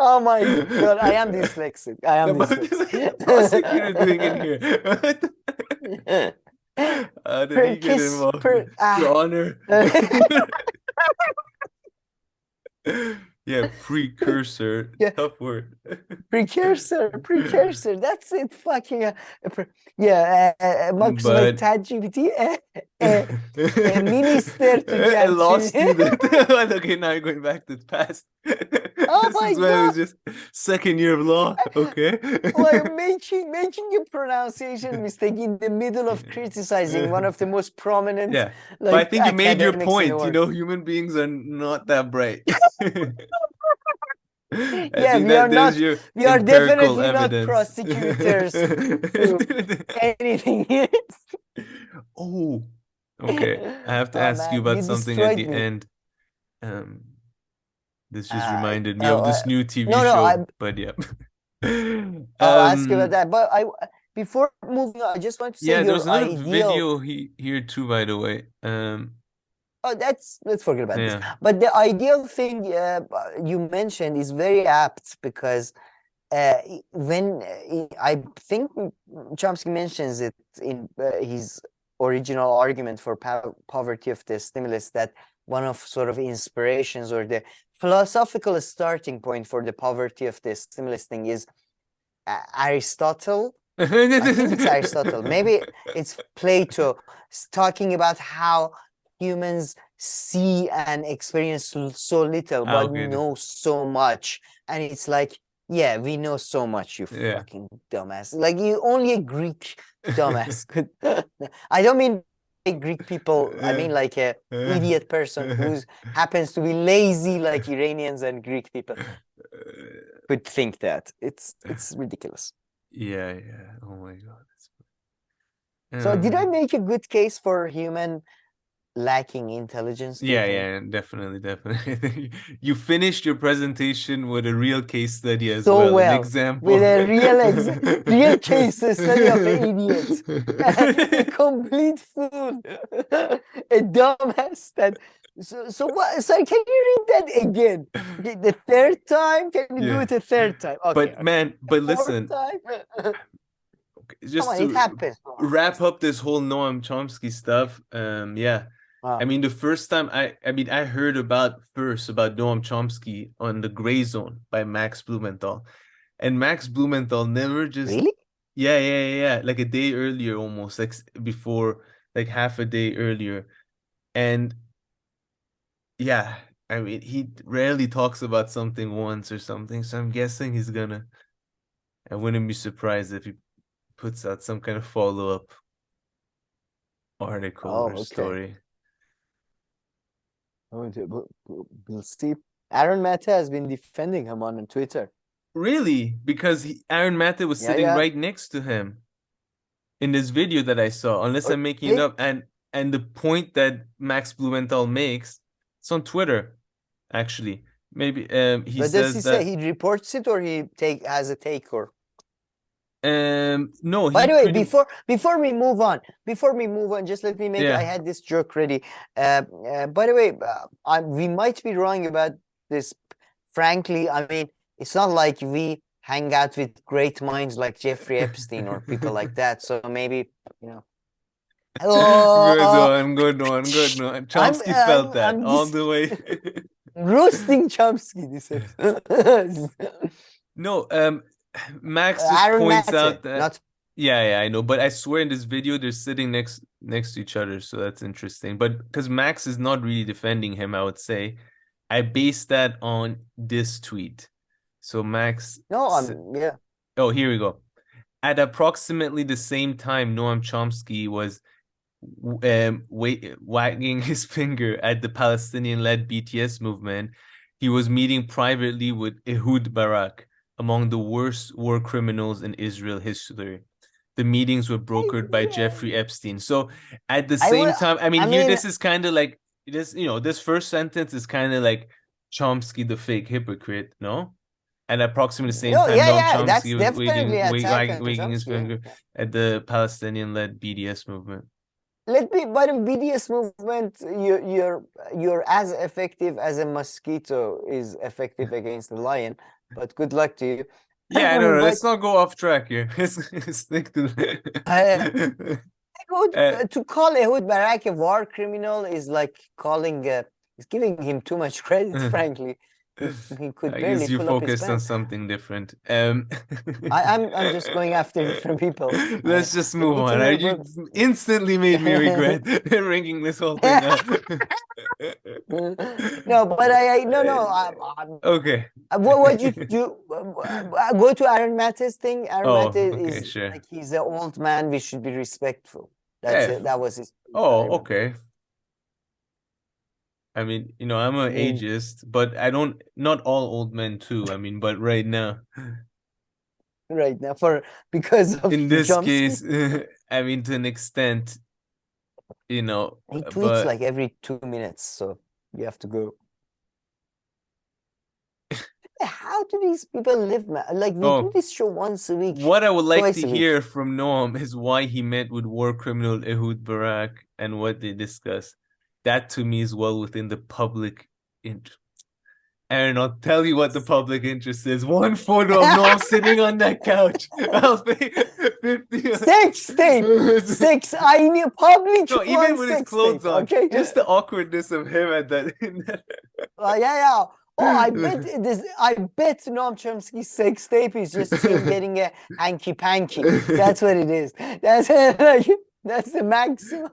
Oh my God, I am dyslexic. What is the prosecutor doing in here? How did he get involved? Your Honor. Yeah, precursor. Yeah. Tough word. Precursor. That's it. Fucking Microsoft But ChatGPT, minister to a law ChatGPT. student. Okay, now you're going back to the past. Oh This my is when it was God. just second year of law. Okay. Like making a pronunciation mistake in the middle of criticizing one of the most prominent Yeah. But I like think you made your academics in the point. You world. know, human beings are not that bright. I Yeah, think that there's your we are empirical definitely not evidence. prosecutors to anything. Oh, okay. I have to Oh ask you man, about you something at destroyed the me. end. Um, this just Uh, reminded me oh, of this new TV no, I show, but yeah. I'll ask you about Um, that. But before moving on, I just want to say yeah, there was your another ideal. video here too, by the way. Oh, let's forget about this. Yeah. But the ideal thing you mentioned is very apt because when I think Chomsky mentions it in his original argument for poverty of the stimulus, that one of sort of inspirations or the philosophical starting point for the poverty of the stimulus thing is Aristotle. I think it's Aristotle. Maybe it's Plato talking about how humans see and experience so little, but Okay. know so much. And it's like, yeah, we know so much, you Yeah. fucking dumbass. Like you only a Greek dumbass could. I don't mean Greek people. I mean like a idiot person who happens to be lazy like Iranians and Greek people could think that. It's ridiculous. Yeah, yeah. Oh my God. So did I make a good case for human lacking intelligence, do you Yeah, think? yeah, definitely, definitely. You finished your presentation with a real case study as So well, an well, with example. a real case study of an idiot, a complete fool, a dumbass that. So what? So can you read that again? Okay, the third time? Can you do Yeah. it a third time? Okay, But okay. man, The but fourth listen, time? Come just on, it to happens. wrap up this whole Noam Chomsky stuff, yeah. I Wow. mean, the first time I heard about Noam Chomsky on The Gray Zone by Max Blumenthal. And Max Blumenthal never just, Really? yeah, like a day earlier almost, like before, like half a day earlier. And yeah, I mean, he rarely talks about something once or something, so I'm guessing I wouldn't be surprised if he puts out some kind of follow-up article or Oh, okay. story. We'll see. Aaron Mata has been defending him on Twitter. Really? Because Aaron Matta was sitting Yeah. right next to him in this video that I saw, unless I'm making it Really? up. And the point that Max Blumenthal makes, it's on Twitter, actually. Maybe he What does he says say? that He reports it or he has a take or? no, By he the way, pretty before we move on, just let me make. I yeah. had this joke ready. By the way, we might be wrong about this. Frankly, I mean, it's not like we hang out with great minds like Jeffrey Epstein or people like that. So maybe you know. Oh, Good one. Chomsky felt that I'm all just the way. roasting Chomsky this episode. No, Max just Aaron points Mate, out that not yeah, I know, but I swear in this video they're sitting next to each other, so that's interesting. But because Max is not really defending him, I would say. I based that on this tweet. So Max no. Yeah. oh, here we go. At approximately the same time, Noam Chomsky was wagging his finger at the Palestinian-led BTS movement. He was meeting privately with Ehud Barak, among the worst war criminals in Israel history. The meetings were brokered by Jeffrey Epstein. So at the I same would. time, I mean, I here mean, this is kind of like this, this first sentence is kind of like Chomsky the fake hypocrite, no? At approximately the same no. time, Yeah, Noam yeah. That's Chomsky was definitely attack on wagging his Chomsky. finger Yeah. at the Palestinian-led BDS movement. Let me. By the BDS movement, you're as effective as a mosquito is effective against a lion. But good luck to you. Yeah, no, But let's not go off track here. Let's stick to to call Ehud Barak a war criminal is like calling is giving him too much credit, frankly. He could I barely guess you pull up his focused on pants. something different. I'm just going after different people. Let's just The move on. Bitterner You books. instantly made me regret bringing this whole thing up. No, but no. Okay. What would you do? Go to Aaron Matte's thing. Aaron Oh, Matte okay, is sure. like he's an old man. We should be respectful. That's Yeah. it. That was his. I Oh, remember. okay. I mean, I'm an I mean, ageist, but not all old men too. I mean, but right now, right now, because of in this Chomsky, case, I mean, to an extent, he tweets but like every 2 minutes, so you have to go. How do these people live, man? Like we do this show once a week, what I would like twice to a week. hear from Noam is why he met with war criminal Ehud Barak and what they discussed. That to me is well within the public interest. Aaron, I'll tell you what the public interest is. One photo of Noam sitting on that couch. I'll pay 50. Sex tape. I need public. No, even with his clothes on. Okay. Just the awkwardness of him at that. Yeah. Oh, I bet Noam Chomsky's sex tape is just him getting a hanky panky. That's what it is. That's the maximum.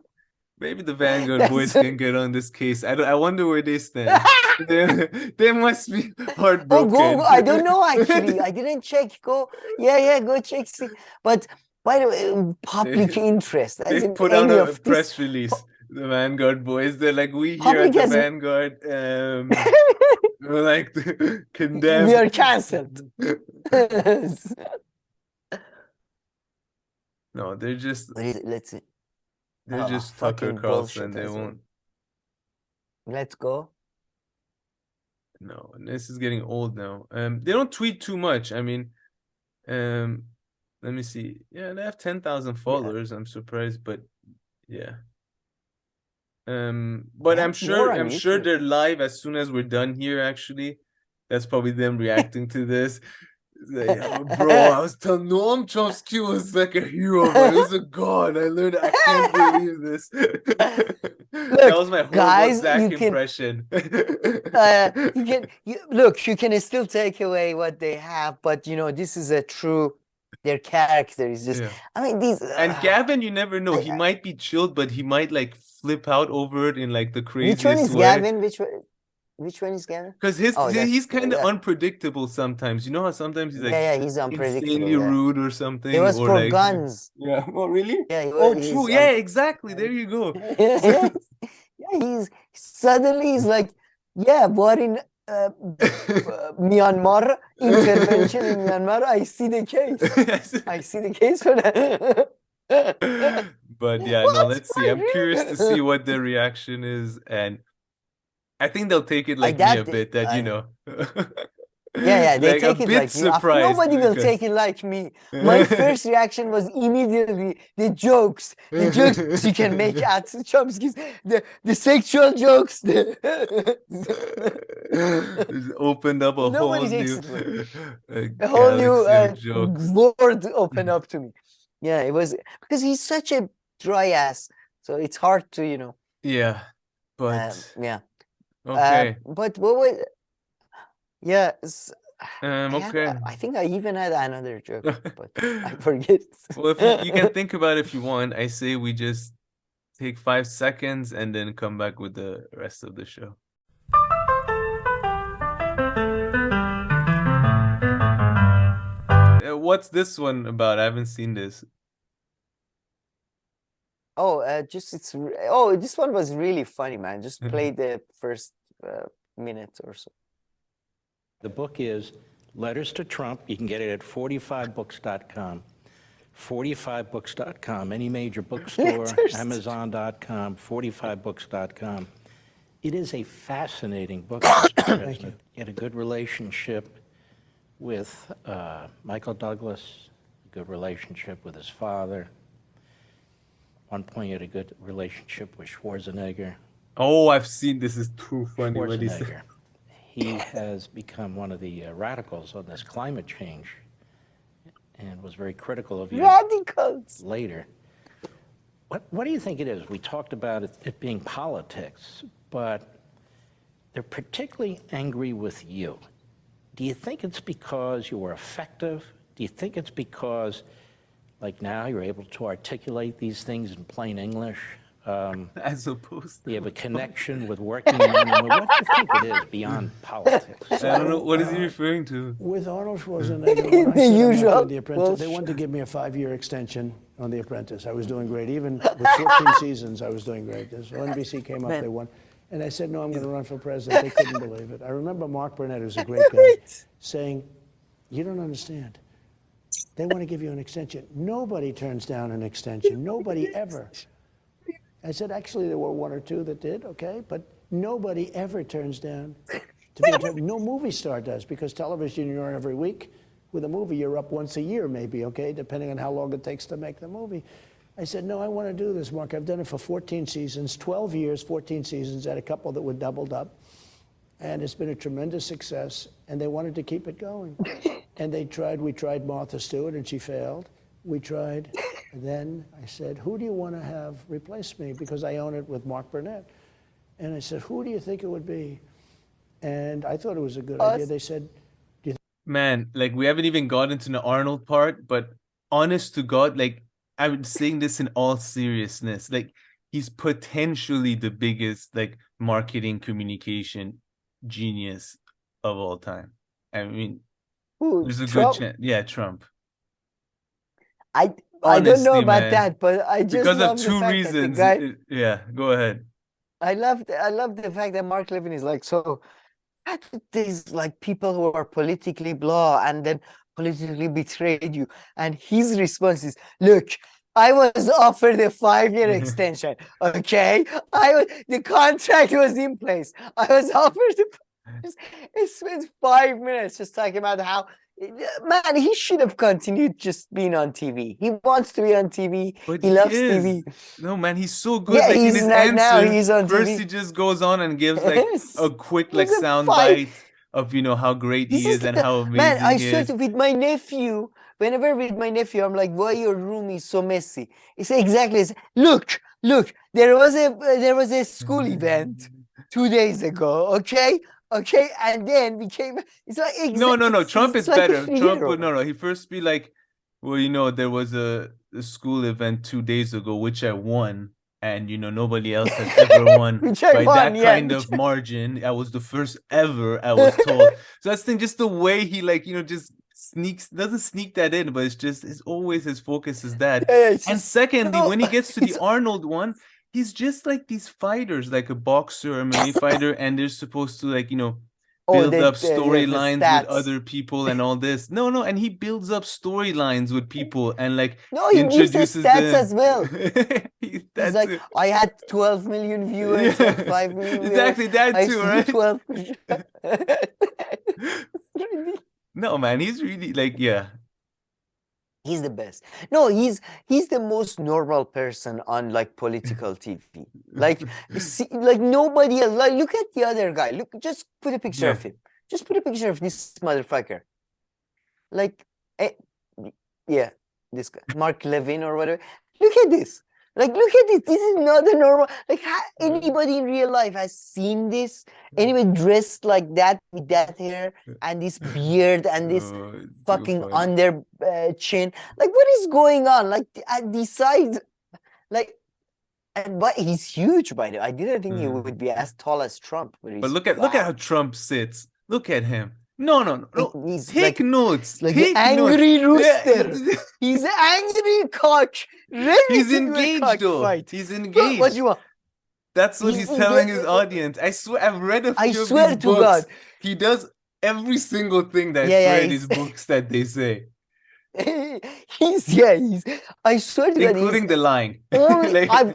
Maybe the Vanguard boys can get on this case. I wonder where they stand. they must be heartbroken. Go. I don't know actually. I didn't check. Go. Yeah. Go check. See. But by the way, public interest. They put out a press release. The Vanguard boys. They're like, we here at the Vanguard, we're like condemned. We are cancelled. No, they're just. Let's see. They're just Tucker Carlson. They won't. Let's go. No, this is getting old now. They don't tweet too much. I mean, let me see. Yeah, they have 10,000 followers. Yeah. I'm surprised, but yeah. But I'm sure they're live as soon as we're done here. Actually, that's probably them reacting to this. Like, oh, bro, I was telling Noam Chomsky was like a hero, but he was a god. I learned. I can't believe this. That was my horrible Zach impression. You can still take away what they have, but this is a true. Their character is just. Yeah. I mean, these. And Gavin, you never know. He might be chilled, but he might like flip out over it in like the craziest way. Which one is Gavin? Which one is Gavin? Because he's kind of unpredictable sometimes. You know how sometimes he's like he's unpredictable, insanely rude or something. It was for like, guns. Yeah. Oh, really? Yeah. True. Yeah, exactly. There you go. Yeah, he's like, but in Myanmar, intervention in Myanmar, I see the case. I see the case for that. But yeah, no, let's see. I'm curious to see what their reaction is, and I think they'll take it like me a bit. That Yeah, they like take it like surprised. Nobody will take it like me. My first reaction was immediately the jokes you can make at Chomsky's, the sexual jokes. Opened up a whole new world opened up to me. Yeah, it was because he's such a dry ass, so it's hard to Yeah, but yeah. Okay. But what was? Yeah. Okay. I think I even had another joke, but I forget. Well, if you can think about it if you want. I say we just take 5 seconds and then come back with the rest of the show. What's this one about? I haven't seen this. Oh, this one was really funny, man. Just play the first minute or so. The book is Letters to Trump. You can get it at 45books.com. 45books.com, any major bookstore, Amazon.com, 45books.com. It is a fascinating book, Mr. President. He had a good relationship with Michael Douglas, a good relationship with his father. At one point, he had a good relationship with Schwarzenegger. Oh, I've seen this. Is too funny what he said. He has become one of the radicals on this climate change and was very critical of you radicals later. What do you think it is? We talked about it being politics, but they're particularly angry with you. Do you think it's because you were effective? Do you think it's because, like now, you're able to articulate these things in plain English? As opposed to You have a connection with working men and women. What do you think it is beyond politics? I don't know. What is he referring to? With Arnold Schwarzenegger, when I The said I'm not usual doing The Apprentice, they wanted to give me a 5-year extension on The Apprentice. I was doing great. Even with 14 seasons, I was doing great. So NBC came up, they won. And I said, no, I'm going to run for president. They couldn't believe it. I remember Mark Burnett, who's a great guy, saying, you don't understand. They want to give you an extension. Nobody turns down an extension. Nobody ever. I said, actually, there were 1 or 2 that did, okay? But nobody ever turns down to be no movie star does, because television, you're on every week. With a movie, you're up once a year, maybe, okay? Depending on how long it takes to make the movie. I said, no, I want to do this, Mark. I've done it for 14 seasons, 12 years, 14 seasons. I had a couple that were doubled up. And it's been a tremendous success. And they wanted to keep it going. And they tried. We tried Martha Stewart, and she failed. We tried. And then I said, who do you want to have replace me? Because I own it with Mark Burnett. And I said, who do you think it would be? And I thought it was a good idea. They said, Man, like we haven't even gotten to the Arnold part, but honest to God, like I'm saying this in all seriousness, like he's potentially the biggest like marketing communication genius of all time. I mean, Who, there's a Trump? good chance. Yeah, Trump. I don't Honestly, know about man. that, but I just Because love of the two fact that the reasons. guy, Yeah, go ahead. I love the fact that Mark Levin is like, so these like people who are politically blah and then politically betrayed you, and his response is, look, I was offered a 5-year extension, okay? The contract was in place. I was offered it spent 5 minutes just talking about how, man, he should have continued just being on TV. He wants to be on TV. But he loves is. TV. No, man, he's so good. Yeah, Like in he's his right now, answer, he's on first TV. he just goes on and gives like a quick like He's a sound fight. bite of how great This he is and like how man, amazing I he swear is. to, with my nephew, whenever with my nephew, I'm like, why your room is so messy? It's exactly, look, there was a school event 2 days ago, okay, and then became, it's like No. Trump it's is like better. a Trump hero. would no. He first be like, well, there was a school event 2 days ago which I won, and nobody else has ever won Which I by won, that yeah, kind of margin. I was the first ever, I was told. So that's the thing, just the way he like just doesn't sneak that in, but it's always his focus is that. Yeah, it's And just- secondly, no, when he gets to the it's- Arnold one, he's just like these fighters, like a boxer, MMA fighter, and they're supposed to like build up the storylines with stats. other people and all this. No, and he builds up storylines with people and like No, he gives us introduces stats them. as well. He's He's like, it. I had 12 million viewers, Yeah, like 5 million viewers. exactly that I too, see right? 12. No, man, he's really like, yeah. He's the best. No, he's the most normal person on like political TV. Like, see, like nobody else. Like, look at the other guy. Look, just put a picture of him. Just put a picture of this motherfucker. Like, yeah, this guy, Mark Levin or whatever. Look at this. Like, look at this. This is not a normal. Like, anybody in real life has seen this? Anybody dressed like that with that hair and this beard and this fucking under chin? Like, what is going on? Like, at the sides, like, but he's huge, by the way. I didn't think he would be as tall as Trump. But look at how Trump sits. Look at him. No. He's Take like, notes. like Take an angry notes. rooster. He's an angry cock. Ready He's to do a engaged cock though. fight. He's engaged. What do you want? That's what he's telling his audience. I swear, I've read a few I of swear his to books. God. He does every single thing that I Yeah, swear in his books that they say. he's I swear to God, Including the lying. only I've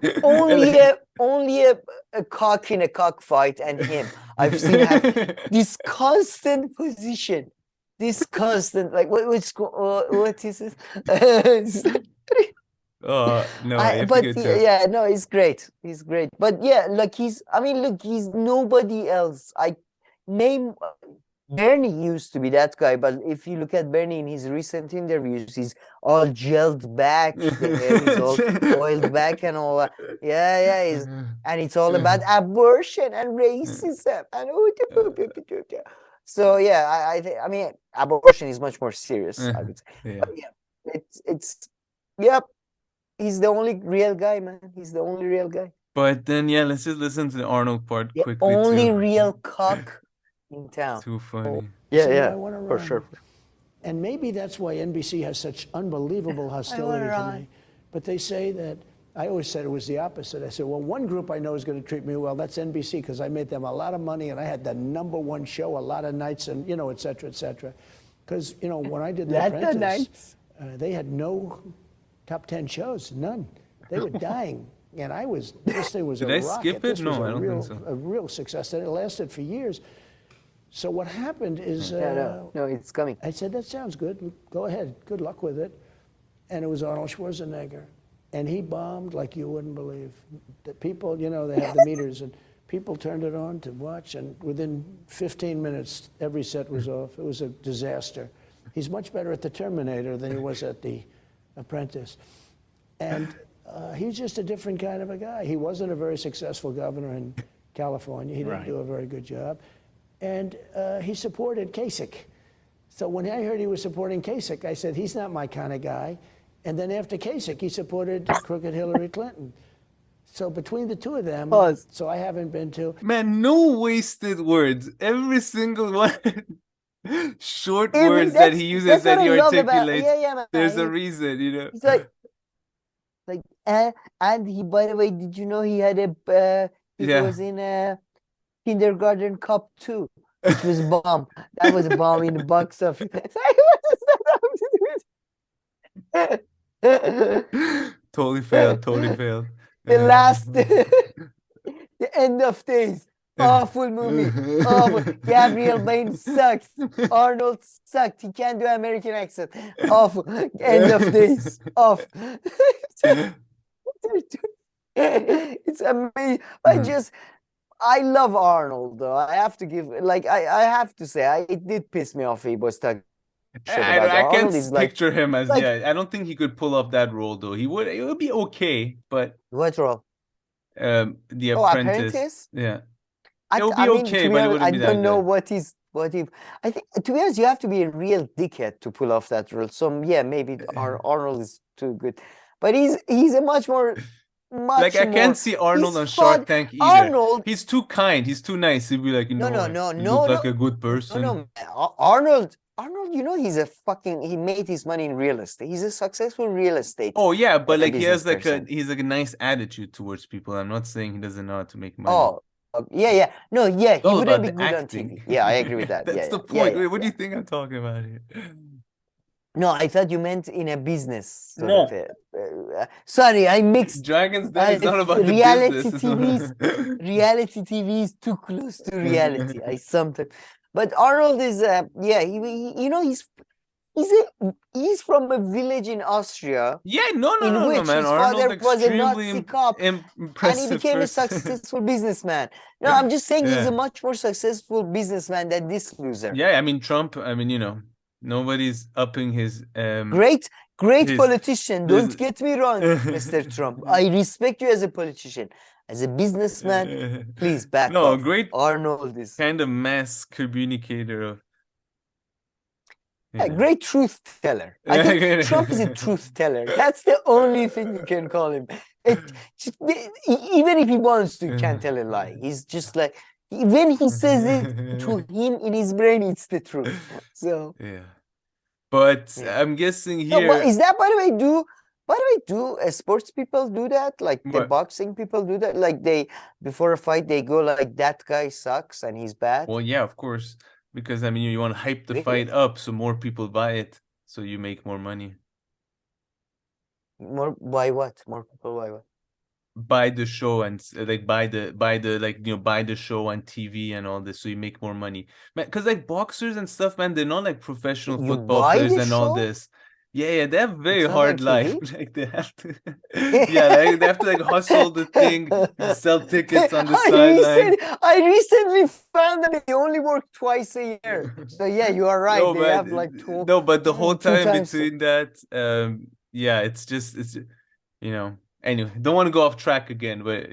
only a cock in a cockfight and him I've seen have this constant position, this constant, like what is this? No, but yeah, no, he's great. He's great. But yeah, like he's nobody else. I name Bernie used to be that guy, but if you look at Bernie in his recent interviews, he's all gelled back, the hair is all oiled back and all that. Yeah, and it's all about abortion and racism and so yeah, I mean abortion is much more serious, I would say. Yeah. But yeah, it's yep, he's the only real guy, man. He's the only real guy. But then yeah, let's just listen to the Arnold part The quickly only too. real cock in town. Too funny. Yeah, Say, yeah, I wanna for run. sure. And maybe that's why NBC has such unbelievable hostility to run. me. But they say that, I always said it was the opposite. I said, well, one group I know is going to treat me well, that's NBC, because I made them a lot of money and I had the #1 show a lot of nights and, you know, et cetera, et cetera. Because, you know, when I did The Apprentice, they had no top 10 shows, none. They were dying. And this thing was Did a I rocket. skip it? This was No, I don't think so. a real success. And it lasted for years. So what happened is, No, it's coming. I said, that sounds good. Go ahead. Good luck with it. And it was Arnold Schwarzenegger. And he bombed like you wouldn't believe. The people, you know, they have the meters, and people turned it on to watch, and within 15 minutes, every set was off. It was a disaster. He's much better at The Terminator than he was at The Apprentice. And he's just a different kind of a guy. He wasn't a very successful governor in California. He didn't do a very good job. And he supported Kasich. So when I heard he was supporting Kasich, I said, he's not my kind of guy. And then after Kasich, he supported crooked Hillary Clinton. So between the two of them, so I haven't been to. Man, no wasted words. Every single one. Short words that he uses, that he articulates. Man. There's a reason, you know. He's like, and he, by the way, did you know he had he was in a Kindergarten Cup 2, which was a bomb. That was a bomb in the box office. Totally failed. Totally failed. The last, the end of days. Awful movie. Awful. Gabriel Bane sucks. Arnold sucked. He can't do American accent. Awful. End of days. Off. It's amazing. I love Arnold though. I have to give, like, I have to say, it did piss me off. He was talking shit about I can't Arnold. picture him as, I don't think he could pull off that role though. It would be okay, but what role? The Apprentice. Yeah. It would be okay, but it wouldn't be that good. I don't know what if, I think, to be honest, you have to be a real dickhead to pull off that role. So yeah, maybe Arnold is too good, but he's a much more. I can't see Arnold on Shark Tank either. Arnold, he's too kind. He's too nice. He'd be like, you look like a good person. No, Arnold, you know, he made his money in real estate. He's a successful real estate. Oh yeah, but like he has like he's like a nice attitude towards people. I'm not saying he doesn't know how to make money. Oh, yeah. No, yeah, he wouldn't be good on TV. Yeah, I agree with that. That's the point. Wait, what do you think I'm talking about here? No, I thought you meant in a business. No. Sorry, I mixed. Dragon's Den is not about the business. Reality TV is too close to reality. But Arnold is, he's from a village in Austria. Yeah, no, man. His father was a Nazi cop, and he became a person. successful businessman. No, I'm just saying he's a much more successful businessman than this loser. Yeah, I mean Trump. I mean, you know, nobody's upping his great politician. Don't get me wrong, Mr. Trump. I respect you as a politician. As a businessman, please back off. No, great Arnold is kind of mass communicator of. Great truth teller. I think Trump is a truth teller. That's the only thing you can call him. Even if he wants to, he can't tell a lie. He's just like, when he says it to him in his brain, it's the truth. So yeah, but I'm guessing here. No, is that, by the way, do sports people do that? Like the boxing people do that? Like before a fight, they go like, that guy sucks and he's bad? Well, yeah, of course. Because, I mean, you want to hype the fight up so more people buy it, so you make more money. More by what? More people buy what? Buy the show and like buy the show on TV and all this, so you make more money. Man, because like boxers and stuff, man, they're not like professional football players and all this. Yeah, they have very It's not on hard life. TV? Like they have to, yeah, like they have to like hustle the thing, sell tickets on the sideline. I recently found that they only work twice a year. So yeah, you are right. No, They have man, like two, no, but the whole two time times. between that, yeah, it's Anyway, don't want to go off track again, but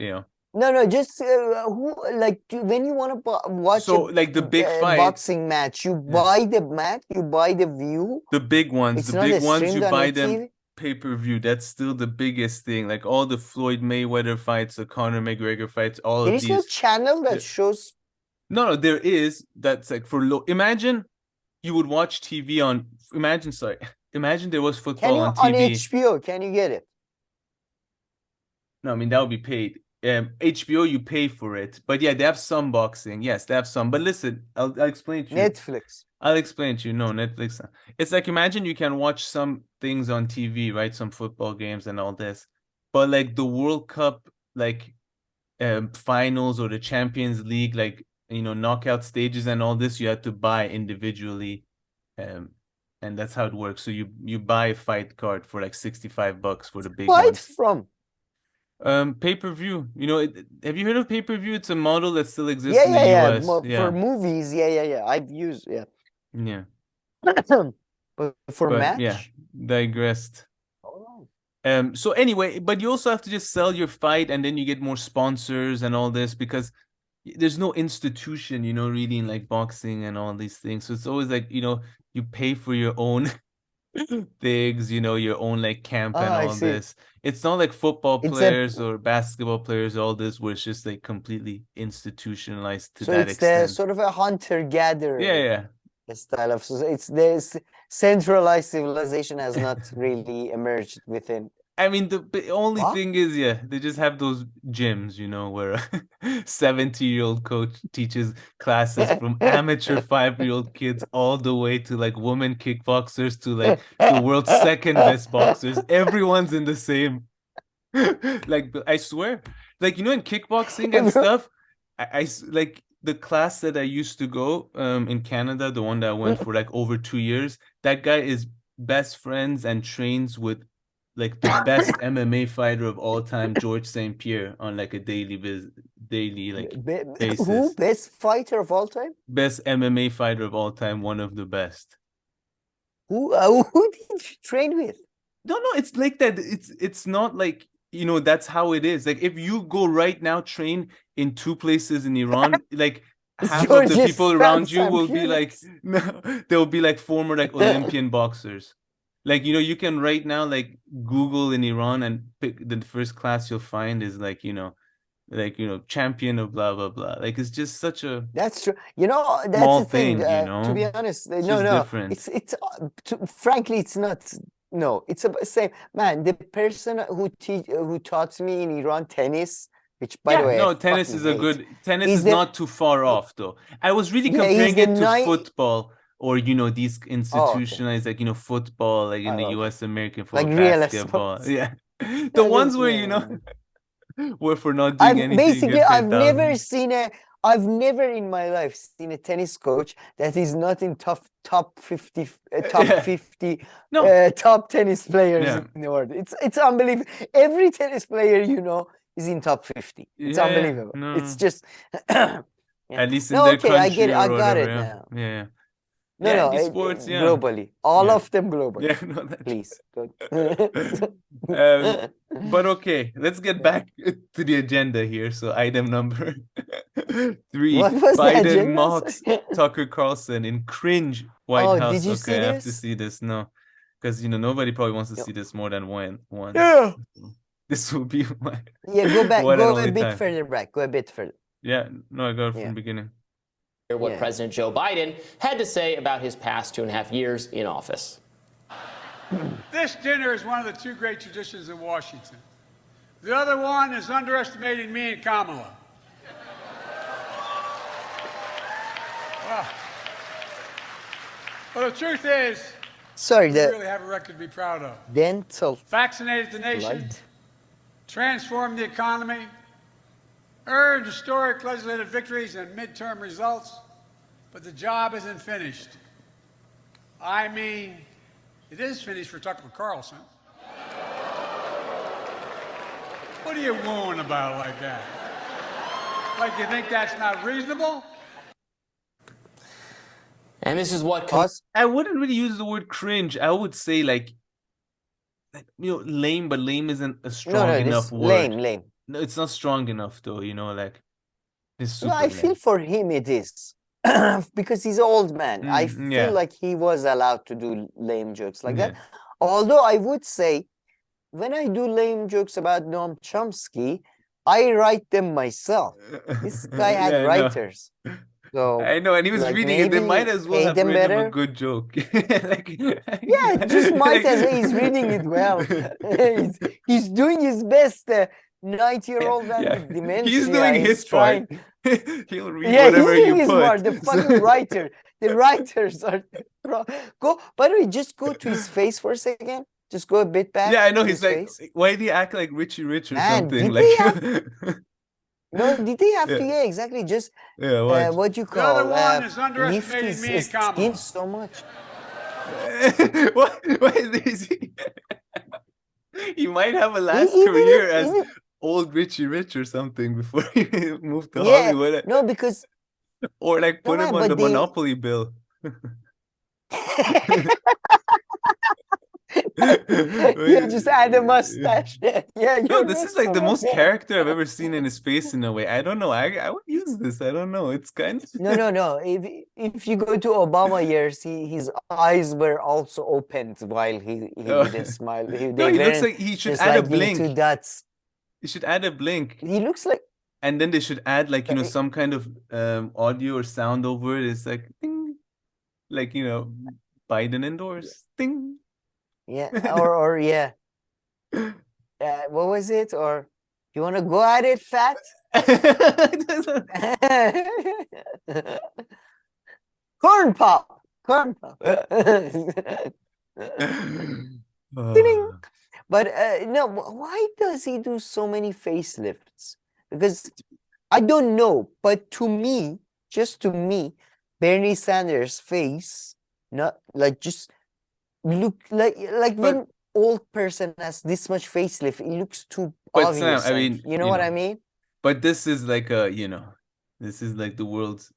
No, just who like when you want to watch so like the big a fights, boxing match, you yeah, buy the match, you buy the view. the big ones, It's not you streamed on buy a them TV. pay-per-view. That's still the biggest thing. Like all the Floyd Mayweather fights, the Conor McGregor fights, all There of is no these. channel that shows. No, there is. That's like for low. Imagine you would watch TV on. Imagine there was Can football you on on TV. HBO? Can you get it? No, I mean that would be paid. HBO, you pay for it, but yeah, they have some boxing. Yes, they have some. But listen, I'll explain to you. Netflix. I'll explain to you. No, Netflix. It's like imagine you can watch some things on TV, right? Some football games and all this, but like the World Cup, like finals or the Champions League, like knockout stages and all this, you have to buy individually, and that's how it works. So you buy a fight card for like $65 for the big ones. From? Pay-per-view. Have you heard of pay-per-view? It's a model that still exists in the US. For movies, yeah. I've used, yeah. Yeah. But for match? Yeah, digressed. Oh. So anyway, but you also have to just sell your fight and then you get more sponsors and all this because there's no institution, really in like boxing and all these things. So it's always like, you pay for your own things, your own like camp and all this. It's not like football players or basketball players, all this, where it's just like completely institutionalized to that extent. So it's sort of a hunter-gatherer. Yeah. Style of this centralized civilization has not really emerged within. I mean, the only thing is, they just have those gyms, where a 70-year-old coach teaches classes from amateur 5-year-old kids all the way to like women kickboxers to like the world's second best boxers. Everyone's in the same. Like, I swear, like, in kickboxing and stuff, I like the class that I used to go in Canada, the one that I went for like over 2 years, that guy is best friends and trains with like the best MMA fighter of all time, George St. Pierre, on like a daily basis. Who? Best fighter of all time? Best MMA fighter of all time, one of the best. Who did you train with? No, it's like that. It's not like, that's how it is. Like if you go right now, train in 2 places in Iran, like half of the people around you will be like, no, they'll be like former like Olympian boxers. Like, you can right now like Google in Iran and pick the first class you'll find is like, champion of blah blah blah. Like it's just such a that's true. That's small the thing. To be honest, different. It's frankly, it's not. No, it's the same. Man, the person who taught me in Iran tennis, which by the way, tennis is tennis is not too far off though. I was really comparing it to football. Or these institutionalized like football like in the US American football, like basketball, the ones where where for not doing anything. Basically, I've never in my life seen a tennis coach that is not in top 50 top tennis players in the world. It's unbelievable. Every tennis player is in top 50. It's unbelievable. No. It's just at least in their country. I get it. I got it now. Yeah. No, sports, globally. All of them globally. Yeah, no, please. But okay, let's get back to the agenda here. So item number 3, Biden mocks Tucker Carlson in cringe White House. Did you see this? I have to see this. No, because nobody probably wants to see this more than once. Yeah. This will be my go back. Go a bit further back. Go a bit further. Yeah, no, I got it from the beginning. What President Joe Biden had to say about his past 2.5 years in office. This dinner is one of the 2 great traditions in Washington. The other one is underestimating me and Kamala. Well, the truth is, we really have a record to be proud of. Vaccinated the nation, transformed the economy, earned historic legislative victories and midterm results, but the job isn't finished. I mean, It is finished for Tucker Carlson. What are you wooing about like that? Like you think that's not reasonable? And this is what I wouldn't really use the word cringe. I would say like lame, but lame isn't a strong enough word. Lame. No, it's not strong enough though, like it's super No, I feel lame. for him it is. Because he's an old man. I feel like he was allowed to do lame jokes like that. Although I would say, when I do lame jokes about Noam Chomsky, I write them myself. This guy had writers. So I know, and he was reading it. They might as well have written him a good joke. Just might as well. He's reading it well. he's doing his best. 90-year-old man with dementia. He's doing his part. He'll read whatever he's doing you his put. part. The fucking writer. The writers are. Go. By the way, just go to his face for a second. Just go a bit back. Yeah, I know. He's like, why do you act like Richie Rich or something? Did they have to? Yeah, exactly. Just what you call the other one is underestimating me and Kamala. So much. What is he? He might have a last career as old Richie Rich or something before he moved to Hollywood. No, because or like put him on the Monopoly bill. Just add a mustache. No, this is like the most character I've ever seen in his face in a way. I don't know. I would use this. I don't know. It's kind of no. If you go to Obama years, his eyes were also opened while he didn't smile. He looks like he should add a blink. Two dots. He should add a blink. He looks like. And then they should add like some kind of audio or sound over it. It's like ding, like Biden endorsed. Ding. Yeah, or what was it? Or you want to go at it, fat? Corn pop. But no, why does he do so many facelifts? Because I don't know, but just to me, Bernie Sanders' face, not like just. Look like when old person has this much facelift, it looks too obvious. Sam, I mean, you know what I mean? But this is like this is like the world's.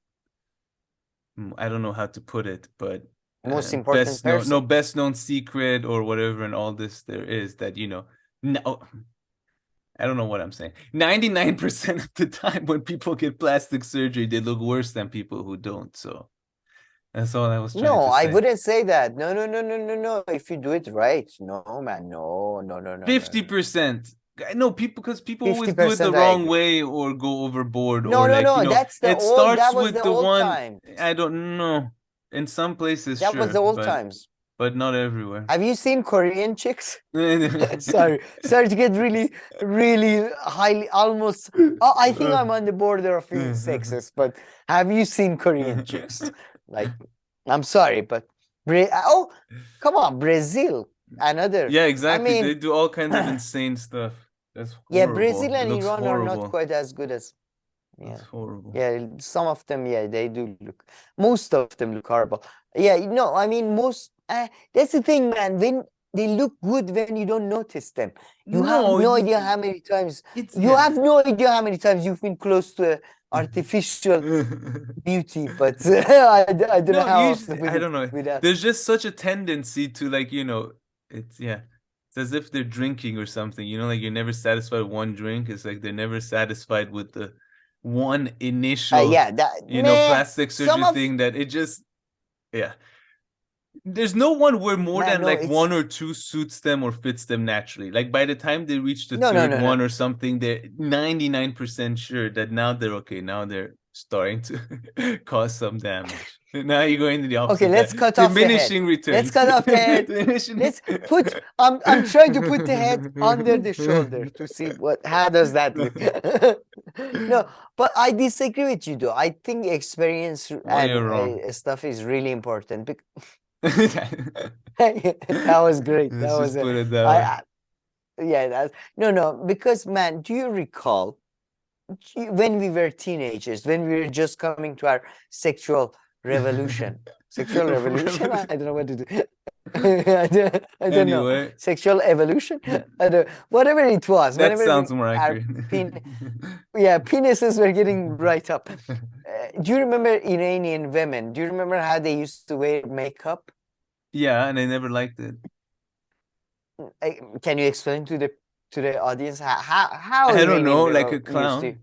I don't know how to put it, but most important person. Best known secret or whatever, and all this there is that no. I don't know what I'm saying. 99% of the time when people get plastic surgery, they look worse than people who don't. So. That's all I was trying to say. No, I wouldn't say that. No. If you do it right. No, man. No. 50%. No, because people always do it the wrong way or go overboard. No. That's the old. That was the old times. I don't know. In some places, that was the old times. But not everywhere. Have you seen Korean chicks? Sorry to get really, really highly, almost. I think I'm on the border of being sexist. But have you seen Korean chicks? Like, I'm sorry, but come on, Brazil, another. Yeah, exactly. I mean, they do all kinds of insane stuff. That's horrible. Yeah, Brazil and Iran are not quite as good as. Yeah, that's horrible. Yeah, some of them, they do look. Most of them look horrible. Yeah, no, I mean most. That's the thing, man. When they look good, when you don't notice them, you have no idea how many times. You have no idea how many times you've been close to artificial beauty, but I don't know how. I don't know. There's just such a tendency to it's as if they're drinking or something. Like you're never satisfied with one drink. It's like they're never satisfied with the one initial, plastic surgery thing that it just, There's no one where more than one or two suits them or fits them naturally. Like by the time they reach the third one or something, they're 99% sure that now they're okay. Now they're starting to cause some damage. Now you're going to the opposite. Okay, let's cut off the head. Diminishing returns. Let's cut off the head. Let's put. I'm trying to put the head under the shoulder to see how does that look. No, but I disagree with you though. I think experience and stuff is really important. That was great. That was put it that way. Because man, do you recall when we were teenagers, when we were just coming to our sexual revolution? I don't know what to do. I don't know. Anyway. Sexual evolution? I don't, whatever it was. That sounds more accurate. Yeah, penises were getting right up. Do you remember Iranian women? Do you remember how they used to wear makeup? Yeah, and I never liked it. Can you explain to the audience how I don't know, Iranian like a used to? clown.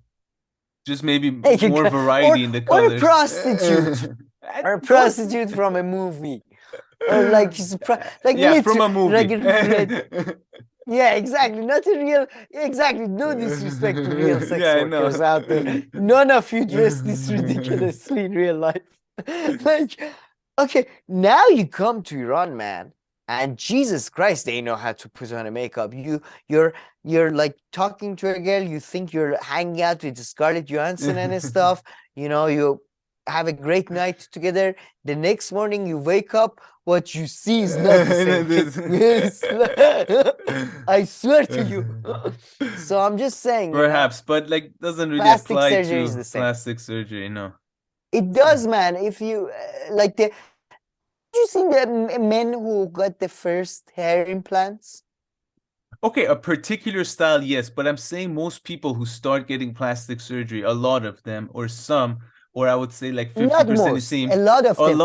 Just maybe Like more variety in the colors. Or a prostitute. Or a prostitute from a movie. Or like yeah, from a movie. Yeah, exactly. Not a real. Exactly. No disrespect to real sex workers out there. None of you dress this ridiculously in real life. Like, okay, now you come to Iran, man, and Jesus Christ, they know how to put on a makeup. You're like talking to a girl. You think you're hanging out with Scarlett Johansson and stuff. You know, you have a great night together. The next morning you wake up, what you see is not the same. I swear to you. So I'm just saying. Perhaps, but like doesn't really plastic apply surgery to is the same. plastic surgery, no. It does, man. If you like you seen the men who got the first hair implants? Okay, a particular style, yes, but I'm saying most people who start getting plastic surgery, a lot of them, or some, or I would say like 50% it seems, a lot of them.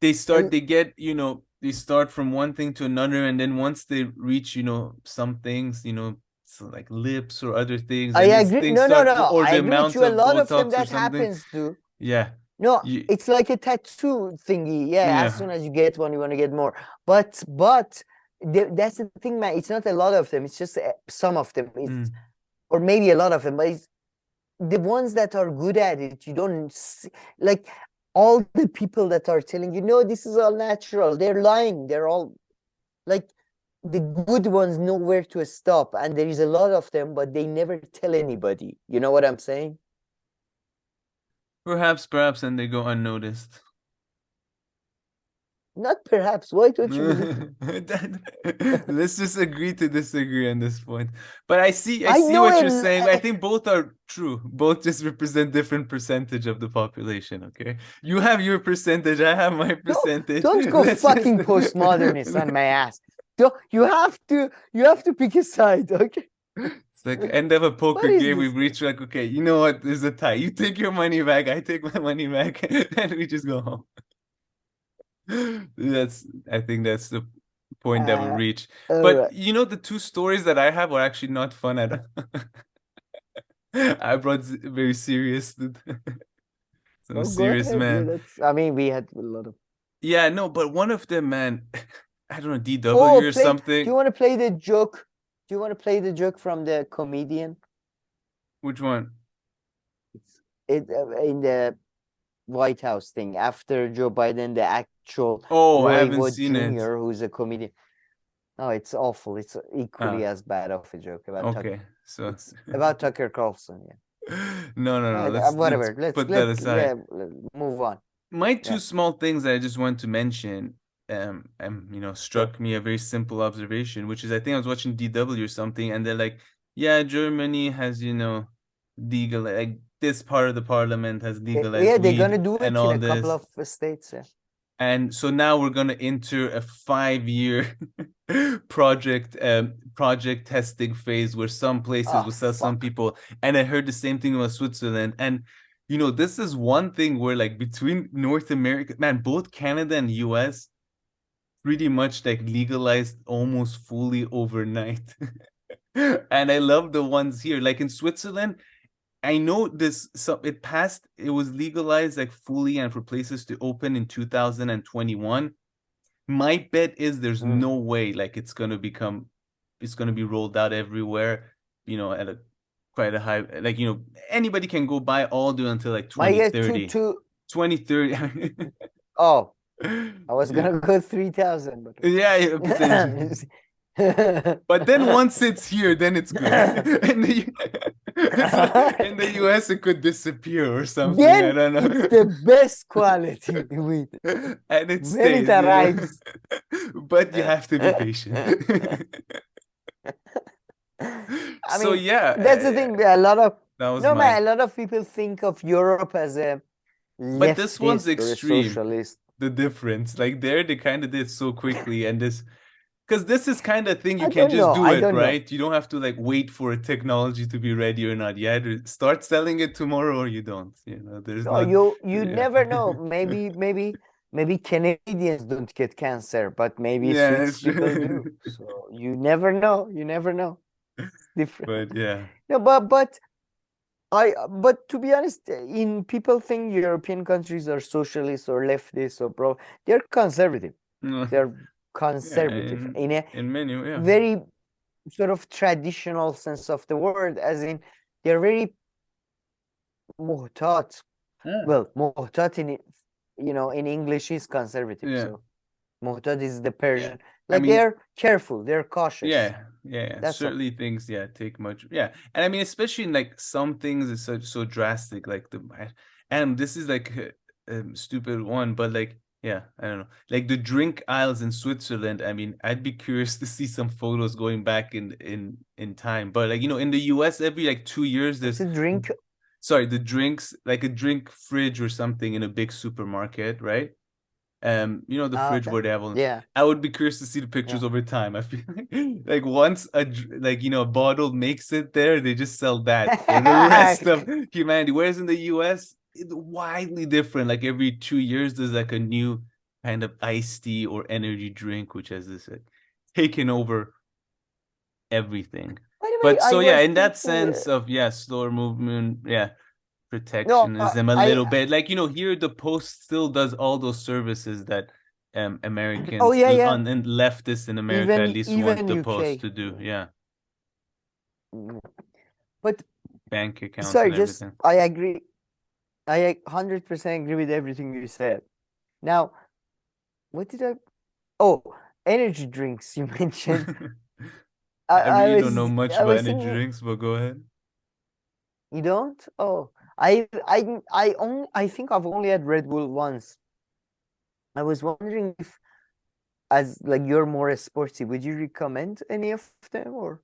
They get, you know, they start from one thing to another, and then once they reach, you know, some things, you know, so like lips or other things. I agree. No. Or I the agree amount with you. A lot of Botox them that happens to. Yeah. No, it's like a tattoo thingy. Yeah, as soon as you get one, you want to get more. But that's the thing, man. It's not a lot of them. It's just some of them. It's, or maybe a lot of them. But it's the ones that are good at it. You don't see, like all the people that are telling you, no, this is all natural. They're lying. They're all like the good ones know where to stop. And there is a lot of them, but they never tell anybody. You know what I'm saying? Perhaps, and they go unnoticed. Not perhaps. Why don't you believe? Let's just agree to disagree on this point. But I see what you're saying. I think both are true. Both just represent different percentage of the population, okay? You have your percentage, I have my percentage. Don't go fucking postmodernist on my ass. You have to pick a side, okay? It's like end of a poker game. We've reached like, okay, you know what? There's a tie. You take your money back. I take my money back, and we just go home. I think that's the point that we reach. But you know, the two stories that I have are actually not fun at all. I brought very serious. Some serious man. I mean, we had a lot of. Yeah, no, but one of them, man. I don't know, DW or something. Do you want to play the joke? Do you want to play the joke from the comedian? Which one? It's in the White House thing after Joe Biden, the actual I haven't seen Jr., who's a comedian. No, it's awful. It's equally as bad of a joke about Tucker. So it's about Tucker Carlson. Yeah. No. Whatever. Let's put that aside. Move on. My two small things that I just want to mention. You know, struck me a very simple observation, which is I think I was watching DW or something, and they're like, yeah, Germany has, you know, legal, like this part of the parliament has legalized. Yeah, they're gonna do it in a this. couple of states. Yeah. And so now we're gonna enter a 5-year project testing phase where some places will sell some people. And I heard the same thing about Switzerland. And you know, this is one thing where like between North America, man, both Canada and US pretty much like legalized almost fully overnight. And I love the ones here. Like in Switzerland, I know it was legalized like fully and for places to open in 2021. My bet is there's no way like it's gonna be rolled out everywhere, you know, at quite a high, like, you know, anybody can go buy all do until like 2030. 2030. Oh, I was gonna go 3,000, but but then once it's here, then it's good. In the US, it could disappear or something. Then I don't know. It's the best quality weed, and it stays. When it arrives. But you have to be patient. I mean, that's the thing. A lot of people think of Europe as a but this one's extreme. Socialist. the difference. Like there, they kind of did so quickly, and this, because this is kind of thing you I can don't just know. do I it, don't know. right? You don't have to like wait for a technology to be ready or not. You either start selling it tomorrow or you don't. You know, there's No, not. you Yeah. never know. Maybe Canadians don't get cancer, but maybe Yeah, Swiss people do. So you never know. You never know. It's different. But yeah. No, but to be honest, in people think European countries are socialist or leftist or pro. They're conservative. They're conservative Yeah, in many, yeah. very sort of traditional sense of the word, as in they're very muhtat. Well, muhtat in in English is conservative. Yeah. So muhtat is the Persian. I Like mean, they're careful, they're cautious. yeah. That's all. Certainly things, take much. Yeah. And I mean, especially in like some things it's so drastic, like and this is like a stupid one, but like, yeah, I don't know. Like the drink aisles in Switzerland, I mean, I'd be curious to see some photos going back in time. But like, in the US, every like 2 years there's a drink. Sorry, the drinks, like a drink fridge or something in a big supermarket, right? The fridge where they have all. Yeah. I would be curious to see the pictures over time. I feel like once a bottle makes it there, they just sell that for the rest of humanity. Whereas in the US, it's widely different. Like every 2 years, there's like a new kind of iced tea or energy drink, which has this taken over everything. But so yeah, in that sense of slower movement, protectionism a little bit. Like here the Post still does all those services that Americans and leftists in America at least want the Post to do. Yeah. But bank accounts sorry, and everything. I agree. I 100% agree with everything you said. Now, what did I? Oh, energy drinks you mentioned. I really don't know much about energy drinks, but go ahead. You don't? Oh, I think I've only had Red Bull once. I was wondering if, as like you're more sporty, would you recommend any of them or?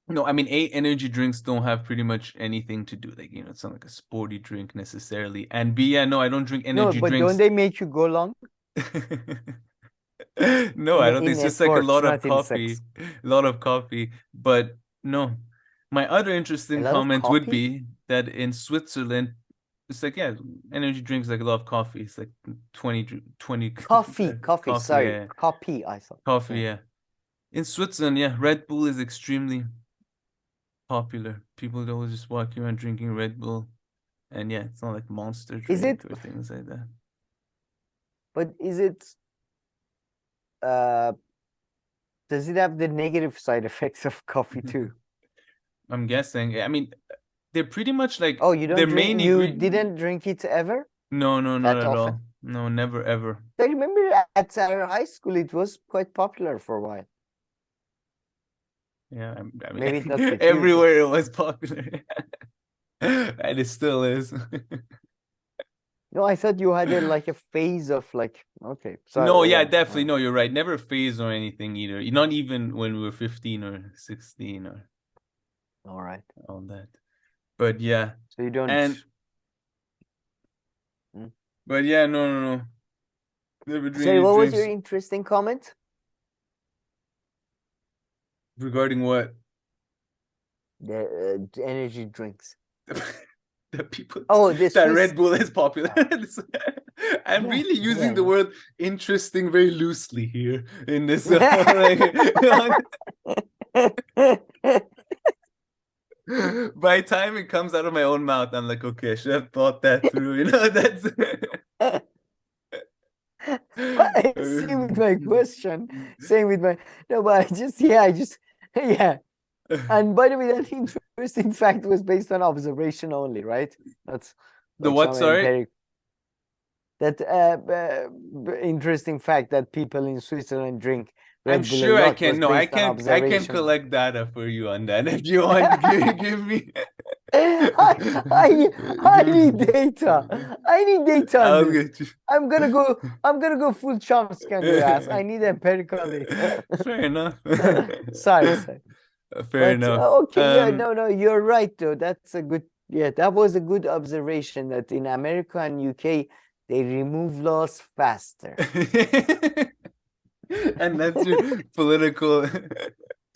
No, I mean, energy drinks don't have pretty much anything to do. Like, it's not like a sporty drink necessarily. And B, no, I don't drink energy drinks. No, but don't they make you go long? No, I don't think it's just like a lot of coffee. A lot of coffee. But no. My other interesting comment would be that in Switzerland, it's like, energy drinks like a lot of coffee. It's like 20 coffee, sorry. Coffee, I thought. Coffee, yeah. In Switzerland, Red Bull is extremely popular. People always just walking around drinking Red Bull. And it's not like Monster drink or things like that. But is it does it have the negative side effects of coffee too? I'm guessing. I mean, they're pretty much like. Oh, you don't drink? You didn't drink it ever? No, not at all. No, never ever. I remember at our high school it was quite popular for a while. Yeah, I mean, maybe not everywhere it was popular, and it still is. No, I thought you had like a phase of like, okay. Sorry, no, definitely. No, you're right. Never a phase or anything either. Not even when we were 15 or 16 or. All right. All that. But yeah. So you don't. But yeah, no. Never drink. Sorry, what was your interesting comment? Regarding what? The energy drinks. The people that Red Bull is popular. I'm really using the word interesting very loosely here in this. By the time it comes out of my own mouth, I'm like, okay, I should have thought that through. That's same with my question. Same with my but I just And by the way, that interesting fact was based on observation only, right? That's the what? Sorry. That interesting fact that people in Switzerland drink Red I'm Bull sure I can. No, I can collect data for you on that if you want to give me. I need data. I need data. I'm gonna go full Chomsky on your ass. I need empirical data. Fair enough. Sorry. Fair enough. Okay, no, you're right though. That's a good. That was a good observation that in America and UK They remove laws faster. And that's your political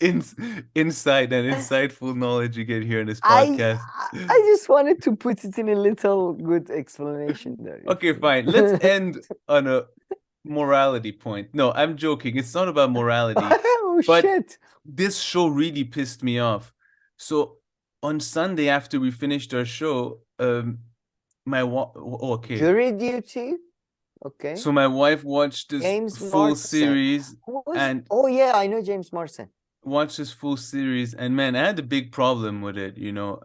insight and insightful knowledge you get here in this podcast. I just wanted to put it in a little good explanation there. Okay, fine. Let's end on a morality point. No, I'm joking. It's not about morality. Oh, but shit. This show really pissed me off. So on Sunday after we finished our show, Jury duty. Okay. So my wife watched this full series, and oh yeah, I know James Marsden. Watched this full series, and man, I had a big problem with it. You know,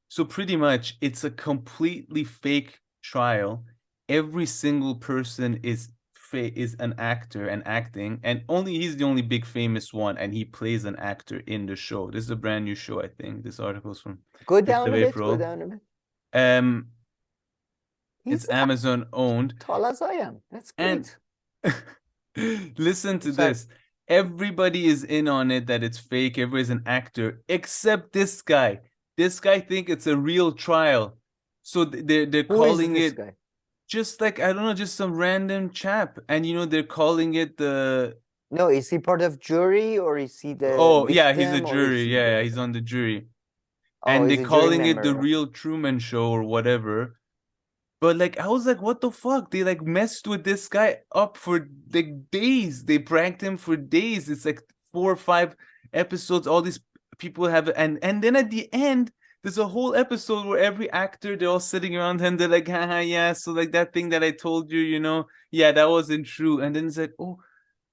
so pretty much it's a completely fake trial. Every single person is an actor and acting, and he's the only big famous one, and he plays an actor in the show. This is a brand new show, I think. This article's from Go down a bit. It's Amazon owned. Tall as I am. That's great. And listen to this. Everybody is in on it that it's fake. Everybody's an actor except this guy. This guy think it's a real trial. So they're calling it guy? Just like, I don't know, just some random chap. And you know, they're calling it the... No, is he part of jury or is he the... Oh, yeah, he's a jury. Yeah, he's on the jury. And they're calling it the real Truman Show or whatever. But like, I was like, what the fuck? They like messed with this guy up for like days. They pranked him for days. It's like 4 or 5 episodes. All these people have, and then at the end, there's a whole episode where every actor, they're all sitting around him. They're like, haha, yeah. So like that thing that I told you, you know, yeah, that wasn't true. And then it's like, oh,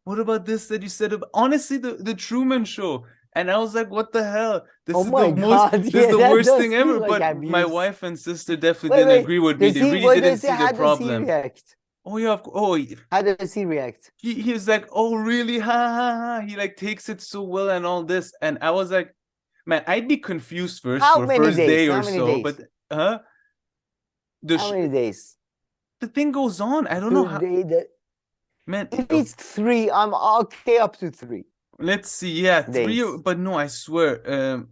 what about this that you said about, honestly, the Truman Show. And I was like, what the hell? This is the worst thing ever. Like, but abuse. My wife and sister definitely didn't agree with me. They really didn't see the problem. Oh, yeah. How does he react? He was like, oh, really? Ha, ha, ha. He like takes it so well and all this. And I was like, man, I'd be confused first for first day or so. But, how many days? The thing goes on. I don't know how. Man, if it's 3, I'm okay up to 3. Let's see, yeah, 3, but no, I swear.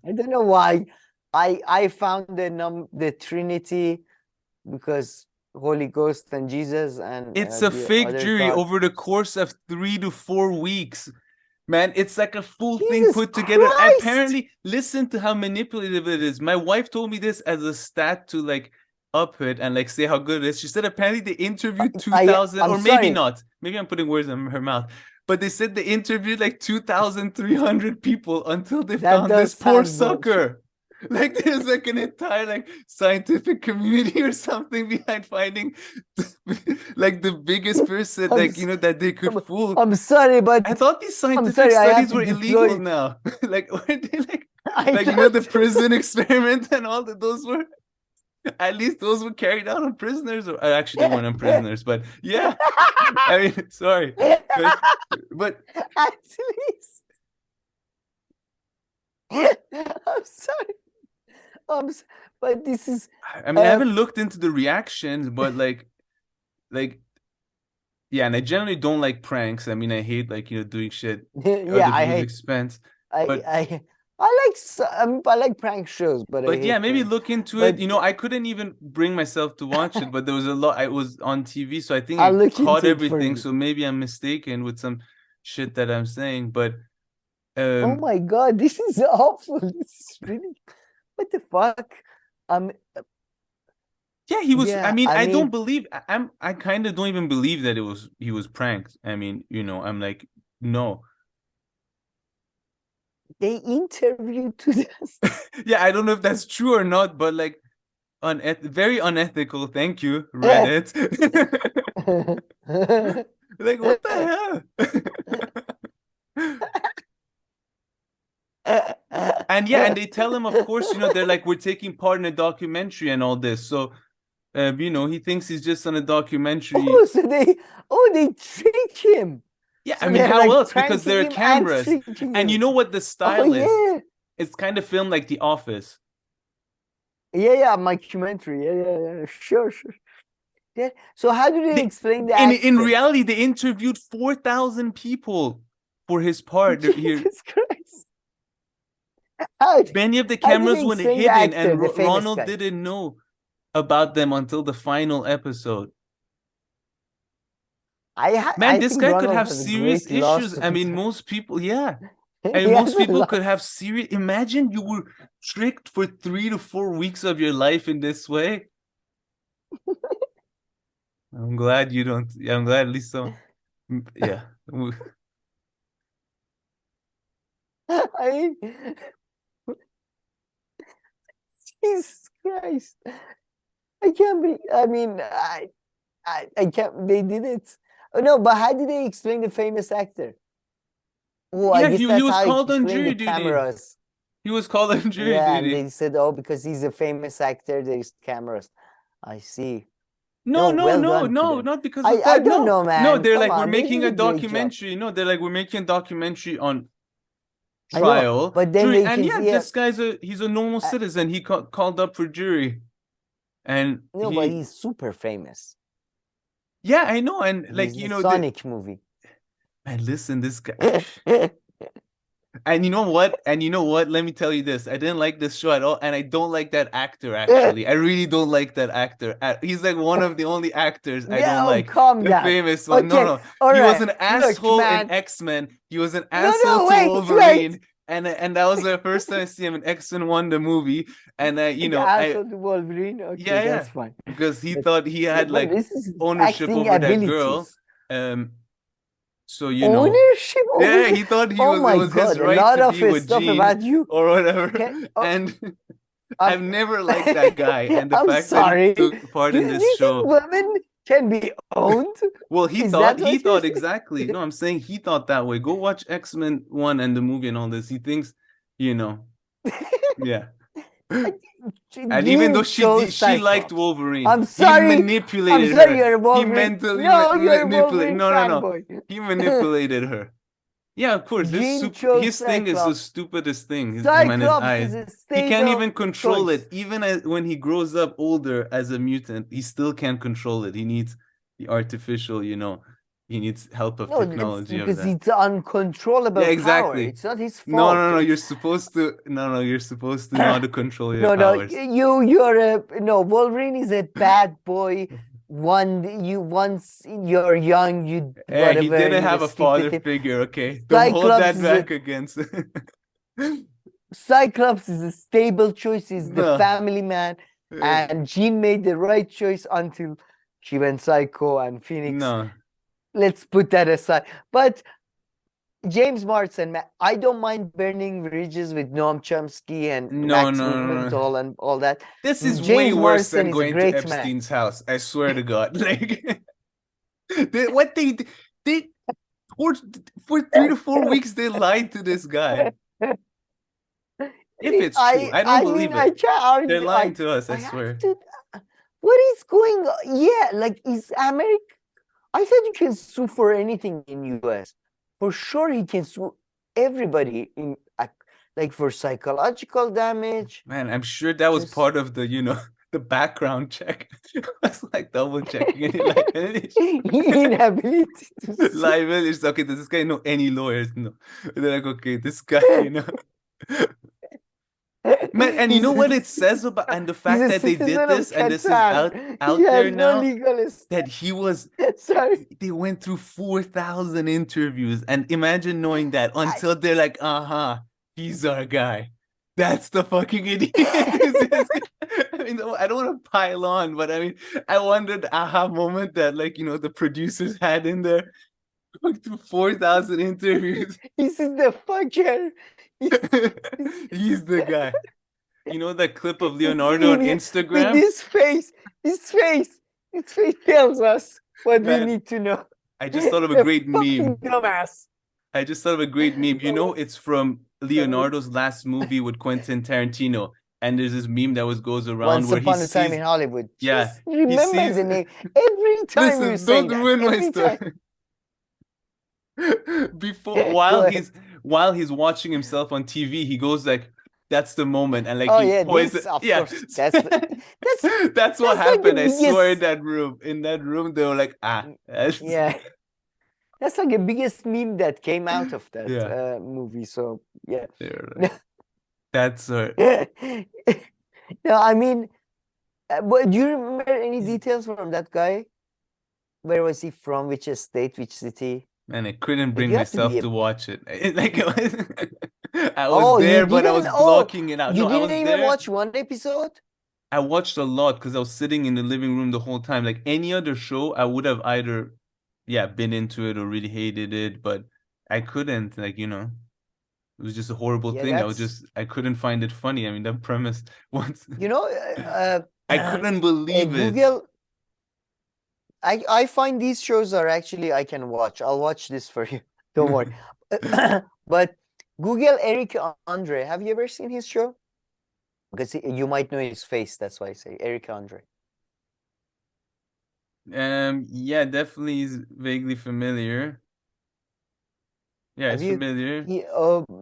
I don't know why. I found the Trinity because Holy Ghost and Jesus and it's a fake jury over the course of 3 to 4 weeks. Man, it's like a full thing put together. Apparently, listen to how manipulative it is. My wife told me this as a stat to like up it and like say how good it is. She said apparently they interviewed 2,000 or maybe not. Maybe I'm putting words in her mouth. But they said they interviewed like 2,300 people until they found this poor sucker. Like there's like an entire like scientific community or something behind finding like the biggest person you know that they could fool. I'm sorry, but I thought these scientific studies were illegal now. Like weren't they like you know the prison experiment and all that? Those were at least those were carried out on prisoners, or actually they weren't on prisoners, but yeah. I mean, sorry, but at least. I'm sorry. But this is. I mean, I haven't looked into the reactions, but like, yeah, and I generally don't like pranks. I mean, I hate like doing shit. Yeah, I hate expense. I like prank shows, but yeah, maybe look into it. You know, I couldn't even bring myself to watch it, but there was a lot. I was on TV, so I think I caught everything. So maybe I'm mistaken with some shit that I'm saying. But oh my god, this is awful. This is really what the fuck. Yeah, he was. Yeah, I mean, I don't believe. I kind of don't even believe that he was pranked. I mean, you know, I'm like, no. They interviewed to this. Yeah, I don't know if that's true or not, but like, very unethical. Thank you, Reddit. Like, what the hell? And yeah, and they tell him, of course, you know, they're like, we're taking part in a documentary and all this. So, you know, he thinks he's just on a documentary. Oh, so they trick him. Yeah, so I mean, how else? Because there are cameras. And you know what the style is? It's kind of filmed like The Office. Yeah, documentary. Yeah. Sure. Yeah. So how do they explain that? In reality, they interviewed 4,000 people for his part. Jesus Christ. Many of the cameras were hidden, and Ronald didn't know about them until the final episode. Man, I this think guy could Ronald have has a serious great loss issues. of I mean, time. most people, yeah. He I mean, most has a people lot. could have serious. Imagine you were tricked for 3 to 4 weeks of your life in this way. I'm glad you don't. I'm glad at least some. Yeah. I mean, Jesus Christ. I can't be. I mean, I can't. They did it. Oh no, but how did they explain the famous actor? Oh, I Yeah, guess he that's was how called on explain jury the duty. cameras. He was called on jury Yeah, and duty. they said, oh, because he's a famous actor, there's cameras. I see. No, well done to them. not because I of that. don't No, know, man. no, they're Come like, we're on, they making did a a great job. documentary. No, they're like, we're making a documentary on I know, trial. but then jury. they And can yeah, see this guy's he's a normal citizen. He called up for jury. And no, but he's super famous. yeah, I know. And like, He's you the know, Sonic movie. man, listen, this guy. And you know what? Let me tell you this. I didn't like this show at all. And I don't like that actor, actually. I really don't like that actor. He's like one of the only actors I don't like. Calm the down. famous one. Okay, No. all he right. was an asshole Look, in X-Men. He was an No, asshole to wait, Wolverine. wait. And that was the first time I see him in X-Men 1, the movie. And you know, asshole to Wolverine. Okay, that's fine. Because he But- thought he had but like this is ownership acting over that girl. abilities. So you know, Ownership over yeah, he thought he Oh was my it was God, his a right lot to of be with stuff Jean about you. or whatever. Oh, And I've never liked that guy. And the I'm fact sorry. that he took part in Do this you show. think women can be owned? Well, he Is thought that what you're saying? exactly. No, I'm saying he thought that way. Go watch X-Men 1 and the movie and all this. He thinks, you know, yeah. And even though she liked Wolverine, I'm sorry. he manipulated I'm sorry, her. you're a Wolverine. He mentally you're a manipulated. Wolverine No. fanboy. He manipulated her. Yeah, of course. Jean chose His thing is the Cyclops. stupidest thing. His Cyclops eyes. is a He can't stable even control choice. it. Even when he grows up older as a mutant, he still can't control it. He needs the artificial, you know, he needs help of technology of because that. it's uncontrollable Yeah, exactly. power. It's not his fault. No. You're supposed to. No. You're supposed to know how to control your No, powers. Wolverine is a bad boy. Once you're young, you whatever. He didn't you have a sleep with father him. figure. Okay, don't hold that back against. Cyclops is a stable choice. He's the No. family man, and Jean made the right choice until she went psycho and Phoenix. No. Let's put that aside. But James Marsden, I don't mind burning bridges with Noam Chomsky and Max Blumenthal and all that. This is James way worse Marsden than is a going to great Epstein's house. I swear to God. Like, what they for 3 to 4 weeks they lied to this guy. If it's true, I don't believe it. They're lying to us. I swear. What is going on? Yeah, like is America? I said you can sue for anything in US. For sure, he can sue everybody in like for psychological damage. Man, I'm sure that was part of the, you know, the background check. I was like double checking any liability. Inability to sue. Liability. Okay, does this guy know any lawyers? No. They're like, okay, this guy, you know. Man, and you know what it says about, and the fact that they did this, and this is out there now, that he was, they went through 4,000 interviews, and imagine knowing that until they're like, he's our guy. That's the fucking idiot. I mean, I don't want to pile on, but I mean, I wondered the aha moment that, like, you know, the producers had in there. Going through 4,000 interviews. This is the fucker. He's the guy. You know that clip of Leonardo on Instagram? With his face tells us what we need to know. I just thought of a great meme. Dumbass. I just thought of a great meme. You know, it's from Leonardo's last movie with Quentin Tarantino. And there's this meme that goes around where he sees... Upon a Time in Hollywood. Yeah. Just remember the name. Every time you say don't ruin my story. While he's watching himself on TV, he goes like, "That's the moment," and like he points. Of course. That's what happened. I swear in that room, they were like, That's like the biggest meme that came out of that movie. So yeah, that's right. No, I mean, but do you remember any details from that guy? where was he from? Which state? Which city? Man, I couldn't Like bring you have to myself be. to watch it. Like it was, I was Oh, you there, but I was didn't. Oh, blocking it out. you No, I didn't was even there. watch one episode. I watched a lot because I was sitting in the living room the whole time. Like any other show, I would have either, yeah, been into it or really hated it, but I couldn't. Like, it was just a horrible Yeah, thing. that's I couldn't find it funny. I mean, that premise once you know. I couldn't believe it. Google. I find these shows are actually I can watch. I'll watch this for you. Don't worry. But Google Eric Andre. Have you ever seen his show? Because you might know his face. That's why I say Eric Andre. Yeah, definitely is vaguely familiar. Yeah, Have it's you? familiar, He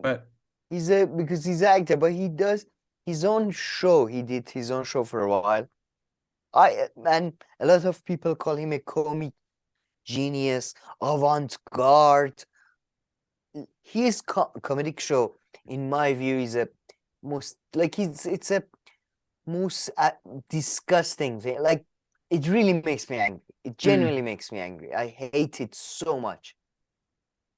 but he's because he's an actor, but he does his own show. He did his own show for a while. And a lot of people call him a comic genius, avant-garde. His comedic show, in my view, is a most like it's a most disgusting thing. Like it really makes me angry. It genuinely makes me angry. I hate it so much.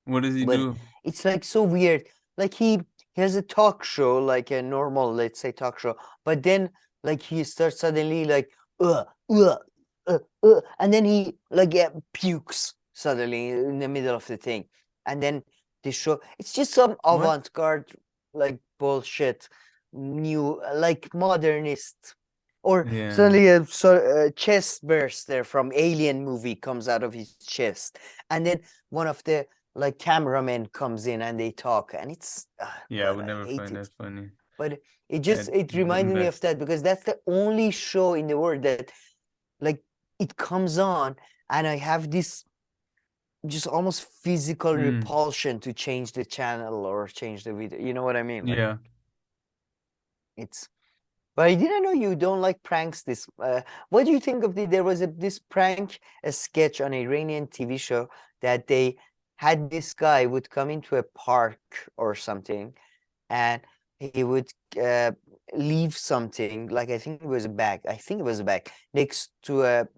what does he But do? it's like so weird. Like he has a talk show, like a normal, let's say, talk show, but then like he starts suddenly like and then he like pukes suddenly in the middle of the thing, and then the show it's just some What? avant-garde like bullshit, new like modernist, or Yeah. suddenly a chest burster from Alien movie comes out of his chest, and then one of the like cameramen comes in and they talk, and it's Yeah, I God, would I never hate find it. that funny. But it The reminded me of best. that because that's the only show in the world that like it comes on and I have this just almost physical repulsion to change the channel or change the video. You know what I mean? Like Yeah. it's. But I didn't know you don't like pranks. What do you think of there was this prank, a sketch on an Iranian TV show that they had this guy would come into a park or something, and he would leave something, like I think it was a bag. I think it was a bag next to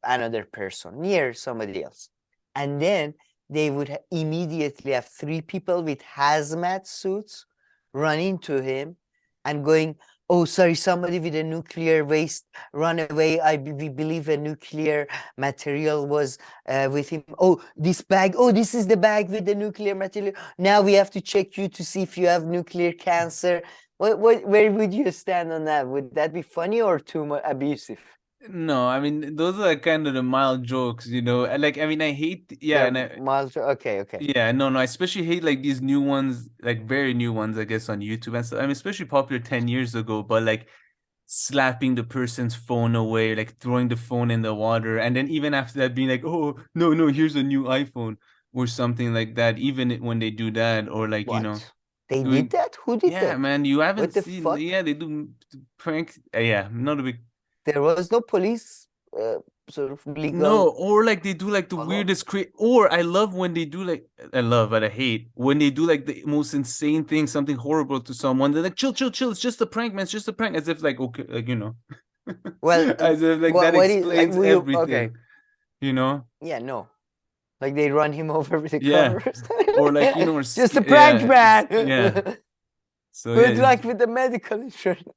another person near somebody else, and then they would immediately have three people with hazmat suits run into him and going, "Oh, sorry, somebody with a nuclear waste run away. We believe a nuclear material was with him. Oh, this bag. Oh, this is the bag with the nuclear material. Now we have to check you to see if you have nuclear cancer." Where would you stand on that? Would that be funny or too much abusive? No, I mean those are kind of the mild jokes, and like I mean I hate Okay. yeah, no, I especially hate like these new ones, like very new ones, I guess, on YouTube and stuff. I mean, especially popular 10 years ago, but like slapping the person's phone away, like throwing the phone in the water, and then even after that being like, "Oh, no, here's a new iPhone," or something like that, even when they do that, or like, What? They did doing, that? Who did yeah, that? man, you haven't What the seen, fuck? yeah, they do pranks. Yeah, not a big. There was no police sort of No, legal or like they do like the follow-up? weirdest or I love when they do like I love but I hate when they do like the most insane thing, something horrible to someone. They're like, chill, it's just a prank, man, it's just a prank, as if like okay, like Well, as if like that what is explains okay? everything, Yeah, no. Like they run him over with a Yeah. car or something. Or like or Just a prank, man. yeah. So Good yeah, luck with the medical insurance.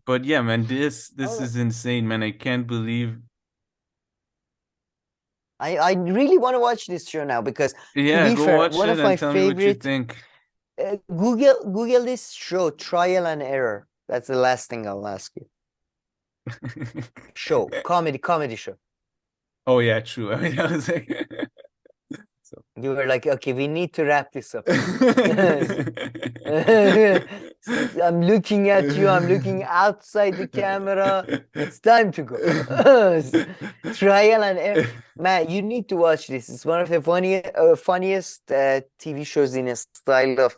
but yeah, man, this Alright. is insane, man. I can't believe. I really want to watch this show now because to Yeah, be go fair, watch one it of my and tell me what you favorite think. Google this show, Trial and Error. That's the last thing I'll ask you. Show, comedy show. Oh yeah, true. I mean, I was like, You were like, okay, we need to wrap this up. I'm looking at you. I'm looking outside the camera. It's time to go. Trial and Error. Man, you need to watch this. It's one of the funniest TV shows in a style of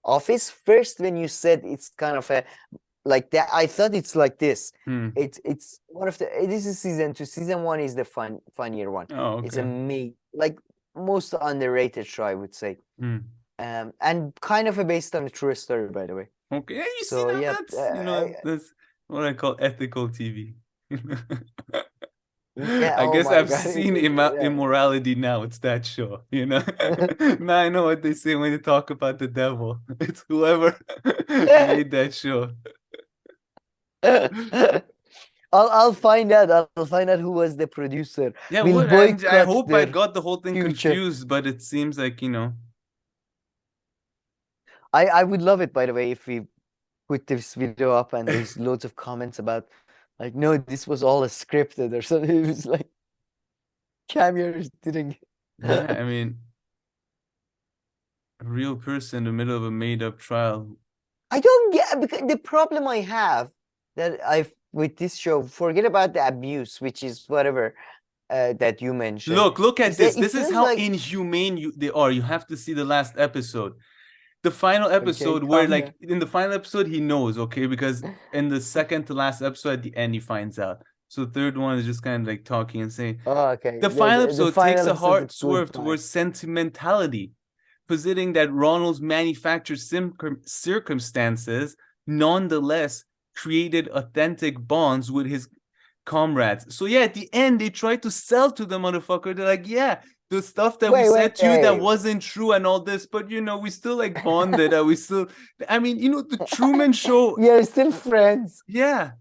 Office. First, when you said it's kind of a like that, I thought it's like this. It's one of the. This is season 2. Season 1 is the funnier one. Oh, It's okay. like most underrated show, I would say. And kind of based on a true story, by the way. Okay, yeah, you So see, yeah, that's what I call ethical TV. Yeah, I oh guess my I've God. seen Yeah. immorality now. It's that show, you know? Now I know what they say when they talk about the devil. It's whoever made that show. I'll find out. I'll find out who was the producer. Yeah, We'll what? I boycott hope I their got the whole thing future. confused, but it seems like, you know. I would love it, by the way, if we put this video up and there's loads of comments about like, no, this was all scripted or something. It was like cameos didn't. Yeah, I mean, a real person in the middle of a made-up trial. I don't get, because the problem I have that I've with this show, forget about the abuse, which is whatever that you mentioned. Look at is that this. it This is feels how like- inhumane they are. You have to see the last episode. The final episode where calm like down. in the final episode he knows, okay, because in the second to last episode at the end he finds out. So the third one is just kind of like talking and saying Oh, okay. the final episode takes a episode hard is swerve good, towards sentimentality, positing that Ronald's manufactured circumstances nonetheless created authentic bonds with his comrades. So yeah, at the end they try to sell to the motherfucker. They're like, yeah, the stuff that we said to you that wasn't true and all this, but you know, we still like bonded. And we still, I mean, you know, the Truman Show. You're still friends. Yeah.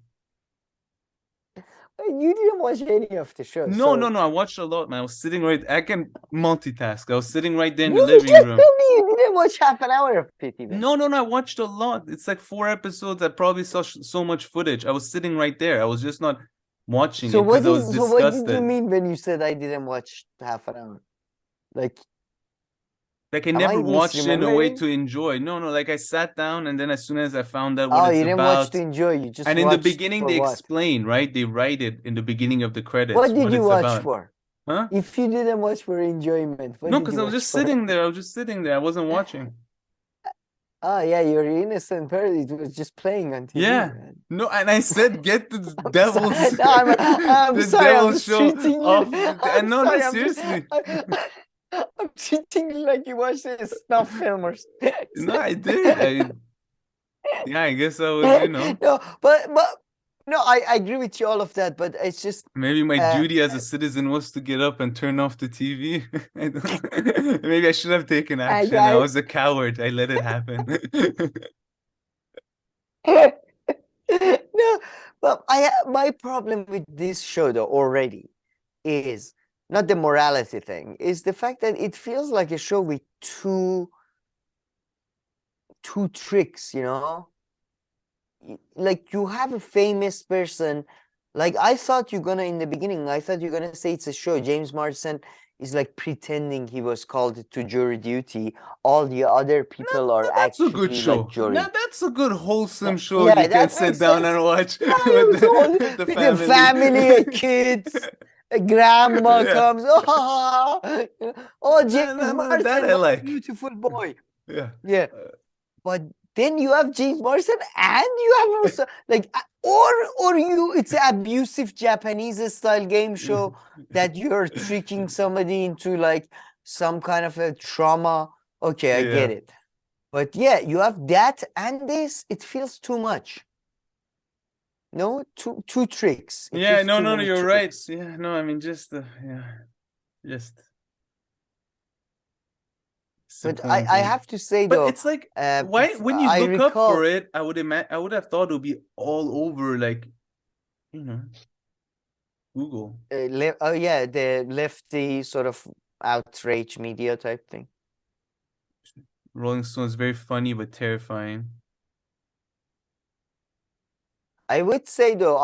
You didn't watch any of the shows. No, I watched a lot, man. I was sitting right. I can multitask. I was sitting right there in the living room. Tell me you didn't watch half an hour of it even. No, I watched a lot. It's like 4 episodes. I probably saw so much footage. I was sitting right there. I was just not watching it because I was disgusted. So what did you mean when you said I didn't watch half an hour? Like I never watched it in a way to enjoy. No, like I sat down and then as soon as I found out what it's about. Oh, you didn't watch to enjoy. You just and in the beginning they explain, right? They write it in the beginning of the credits. What did you watch for? Huh? If you didn't watch for enjoyment. No, because I was just sitting there. I wasn't watching. Oh, yeah, you're innocent person. It was just playing on TV. Yeah. Man. No, and I said, get the devil's, I'm the sorry, devil's show off. I'm no, sorry, seriously. I'm treating you like you watched a snuff film or something. No, I did. Yeah, I guess I was, you know. No, but no, I agree with you all of that, but it's just maybe my duty as a citizen was to get up and turn off the TV. Maybe I should have taken action. I was a coward. I let it happen. No, but my problem with this show though already is not the morality thing, is the fact that it feels like a show with two tricks, you know? Like you have a famous person, like I thought in the beginning, I thought you're gonna say it's a show. James Marsden is like pretending he was called to jury duty. All the other people are that's actually a good show. Like jury. Now that's a good wholesome show you can sit down and watch with the family, kids. A grandma comes. Oh, James Marsden, that I like. Beautiful boy. Yeah. But then you have James Marsden, and you have also like, or it's an abusive Japanese style game show that you're tricking somebody into like some kind of a trauma. Okay, I get it. But yeah, you have that and this. It feels too much. No, two tricks. Yeah, no, you're right. Yeah, no, I mean just. But I have to say though, but it's like why when you look up for it, I would have thought it would be all over, like, you know, Google. Oh yeah, the lefty sort of outrage media type thing. Rolling Stone is very funny but terrifying. I would say though,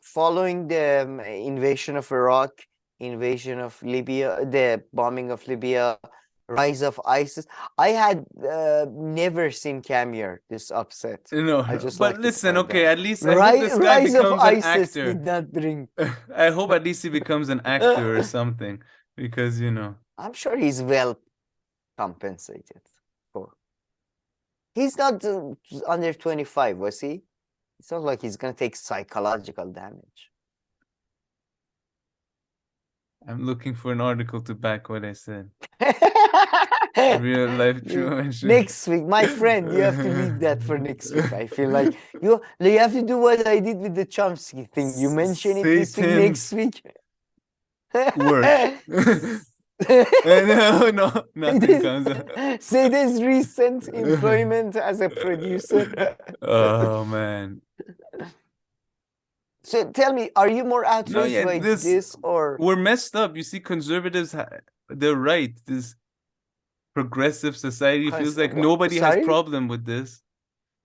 following the invasion of Iraq, invasion of Libya, the bombing of Libya, rise of ISIS, I had never seen Camille this upset. No, but listen, okay, at least I hope this guy rise becomes of an ISIS actor. did not bring. I hope at least he becomes an actor or something, because you know. I'm sure he's well compensated for. He's not under 25, was he? It's not like he's gonna take psychological damage. I'm looking for an article to back what I said. Real life Truman Show. Next week, my friend, you have to leave that for next week. I feel like you have to do what I did with the Chomsky thing. You mention it this week, next week. work. No, nothing comes up. Say this recent employment as a producer. Oh man. So tell me, are you more No, outraged yeah, by this or we're messed up. You see, conservatives, they're right. This progressive society feels like nobody has sorry? problem with this.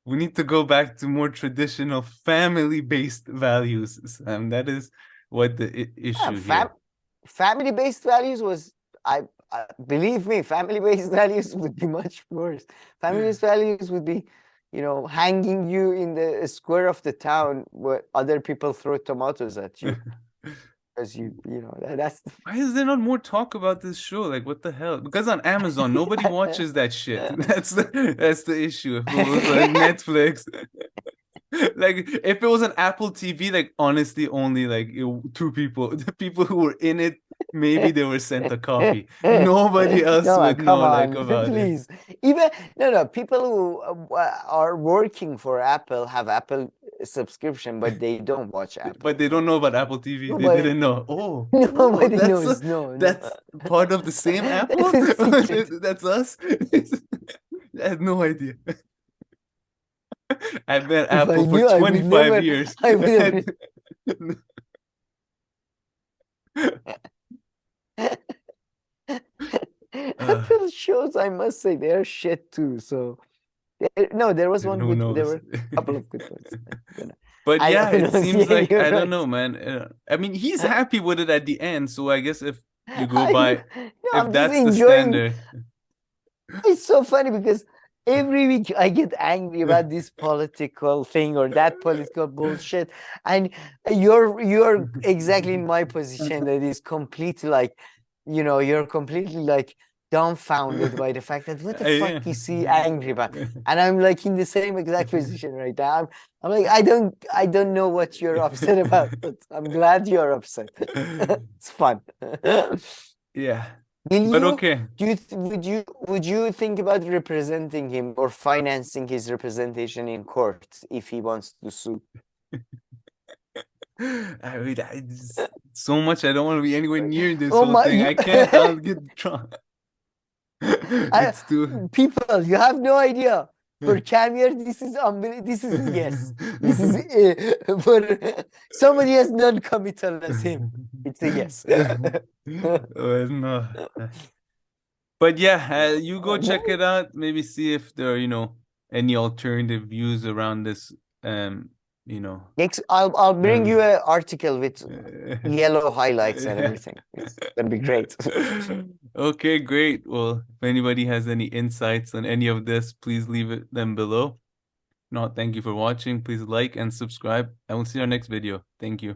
We need to go back to more traditional family-based values, and that is what the issue here. Family-based values was, I believe me, family-based values would be much worse. Family-based values would be, you know, hanging you in the square of the town where other people throw tomatoes at you. As you know, that's why is there not more talk about this show? Like, what the hell? Because on Amazon, nobody watches that shit. That's the issue. If it was on Netflix, like if it was an Apple TV, like honestly, only like two people, the people who were in it, maybe they were sent a copy. Nobody else would know like about please. Even no, people who are working for Apple have Apple subscription, but they don't watch Apple. But they don't know about Apple TV. Nobody, they didn't know. Oh, nobody that's knows. No, that's part of the same Apple. That's us. I had no idea. I've been Apple for 25 years. Apple shows, I must say, they're shit too. So, no, there was one good. There were a couple of good ones. But yeah, it seems like I don't know, man. I mean, he's happy with it at the end, so I guess if you go by, if that's the standard. It's so funny because every week I get angry about this political thing or that political bullshit, and you're exactly in my position. That is completely like, you know, you're completely like dumbfounded by the fact that what the fuck is he angry about? And I'm like in the same exact position right now. I'm like, I don't know what you're upset about, but I'm glad you're upset. It's fun. Yeah. But okay. Would you think about representing him or financing his representation in court if he wants to sue? I mean, so much I don't want to be anywhere near this whole thing. I can't. I'll get drunk. People, you have no idea. For Camille, this is unbelievable. This is a yes. This is for somebody as non-committal as him. It's a yes. Well, no. But yeah, you go check it out. Maybe see if there are, you know, any alternative views around this. You know, next I'll bring you an article with yellow highlights and everything. It's gonna be great. Okay, great. Well, if anybody has any insights on any of this, please leave them below. No, thank you for watching. Please like and subscribe. I will see you in our next video. Thank you.